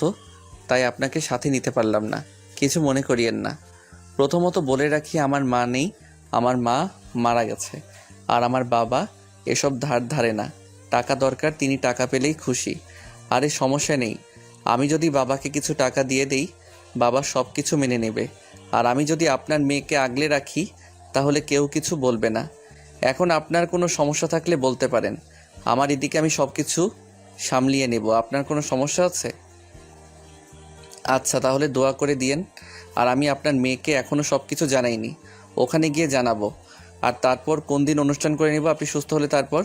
তাই আপনাকে সাথে নিতে পারলাম না, কিছু মনে করিয়েন না। প্রথমত বলে রাখি, আমার মা নেই, আমার মা মারা গেছে। আর আমার বাবা এসব ধার ধারে না, টাকা দরকার, তিনি টাকা পেলেই খুশি। আরে সমস্যা নেই, আমি যদি বাবাকে কিছু টাকা দিয়ে দেই, বাবা সব কিছু মেনে নেবে। আর আমি যদি আপনার মেয়েকে আগলে রাখি, তাহলে কেউ কিছু বলবে না। এখন আপনার কোনো সমস্যা থাকলে বলতে পারেন, আমার এদিকে আমি সব কিছু সামলিয়ে নেব। আপনার কোনো সমস্যা আছে? আচ্ছা, তাহলে দোয়া করে দিয়েন। আর আমি আপনার মেয়েকে এখনও সব কিছু জানাইনি, ওখানে গিয়ে জানাবো। আর তারপর কোন দিন অনুষ্ঠান করে নেব আপনি সুস্থ হলে? তারপর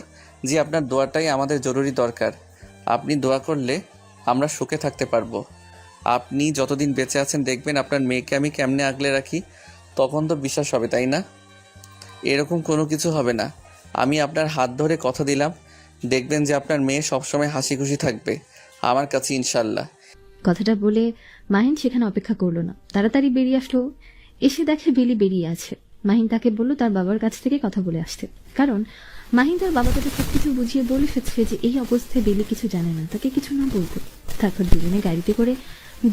জি, আপনার দোয়াটাই আমাদের জরুরি দরকার। আপনি দোয়া করলে আমরা সুখে থাকতে পারবো। আপনি যতদিন বেঁচে আছেন দেখবেন আপনার মেয়েকে আমি কেমনে আগলে রাখি, তখন তো বিশ্বাস হবে, তাই না? এরকম কোনো কিছু হবে না। আমি আপনার হাত ধরে কথা দিলাম, দেখবেন যে আপনার মেয়ে সবসময় হাসি খুশি থাকবে আমার কাছে, ইনশাল্লাহ। কথাটা বলে মাহিন সেখানে অপেক্ষা করলো না, তাড়াতাড়ি বেরিয়ে আসলো। এসে দেখে বেলি বেরিয়ে আছে। মাহিন তাকে বলল তার বাবার কাছ থেকে কথা বলে আসতে, কারণ মাহিন তার বাবাকে সবকিছু বুঝিয়ে বলে এসেছে যে এই অবস্থায় বেলি কিছু জানে না, তাকে কিছু না বলতে। তারপর দুজনে গাড়িতে করে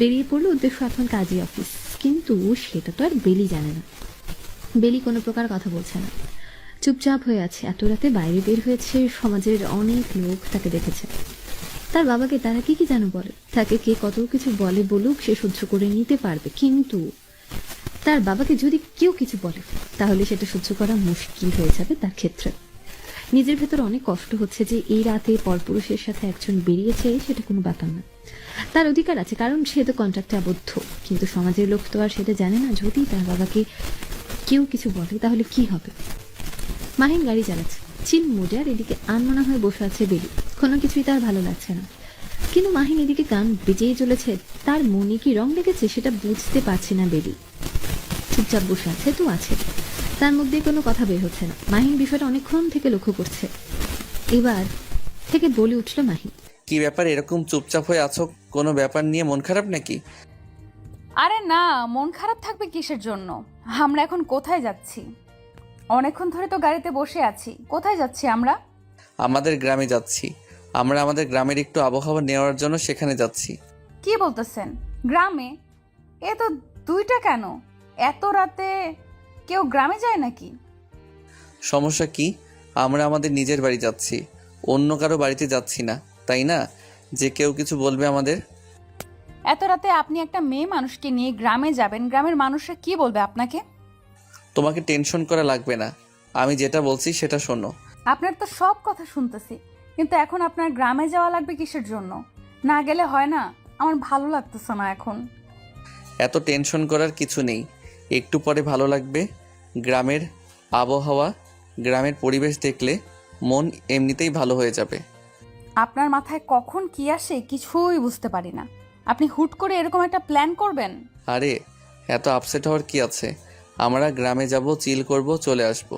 বেরিয়ে পড়লো, উদ্দেশ্য এখন কাজী অফিস। কিন্তু সেটা তো আর বেলি জানে না। বেলি কোনো প্রকার কথা বলছে না, চুপচাপ হয়ে আছে। এত রাতে বাইরে বের হয়েছে, সমাজের অনেক লোক তাকে দেখেছে। তার বাবাকে তারা কি কি যেন বলে, তাকে কে কত কিছু বলে বলুক, সে সহ্য করে নিতে পারবে, কিন্তু তার বাবাকে যদি কেউ কিছু বলে তাহলে সেটা সহ্য করা মুশকিল হয়ে যাবে তার ক্ষেত্রে। নিজের ভেতর অনেক কষ্ট হচ্ছে যে এই রাতে পরপুরুষের সাথে একজন বেরিয়েছে, সেটা কোনো ব্যাপার না, তার অধিকার আছে, কারণ সে তো কন্ট্রাক্টে আবদ্ধ। কিন্তু সমাজের লোক তো আর সেটা জানে না, যদি তার বাবাকে কেউ কিছু বলে তাহলে কি হবে। মাহিন গাড়ি চালাচ্ছে চিল মোডে, আর এদিকে আনমনা হয়ে বসে আছে বেলি। কোনো কিছুই তার ভালো লাগছে না, কিন্তু মাহিন এদিকে গান বেজেই চলেছে। তার মনে কি রং লেগেছে সেটা বুঝতে পারছে না বেলি। চুপচাপ বসে আছে তো আছে, তার মুখ দিয়ে কোনো কথা বের হচ্ছে না। মাহিন বিষয়টা অনেকক্ষণ থেকে লক্ষ্য করছে। এবার থেকে বলে উঠল মাহিন, কি ব্যাপার এরকম চুপচাপ হয়ে আছো? কোনো ব্যাপার নিয়ে মন খারাপ নাকি? আরে না, মন খারাপ থাকবে কিসের জন্য? আমরা এখন কোথায় যাচ্ছি? অনেকক্ষণ ধরে তো গাড়িতে বসে আছি। কোথায় যাচ্ছি আমরা? আমাদের গ্রামে যাচ্ছি। আমরা আমাদের গ্রামের একটু আবহাওয়া নেওয়ার জন্য সেখানে যাচ্ছি। কি বলতেছেন? গ্রামে? এ তো 2টা কেন? এত রাতে কেউ গ্রামে যায় নাকি? সমস্যা কি? আমরা আমাদের নিজের বাড়ি যাচ্ছি, অন্য কারো বাড়িতে যাচ্ছি না, তাই না? যে কেউ কিছু বলবে আমাদের? এত রাতে আপনি একটা মেয়ে মানুষকে নিয়ে গ্রামে যাবেন, গ্রামের মানুষরা কি বলবে আপনাকে? তোমাকে টেনশন করা লাগবে না, আমি যেটা বলছি সেটা শোনো। আপনার তো সব কথা শুনতেছি, কিন্তু এখন আপনার গ্রামে যাওয়া লাগবে কিসের জন্য? না গেলে হয় না? আমার ভালো লাগতেছে না এখন। এত টেনশন করার কিছু নেই, একটু পরে ভালো লাগবে। গ্রামের আবহাওয়া, গ্রামের পরিবেশ দেখলে মন এমনিতেই ভালো হয়ে যাবে। আপনার মাথায় কখন কি আসে কিছুই বুঝতে পারি না। আপনি হুট করে এরকম একটা প্ল্যান করবেন? আরে এত আপসেট হওয়ার কি আছে? আমরা গ্রামে যাব, চিল করব, চলে আসব।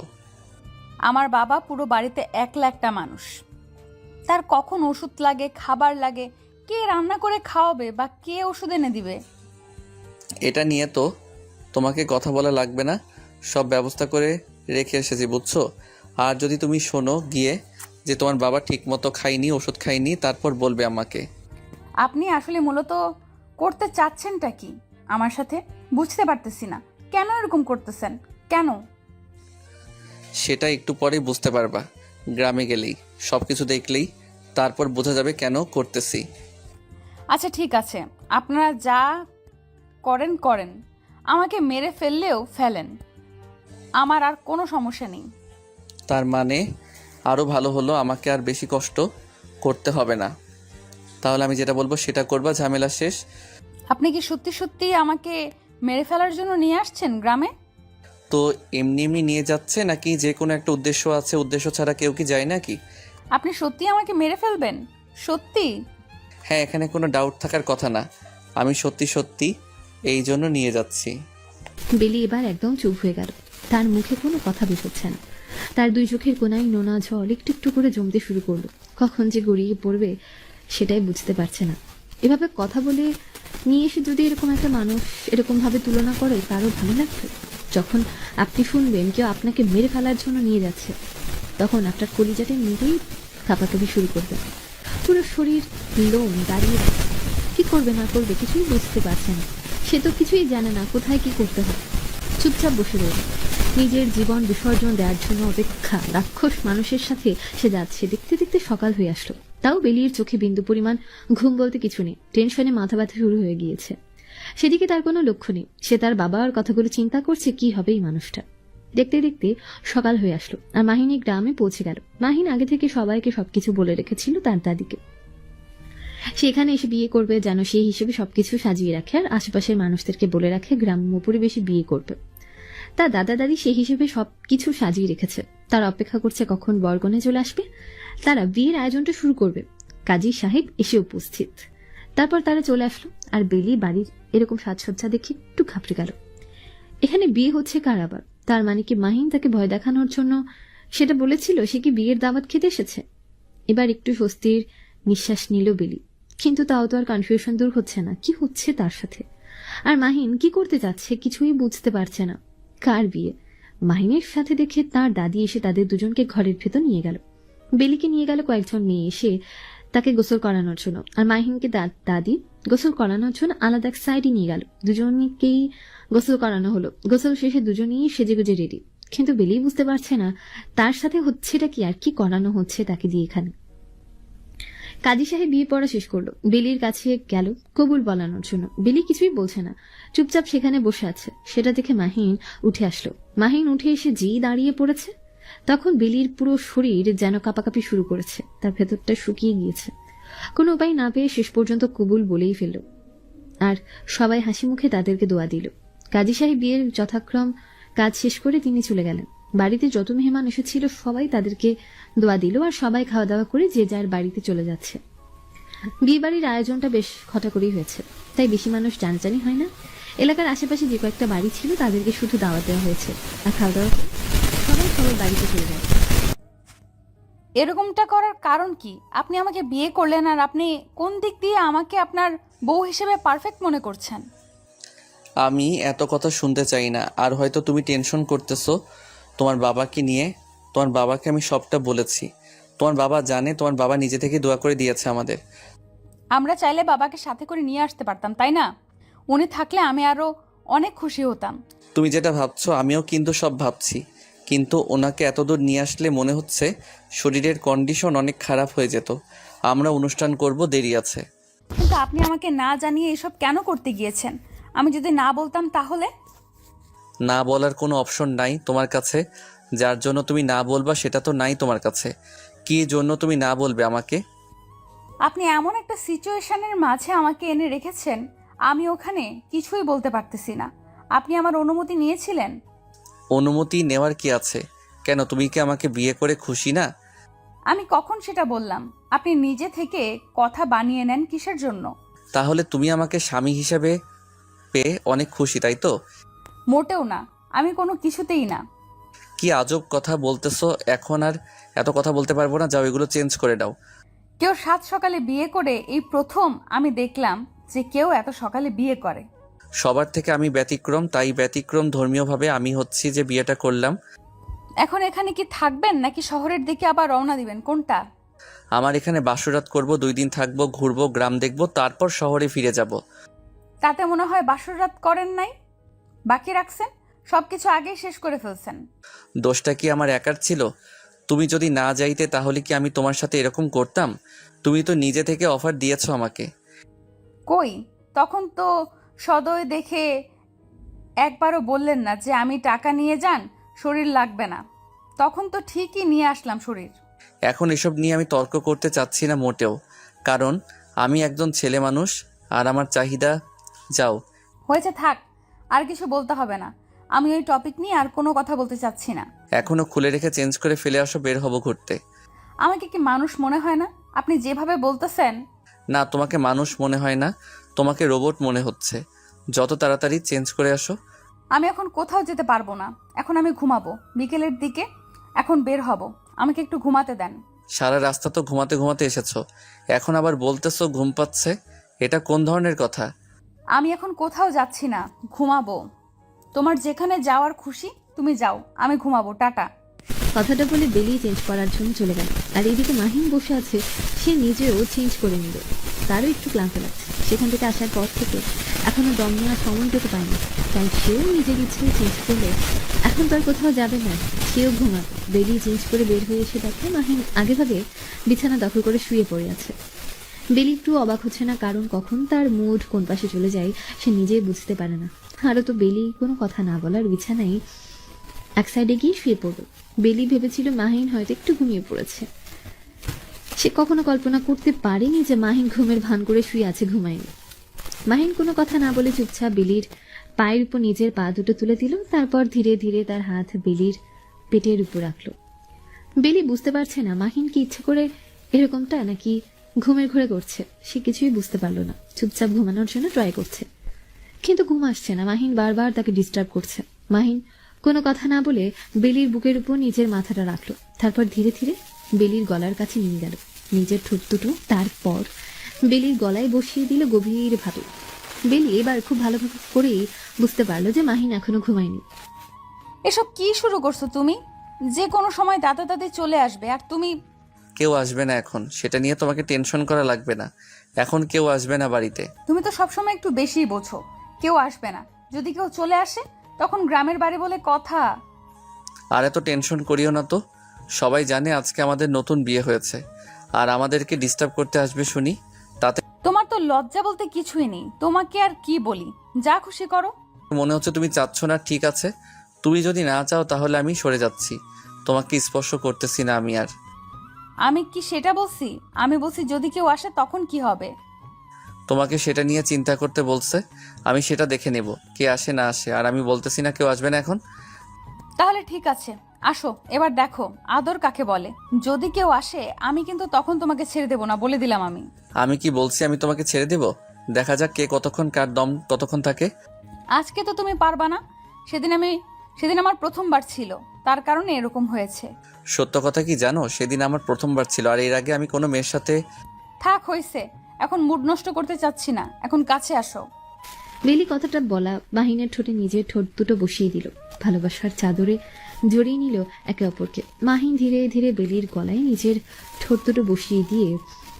আমার বাবা পুরো বাড়িতে একলা একটা মানুষ, তার কখন ওষুধ লাগে, খাবার লাগে, কে রান্না করে খাওয়াবে বা কে ওষুধ এনে দিবে? এটা নিয়ে তো তোমাকে কথা বলা লাগবে না, সব ব্যবস্থা করে রেখে এসেছি, বুঝছো? আর যদি তুমি শোনো গিয়ে যে তোমার বাবা ঠিকমতো খায়নি, ওষুধ খায়নি, তারপর বলবে আমাকে। আপনি আসলে মূলত করতে চাচ্ছেনটা কি আমার সাথে? বুঝতে পারতেছি না, কেন এরকম করতেছেন? কেন? সেটা একটু পরেই বুঝতে পারবা, গ্রামে গেলেই সব কিছু দেখলেই তারপর বোঝা যাবে কেন করতেছি। আচ্ছা ঠিক আছে, আপনারা যা করেন করেন, আমাকে মেরে ফেললেও ফেলেন, আমার আর কোনো সমস্যা নেই। তার মানে আরও ভালো হলো, আমাকে আর বেশি কষ্ট করতে হবে না। তাহলে আমি যেটা বলবো সেটা করবা, ঝামেলা শেষ। আপনি কি সত্যি সত্যি আমাকে মেরে ফেলার জন্য নিয়ে আসছেন গ্রামে? তো এমনি এমনি নিয়ে যাচ্ছে নাকি যে কোনো একটা উদ্দেশ্য আছে? উদ্দেশ্য ছাড়া কেউ কি যায় নাকি? আপনি সত্যি আমাকে মেরে ফেলবেন? সত্যি? হ্যাঁ, এখানে কোনো ডাউট থাকার কথা না, আমি সত্যি সত্যি এই জন্য নিয়ে যাচ্ছি। বেলি এবার একদম চুপ হয়ে গেল, তার মুখে কোনো কথা বের হচ্ছে না। তার 2 চোখের কোনায় নোনা জল একটু একটু করে জমতে শুরু করলো, কখন যে গড়িয়ে পড়বে সেটাই বুঝতে পারছে না। এভাবে কথা বলে নিয়ে এসে যদি এরকম একটা মানুষ এরকম ভাবে তুলনা করে, তারও ভালো লাগবে? যখন আপনি শুনবেন কেউ আপনাকে মেরে ফেলার জন্য নিয়ে যাচ্ছে, তখন আপনার কলিজাটা নিজেই কাঁপাকাঁপি শুরু করবে, পুরো শরীর লোম দাঁড়িয়ে যাবে। কি করবে না করবে কিছুই বুঝতে পারছে না, সে তো কিছুই জানে না কোথায় কি করতে হয়। চুপচাপ বসে রইল, নিজের জীবন বিসর্জন দেওয়ার জন্য অপেক্ষা। রাক্ষস মানুষের সাথে সে যাচ্ছে। দেখতে দেখতে সকাল হয়ে আসলো, তাও বেলির চোখে বিন্দু পরিমাণ ঘুম বলতে কিছু নেই। টেনশনে মাথা ব্যথা শুরু হয়ে গিয়েছে, সেদিকে তার কোনো লক্ষ্য নেই। সে তার বাবার কথাগুলো চিন্তা করছে, কি হবে এই মানুষটা। দেখতে দেখতে সকাল হয়ে আসলো, আর মাহিনী গ্রামে পৌঁছে গেল। মাহিন আগে থেকে সবাইকে সবকিছু বলে রেখেছিল তার দাদিকে, সে এখানে এসে বিয়ে করবে, যেন সেই হিসেবে সবকিছু সাজিয়ে রাখে, আর আশেপাশের মানুষদেরকে বলে রাখে গ্রাম্য পরিবেশে বিয়ে করবে। তার দাদা দাদি সেই হিসেবে সবকিছু সাজিয়ে রেখেছে, তারা অপেক্ষা করছে কখন বরকনে চলে আসবে, তারা বিয়ের আয়োজনটা শুরু করবে। কাজী সাহেব এসে উপস্থিত, তারপর তারা চলে আসলো। আর বেলি বাড়ির এরকম সাজসজ্জা দেখে একটু ঘাবড়ে গেল। এখানে বিয়ে হচ্ছে কার আবার? তার মানে কি মাহিন তাকে ভয় দেখানোর জন্য সেটা বলেছিল? সে কি বিয়ের দাওয়াত খেতে এসেছে? এবার একটু স্বস্তির নিঃশ্বাস নিল বেলি, কিন্তু তাও তো আর কনফিউশন দূর হচ্ছে না, কি হচ্ছে তার সাথে। আর মাহিন কি করতে যাচ্ছে কিছুই বুঝতে পারছে না। কার বিয়ে? মাহিনের সাথে দেখে তার দাদি এসে তাদের দুজনকে ঘরের ভেতর নিয়ে গেল। বেলিকে নিয়ে গেল কয়েকজন মেয়ে এসে তাকে গোসল করানোর জন্য, আর মাহিনকে দাদি গোসল করানোর জন্য আলাদা এক সাইডে নিয়ে গেল। দুজনকেই গোসল করানো হলো। গোসল শেষে দুজনেই সেজেগুজে রেডি, কিন্তু বেলি বুঝতে পারছে না তার সাথে হচ্ছেটা কি আর কি করানো হচ্ছে তাকে দিয়ে এখানে। কাজী সাহেব বিয়ে পড়া শেষ করলো, বেলির কাছে গেল কবুল বলানোর জন্য। বেলি কিছুই বলছে না, চুপচাপ সেখানে বসে আছে। সেটা দেখে মাহিন উঠে আসলো। মাহিন উঠে এসে যেই দাঁড়িয়ে পড়েছে, তখন বেলির পুরো শরীর যেন কাঁপাকাঁপি শুরু করেছে, তার ভেতরটা শুকিয়ে গিয়েছে। কোনো উপায় না পেয়ে শেষ পর্যন্ত কবুল বলেই ফেলল। আর সবাই হাসি মুখে তাদেরকে দোয়া দিল। কাজী সাহেব বিয়ের যথাক্রম কাজ শেষ করে তিনি চলে গেলেন। বাড়িতে যত মেহমান এসেছিল সবাই তাদেরকে দোয়া দিল, আর সবাই খাওয়া দাওয়া করে যে যার বাড়িতে চলে যাচ্ছে। বিয়ে বাড়ির আয়োজনটা বেশ খটাকরেই হয়েছে, তাই বেশি মানুষ জানাজানি হয় না। এলাকার আশেপাশে যে কয়েকটা বাড়ি ছিল তাদেরকে শুধু দাওয়াত দেওয়া হয়েছে, আর খাওয়া দাওয়া করে সবাই সবার বাড়িতে চলে যায়। এরকমটা করার কারণ কি? আপনি আমাকে বিয়ে করলেন, আর আপনি কোন দিক দিয়ে আমাকে আপনার বউ হিসেবে পারফেক্ট মনে করছেন? আমি এত কথা শুনতে চাই না। আর হয়তো তুমি টেনশন করতেছো তোমার বাবাকে নিয়ে। তোমার বাবাকে আমি সবটা বলেছি। তোমার বাবা জানে, তোমার বাবা নিজে থেকে দোয়া করে দিয়েছে আমাদের। আমরা চাইলে বাবাকে সাথে করে নিয়ে আসতে পারতাম, তাই না? উনি থাকলে আমি আরো অনেক খুশি হতাম। তুমি যেটা ভাবছো আমিও কিন্তু সব ভাবছি, কিন্তু ওনাকে এতদূর নিয়ে আসলে মনে হচ্ছে শরীরের কন্ডিশন অনেক খারাপ হয়ে যেত। আমরা অনুষ্ঠান করব, দেরি আছে। কিন্তু আপনি আমাকে না জানিয়ে এসব কেন করতে গিয়েছেন? আমি যদি না বলতাম তাহলে? না বলার কোনো অপশন নাই তোমার কাছে। যার জন্য তুমি না বলবা সেটা তো নাই তোমার কাছে। কী জন্য তুমি না বলবে আমাকে? আপনি এমন একটা সিচুয়েশনের মাঝে আমাকে এনে রেখেছেন, আমি ওখানে কিছুই বলতে পারতেছি না। আপনি আমার অনুমতি নিয়েছিলেন? অনুমতি নেওয়ার কি আছে? কেন, তুমি কি আমাকে বিয়ে করে খুশি না? আমি কখন সেটা বললাম? আপনি নিজে থেকে কথা বানিয়ে নেন কিসের জন্য? তাহলে তুমি আমাকে স্বামী হিসেবে পেয়ে অনেক খুশি, তাই তো? মোটেও না, আমি কোনো কিছুতেই না। কি আজব কথা বলতেছো। এখন আর এত কথা বলতে পারবো না, যাও এগুলো চেঞ্জ করে দাও। কেউ সাত সকালে বিয়ে করে এই প্রথম আমি দেখলাম যে কেউ এত সকালে বিয়ে করে। সবার থেকে আমি ব্যতিক্রম, তাই ব্যতিক্রম ধর্মীয়ভাবে আমি হচ্ছি যে বিয়েটা করলাম। এখন এখানে কি থাকবেন নাকি শহরের দিকে আবার রওনা দিবেন, কোনটা? আমার এখানে বাসরাত করব, 2 দিন থাকবো, ঘুরবো, গ্রাম দেখবো, তারপর শহরে ফিরে যাব। তাতে মনে হয় বাসর রাত করেন নাই, বাকি রাখছেন। সবকিছু আগেই শেষ করে ফেলছেন। দোষটা কি আমার একার ছিল? তুমি যদি না যাইতে তাহলে কি আমি তোমার সাথে এরকম করতাম? তুমি তো নিজে থেকে অফার দিয়েছো আমাকে। কই, তখন তো সদয় দেখে একবারও বললেন না যে আমি টাকা নিয়ে যান, শরীর লাগবে না। তখন তো ঠিকই নিয়ে আসলাম শরীর। এখন এসব নিয়ে আমি তর্ক করতে চাচ্ছি না মোটেও, কারণ আমি একজন ছেলে মানুষ আর আমার চাহিদা। যাও। হয়েছে, থাক, আর কিছু বলতে হবে না। আমি ওই টপিক নিয়ে আর কোনো কথা বলতে চাচ্ছি না। এখনো খুলে রেখে চেঞ্জ করে ফেলে আসো, বের হবো ঘুরতে। আমাকে কি মানুষ মনে হয় না? আপনি যেভাবে বলতেছেন। না, তোমাকে মানুষ মনে হয় না, তোমাকে রোবট মনে হচ্ছে। যত তাড়াতাড়ি চেঞ্জ করে আসো। আমি এখন কোথাও যেতে পারবো না। এখন আমি ঘুমাবো বিকেলের দিকে, এখন বের হব। আমাকে একটু ঘুমাতে দেন। সারা রাস্তা তো ঘুমাতে ঘুমাতে এসেছো, এখন আবার বলতেছো ঘুম পাচ্ছে। এটা কোন ধরনের কথা? আমি এখন কোথাও যাচ্ছি না, ঘুমাবো। তোমার যেখানে যাওয়ার খুশি তুমি যাও, আমি ঘুমাবো, টাটা। কথাটা বলে বেলি চেঞ্জ করার জন্য চলে গেল। আর এদিকে মাহিন বসে আছে, সে নিজেও চেঞ্জ করে নিল। তারও একটু ক্লান্ত লাগছে, সেখান থেকে আসার পর থেকে এখনো দম নেওয়ার সময়টুকু পায়নি, তাই সেও নিজের ইচ্ছে চেঞ্জ করলে এখন তো আর কোথাও যাবে না, সেও ঘুমাবে। বেলি চেঞ্জ করে বের হয়ে এসে দেখে মাহিন আগেভাগে বিছানা দখল করে শুয়ে পড়ে আছে। বেলি একটু অবাক হচ্ছে না, কারণ কখন তার মুড কোন পাশে চলে যায় সে নিজেই বুঝতে পারে না। আরও তো বেলি কোনো কথা না বলার বিছানায় এক সাইডে গিয়ে শুয়ে পড়ল। বেলি ভেবেছিল মাহিন হয়তো একটু ঘুমিয়ে পড়েছে। সে কখনো কল্পনা করতে পারেনি যে মাহিন ঘুমের ভান করে শুয়ে আছে, ঘুমায়নি। মাহিন কোনো কথা না বলে চুপচাপ বেলির পায়ের উপর নিজের পা দুটো তুলে দিল, তারপর ধীরে ধীরে তার হাত বেলির পেটের উপর রাখলো। বেলি বুঝতে পারছে না মাহিন কি ইচ্ছে করে এরকমটা নাকি ঘুমের ঘোরে করছে। সে কিছুই বুঝতে পারলো না, চুপচাপ ঘুমানোর জন্য ট্রাই করছে, কিন্তু ঘুম আসছে না। মাহিন বারবার তাকে ডিস্টার্ব করছে। মাহিন কোনো কথা না বলে বেলির বুকের উপর নিজের মাথাটা রাখলো, তারপর ধীরে ধীরে বেলির গলার কাছে নিয়ে গেল নিজের ঠোঁট দুটো, তারপর বেলির গলায় বসিয়ে দিল গভীরভাবে। বেলি এবার খুব ভালোভাবে করেই বুঝতে পারলো যে মাহিন এখনো ঘুমায়নি। এসব কি শুরু করছো তুমি? যে কোনো সময় দাদা দাদি চলে আসবে, আর তুমি? কেউ আসবে না এখন, সেটা নিয়ে তোমাকে টেনশন করা লাগবে না। এখন কেউ আসবে না বাড়িতে। তুমি তো সবসময় একটু বেশিই বোঝো। কেউ আসবে না, যদি কেউ চলে আসে তখন গ্রামের বাড়ি বলে কথা। আর এত টেনশন করিও না তো। সবাই জানে আজকে আমাদের নতুন বিয়ে হয়েছে, আর আমাদেরকে ডিস্টার্ব করতে আসবে শুনি, তাতে তোমার তো লজ্জা বলতে কিছুই নেই, তোমাকে আর কি বলি, যা খুশি করো। মনে হচ্ছে তুমি চাচ্ছ না। ঠিক আছে, তুমি যদি না চাও তাহলে আমি সরে যাচ্ছি, তোমাকে স্পর্শ করতেছি না আমি আর। আমি কি সেটা বলছি? আমি বলছি যদি কেউ আসে তখন কি হবে। তোমাকে সেটা নিয়ে চিন্তা করতে বলছে, আমি সেটা দেখে নেব কে আসে না আসে। আর আমি বলতেছি না কেউ আসবে না এখন। তাহলে ঠিক আছে, আসো এবার দেখো আদর কাকে বলে। যদি কেউ আসে আমি কিন্তু তখন তোমাকে ছেড়ে দেবো না, বলে দিলাম আমি। আমি কি বলছি আমি তোমাকে ছেড়ে দেব? দেখা যাক কে কতক্ষণ কার দম ততক্ষণ থাকে। আজকে তো তুমি পারবা না। সেদিন আমার প্রথমবার ছিল, তার কারণে এরকম হয়েছে। সত্য কথা কি জানো, সেদিন আমার প্রথমবার ছিল, আর এর আগে আমি কোনো মেয়ের সাথে। থাক হয়েছে, এখন মুড নষ্ট করতে চাচ্ছি না, এখন কাছে আসো। বেলি কথাটা বলা মাহিনের ঠোঁটে নিজের ঠোঁট দুটো বসিয়ে দিল, ভালোবাসার চাদরে জড়িয়ে নিল একে অপরকে। মাহিন ধীরে ধীরে বেলির গলায় নিজের ঠোঁট দুটো বসিয়ে দিয়ে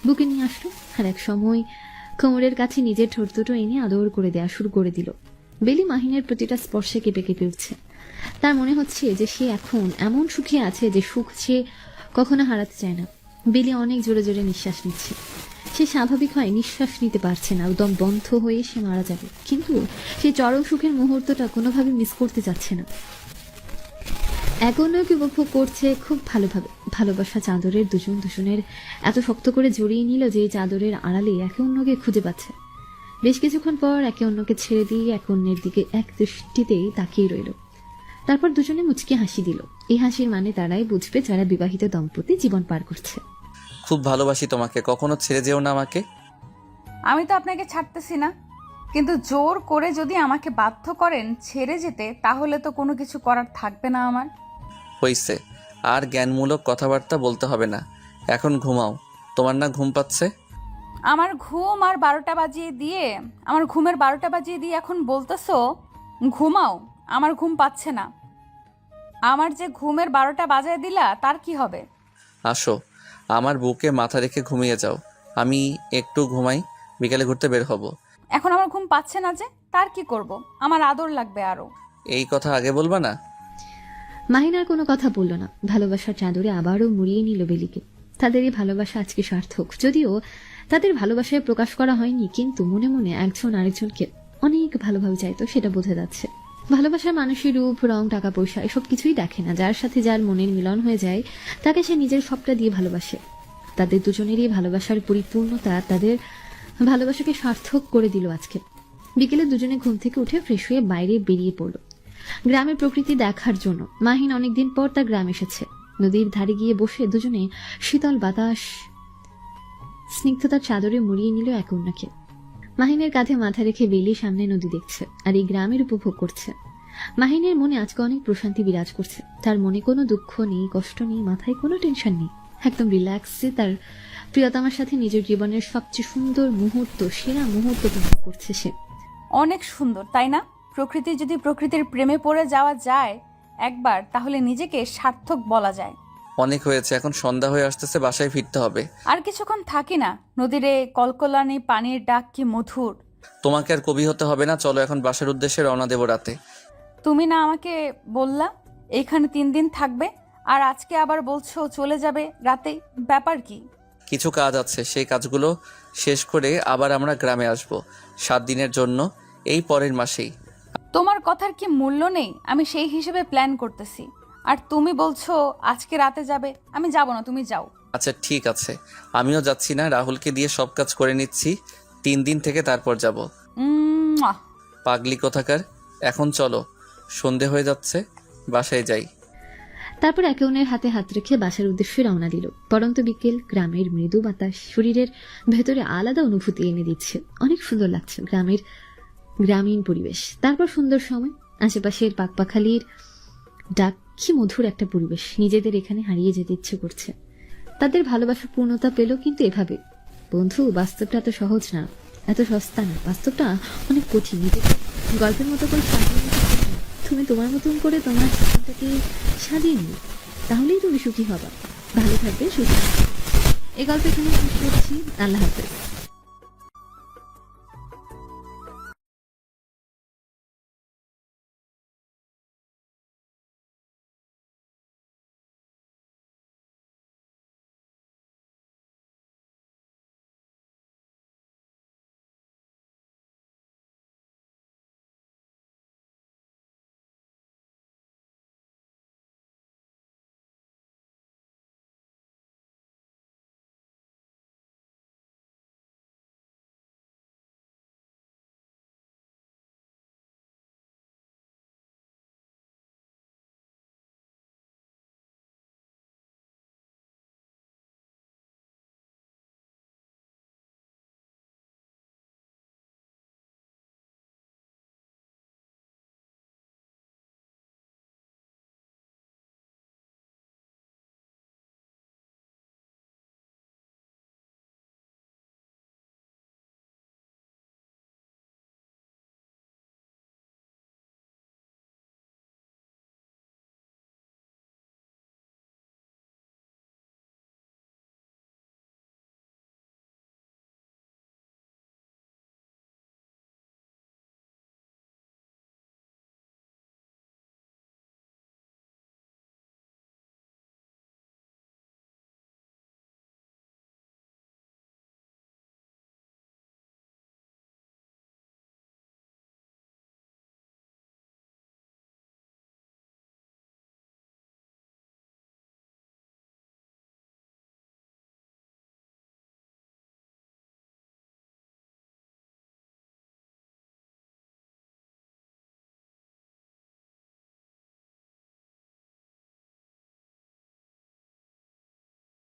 বুকে নিয়ে আসলো, আর এক সময় কোমরের কাছে নিজের ঠোঁট দুটো এনে আদর করে দেওয়া শুরু করে দিল। বেলি মাহিনের প্রতিটা স্পর্শে কেঁপে কেঁপে উঠছে। তার মনে হচ্ছে যে সে এখন এমন সুখে আছে যে সুখ সে কখনো হারাতে চায় না। বেলি অনেক জোরে জোরে নিঃশ্বাস নিচ্ছে। সে স্বাভাবিক হয় নিঃশ্বাস নিতে পারছে না, একদম বন্ধ হয়ে সে মারা যাবে, কিন্তু সে চরম সুখের মুহূর্তটা কোনোভাবে মিস করতে যাচ্ছে না। এক অন্যকে উপভোগ করছে খুব ভালোভাবে। ভালোবাসা চাদরের দুজনের এত শক্ত করে জড়িয়ে নিল যে এই চাদরের আড়ালে একে অন্যকে খুঁজে পাচ্ছে। বেশ কিছুক্ষণ পর একে অন্যকে ছেড়ে দিয়ে এক অন্যের দিকে এক দৃষ্টিতেই তাকিয়ে রইল। তারপর দুজনে মুচকি হাসি দিল। এই হাসির মানে তারাই বুঝবে যারা বিবাহিত দম্পতি জীবন পার করছে। খুব ভালোবাসি তোমাকে, কখনো ছেড়ে যেও না আমাকে। আমি তো আপনাকে ছাড়তেছি না, কিন্তু জোর করে যদি আমাকে বাধ্য করেন ছেড়ে যেতে, তাহলে তো কোনো কিছু করার থাকবে না আমার। হইছে, আর জ্ঞানমূলক কথাবার্তা বলতে হবে না, এখন ঘুমাও। তোমার না ঘুম পাচ্ছে? আমার ঘুম আর 12টা বাজিয়ে দিয়ে, আমার ঘুমের 12টা বাজিয়ে দিয়ে এখন বলতেছো ঘুমাও? আমার ঘুম পাচ্ছে না। আমার যে ঘুমের 12টা বাজায় দিলা তার কি হবে? আসো, আমার বুকে মাথা রেখে ঘুমিয়ে যাও, আমি একটু ঘুমাই, বিকেলে ঘুরতে বের হব। এখন আমার ঘুম পাচ্ছে না যে, তার কি করব? আমার আদর লাগবে আরো। এই কথা আগে বলবা না? মাহিন আর কোনো কথা বলল না। ভালোবাসার চাদরে আবারও মুড়িয়ে নিল বেলিকে। তাদের এই ভালোবাসা আজকে সার্থক, যদিও তাদের ভালোবাসায় প্রকাশ করা হয়নি, কিন্তু মনে মনে একজন আরেকজনকে অনেক ভালোভাবে চাইতো, সেটা বোঝা যাচ্ছে। ভালোবাসার মানুষের রূপ, রং, টাকা পয়সা এসব কিছুই দেখে না। যার সাথে যার মনের মিলন হয়ে যায় তাকে সে নিজের সবটা দিয়ে ভালোবাসে। তাদের দুজনেরই ভালোবাসার পরিপূর্ণতা তাদের ভালোবাসাকে সার্থক করে দিল আজকে। বিকেলে দুজনে ঘুম থেকে উঠে ফ্রেশ হয়ে বাইরে বেরিয়ে পড়ল গ্রামের প্রকৃতি দেখার জন্য। মাহিন অনেকদিন পর তার গ্রাম এসেছে। নদীর ধারে গিয়ে বসে দুজনে শীতল বাতাস স্নিগ্ধতার চাদরে মুড়িয়ে নিল এক অন্যকে। মাহিনের কাঁধে মাথা রেখে বেলি সামনে নদী দেখছে আর এই গ্রামের উপভোগ করছে। মাহিনের মনে আজকে অনেক প্রশান্তি বিরাজ করছে। তার মনে কোনো দুঃখ নেই, কষ্ট নেই, মাথায় কোনো টেনশন নেই। একদম রিল্যাক্সে তার প্রিয়তমার সাথে নিজের জীবনের সবচেয়ে সুন্দর মুহূর্ত, সেরা মুহূর্ত উপভোগ করছে সে। অনেক সুন্দর তাই না? প্রকৃতি, যদি প্রকৃতির প্রেমে পড়ে যাওয়া যায় একবার, তাহলে নিজেকে সার্থক বলা যায়। অনেক হয়েছে, এখন সন্ধ্যা হয়ে আসতেছে, বাসায় ফিরতে হবে। আর কিছুক্ষণ থাকি না? নদীরে কলকলানি পানির ডাক কি মধুর। তোমাকে আর কবি হতে হবে না, চলো এখন বাসার উদ্দেশ্যে রওনা দেবো রাতে। তুমি না আমাকে বললা এখানে 3 দিন থাকবে, আর আজকে আবার বলছো চলে যাবে রাতে, ব্যাপার কি? কিছু কাজ আছে, সেই কাজগুলো শেষ করে আবার আমরা গ্রামে আসব 7 দিনের জন্য, এই পরের মাসেই। তোমার কথার কি মূল্য নেই? আমি সেই হিসেবে প্ল্যান করতেছি, আর তুমি বলছো আজকে রাতে যাবে। আমি যাব না, তুমি যাও। আচ্ছা ঠিক আছে, আমিও যাচ্ছি না, রাহুলকে দিয়ে সব কাজ করে নিচ্ছি, 3 দিন থেকে তারপর যাব। মুয়া। পাগলি কোথাকার, এখন চলো, সন্ধে হয়ে যাচ্ছে, বাসায় যাই। তারপর একে অন্যের হাতে হাত রেখে বাসার উদ্দেশ্যে রওনা দিল। পরন্ত বিকেল, গ্রামের মৃদু বাতাস শরীরের ভেতরে আলাদা অনুভূতি এনে দিচ্ছে। অনেক সুন্দর লাগছে গ্রামীণ পরিবেশ। তারপর সুন্দর সময়, আশেপাশের পাকপাখালির ডাক, কি মধুর একটা পরিবেশ। নিজেদের এখানে হারিয়ে যেতে ইচ্ছে করছে। তাদের ভালোবাসা পূর্ণতা পেল কিন্তু এভাবে। বন্ধু, বাস্তবটা এত সহজ না, এত সস্তা না। বাস্তবটা অনেক কঠিন। নিজেকে গল্পের মতো করে সাজিয়ে নিতে হবে। তুমি তোমার মতন করে তোমার জীবনটাকে সাজিয়ে নিও, তাহলেই তুমি সুখী হবা। ভালো থাকবে, সুখী থাকবে। এই গল্প এখানে শেষ করছি। আল্লাহ হাফেজ।